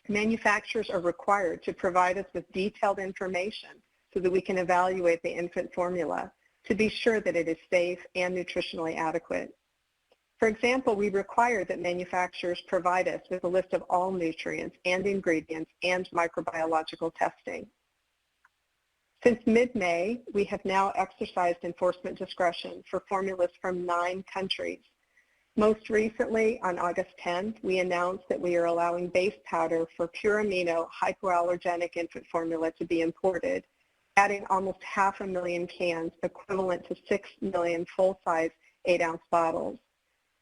Manufacturers are required to provide us with detailed information so that we can evaluate the infant formula to be sure that it is safe and nutritionally adequate. For example, we require that manufacturers provide us with a list of all nutrients and ingredients and microbiological testing. Since mid-May, we have now exercised enforcement discretion for formulas from 9 countries. Most recently, on August 10th, we announced that we are allowing base powder for pure amino hypoallergenic infant formula to be imported, adding almost 500,000 cans, equivalent to 6 million full-size 8-ounce bottles.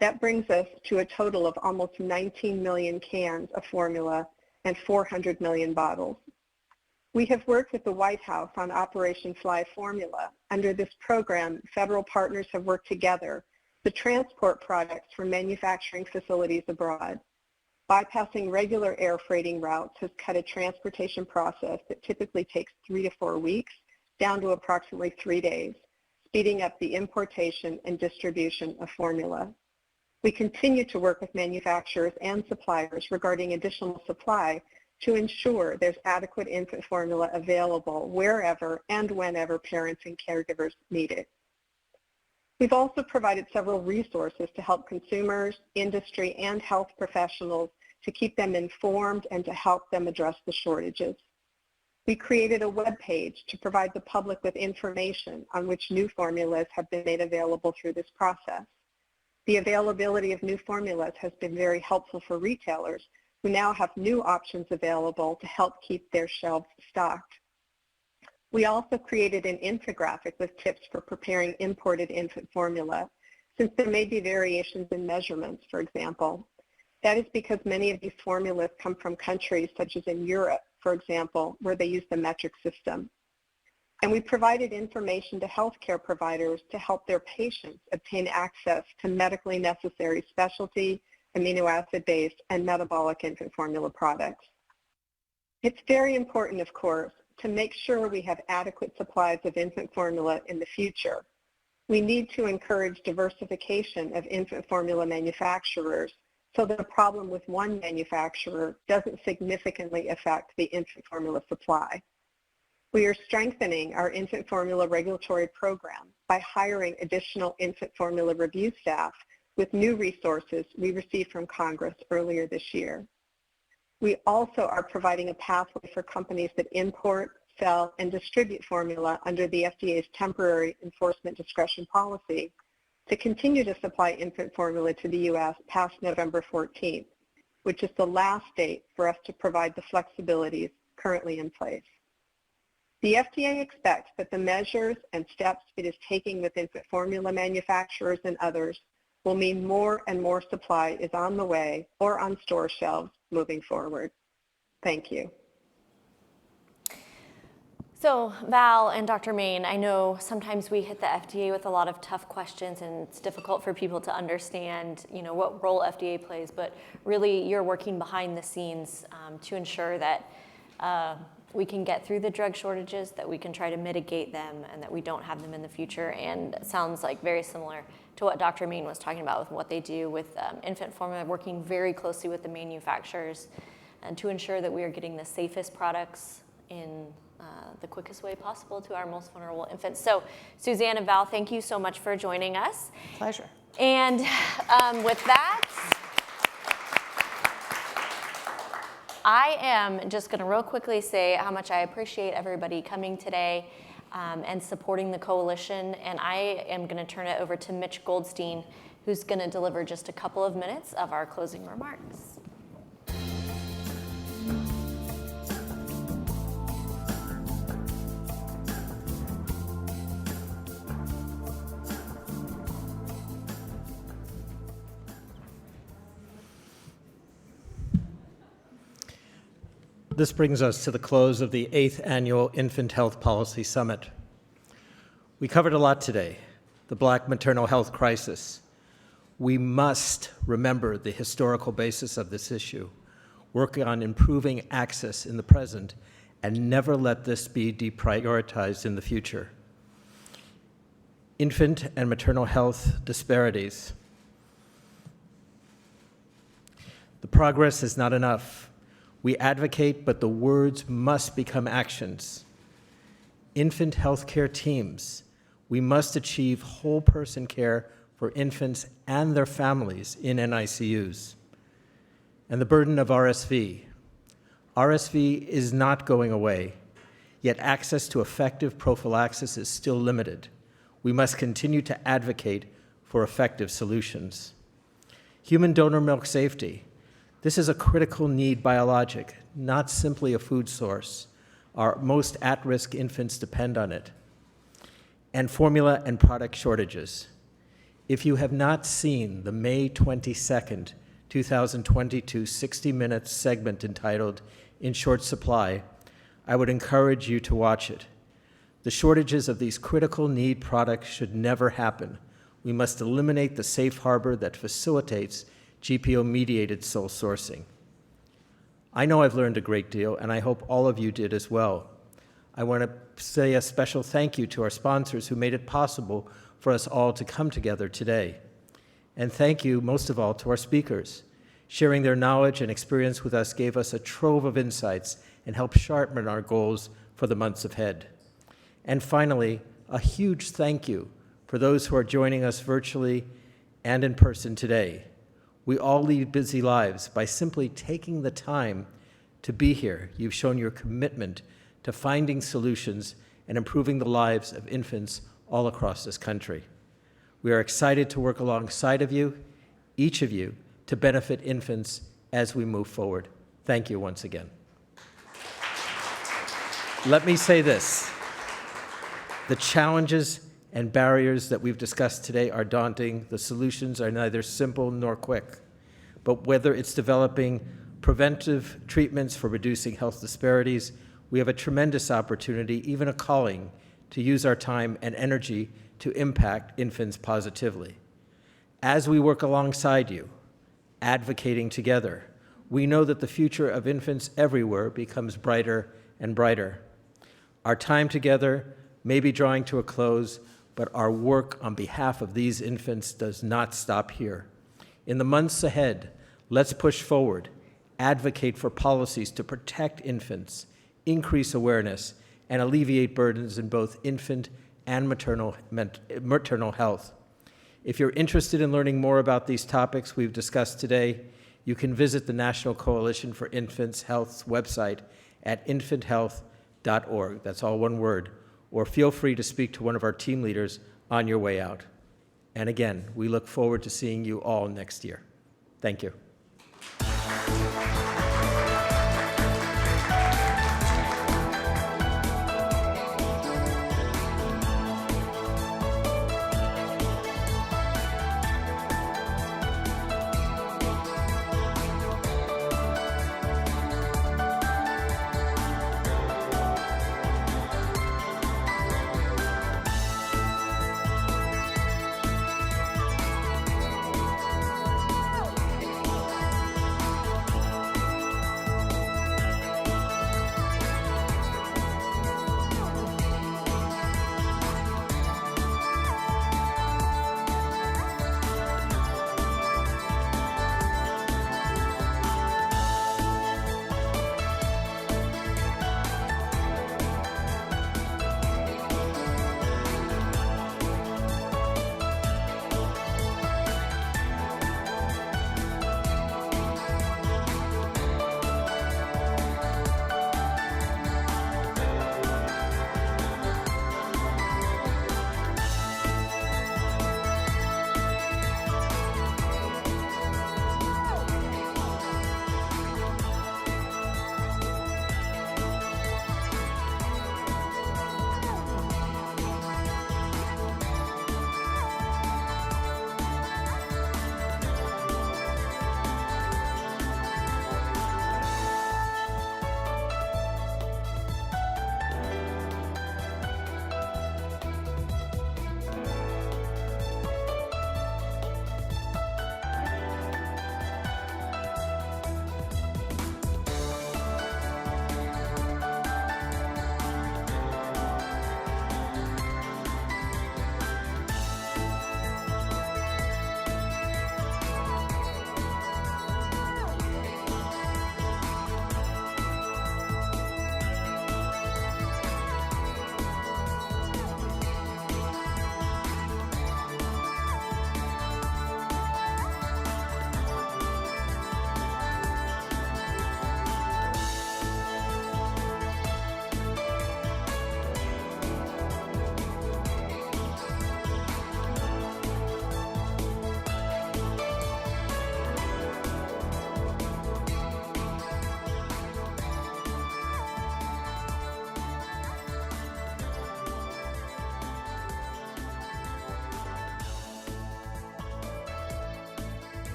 That brings us to a total of almost 19 million cans of formula and 400 million bottles. We have worked with the White House on Operation Fly Formula. Under this program, federal partners have worked together to transport products from manufacturing facilities abroad. Bypassing regular air freighting routes has cut a transportation process that typically takes 3 to 4 weeks down to approximately 3 days, speeding up the importation and distribution of formula. We continue to work with manufacturers and suppliers regarding additional supply to ensure there's adequate infant formula available wherever and whenever parents and caregivers need it. We've also provided several resources to help consumers, industry, and health professionals to keep them informed and to help them address the shortages. We created a web page to provide the public with information on which new formulas have been made available through this process. The availability of new formulas has been very helpful for retailers who now have new options available to help keep their shelves stocked. We also created an infographic with tips for preparing imported infant formula, since there may be variations in measurements, for example. That is because many of these formulas come from countries such as in Europe, for example, where they use the metric system. And we provided information to healthcare providers to help their patients obtain access to medically necessary specialty, amino acid-based, and metabolic infant formula products. It's very important, of course, to make sure we have adequate supplies of infant formula in the future. We need to encourage diversification of infant formula manufacturers so that a problem with one manufacturer doesn't significantly affect the infant formula supply. We are strengthening our infant formula regulatory program by hiring additional infant formula review staff with new resources we received from Congress earlier this year. We also are providing a pathway for companies that import, sell, and distribute formula under the FDA's temporary enforcement discretion policy to continue to supply infant formula to the U.S. past November 14th, which is the last date for us to provide the flexibilities currently in place. The FDA expects that the measures and steps it is taking with infant formula manufacturers and others will mean more and more supply is on the way or on store shelves moving forward. Thank you. So Val and Dr. Main, I know sometimes we hit the FDA with a lot of tough questions and it's difficult for people to understand, what role FDA plays, but really you're working behind the scenes to ensure that we can get through the drug shortages, that we can try to mitigate them, and that we don't have them in the future. And it sounds like very similar to what Dr. Main was talking about with what they do with infant formula, working very closely with the manufacturers and to ensure that we are getting the safest products in the quickest way possible to our most vulnerable infants. So Suzanne and Val, thank you so much for joining us. Pleasure. And with that, I am just going to real quickly say how much I appreciate everybody coming today and supporting the coalition. And I am going to turn it over to Mitch Goldstein, who's going to deliver just a couple of minutes of our closing remarks. This brings us to the close of the 8th Annual Infant Health Policy Summit. We covered a lot today: the Black maternal health crisis. We must remember the historical basis of this issue, work on improving access in the present, and never let this be deprioritized in the future. Infant and maternal health disparities. The progress is not enough. We advocate, but the words must become actions. Infant health care teams. We must achieve whole person care for infants and their families in NICUs. And the burden of RSV. RSV is not going away, yet access to effective prophylaxis is still limited. We must continue to advocate for effective solutions. Human donor milk safety. This is a critical need biologic, not simply a food source. Our most at-risk infants depend on it. And formula and product shortages. If you have not seen the May 22nd, 2022 60 Minutes segment entitled "In Short Supply," I would encourage you to watch it. The shortages of these critical need products should never happen. We must eliminate the safe harbor that facilitates GPO-mediated sole sourcing. I know I've learned a great deal, and I hope all of you did as well. I want to say a special thank you to our sponsors who made it possible for us all to come together today. And thank you, most of all, to our speakers. Sharing their knowledge and experience with us gave us a trove of insights and helped sharpen our goals for the months ahead. And finally, a huge thank you for those who are joining us virtually and in person today. We all lead busy lives. By simply taking the time to be here, you've shown your commitment to finding solutions and improving the lives of infants all across this country. We are excited to work alongside of you, each of you, to benefit infants as we move forward. Thank you once again. Let me say this. The challenges and barriers that we've discussed today are daunting. The solutions are neither simple nor quick. But whether it's developing preventive treatments for reducing health disparities, we have a tremendous opportunity, even a calling, to use our time and energy to impact infants positively. As we work alongside you, advocating together, we know that the future of infants everywhere becomes brighter and brighter. Our time together may be drawing to a close, but our work on behalf of these infants does not stop here. In the months ahead, let's push forward, advocate for policies to protect infants, increase awareness, and alleviate burdens in both infant and maternal health. If you're interested in learning more about these topics we've discussed today, you can visit the National Coalition for Infants' Health's website at infanthealth.org. That's all one word. Or feel free to speak to one of our team leaders on your way out. And again, we look forward to seeing you all next year. Thank you.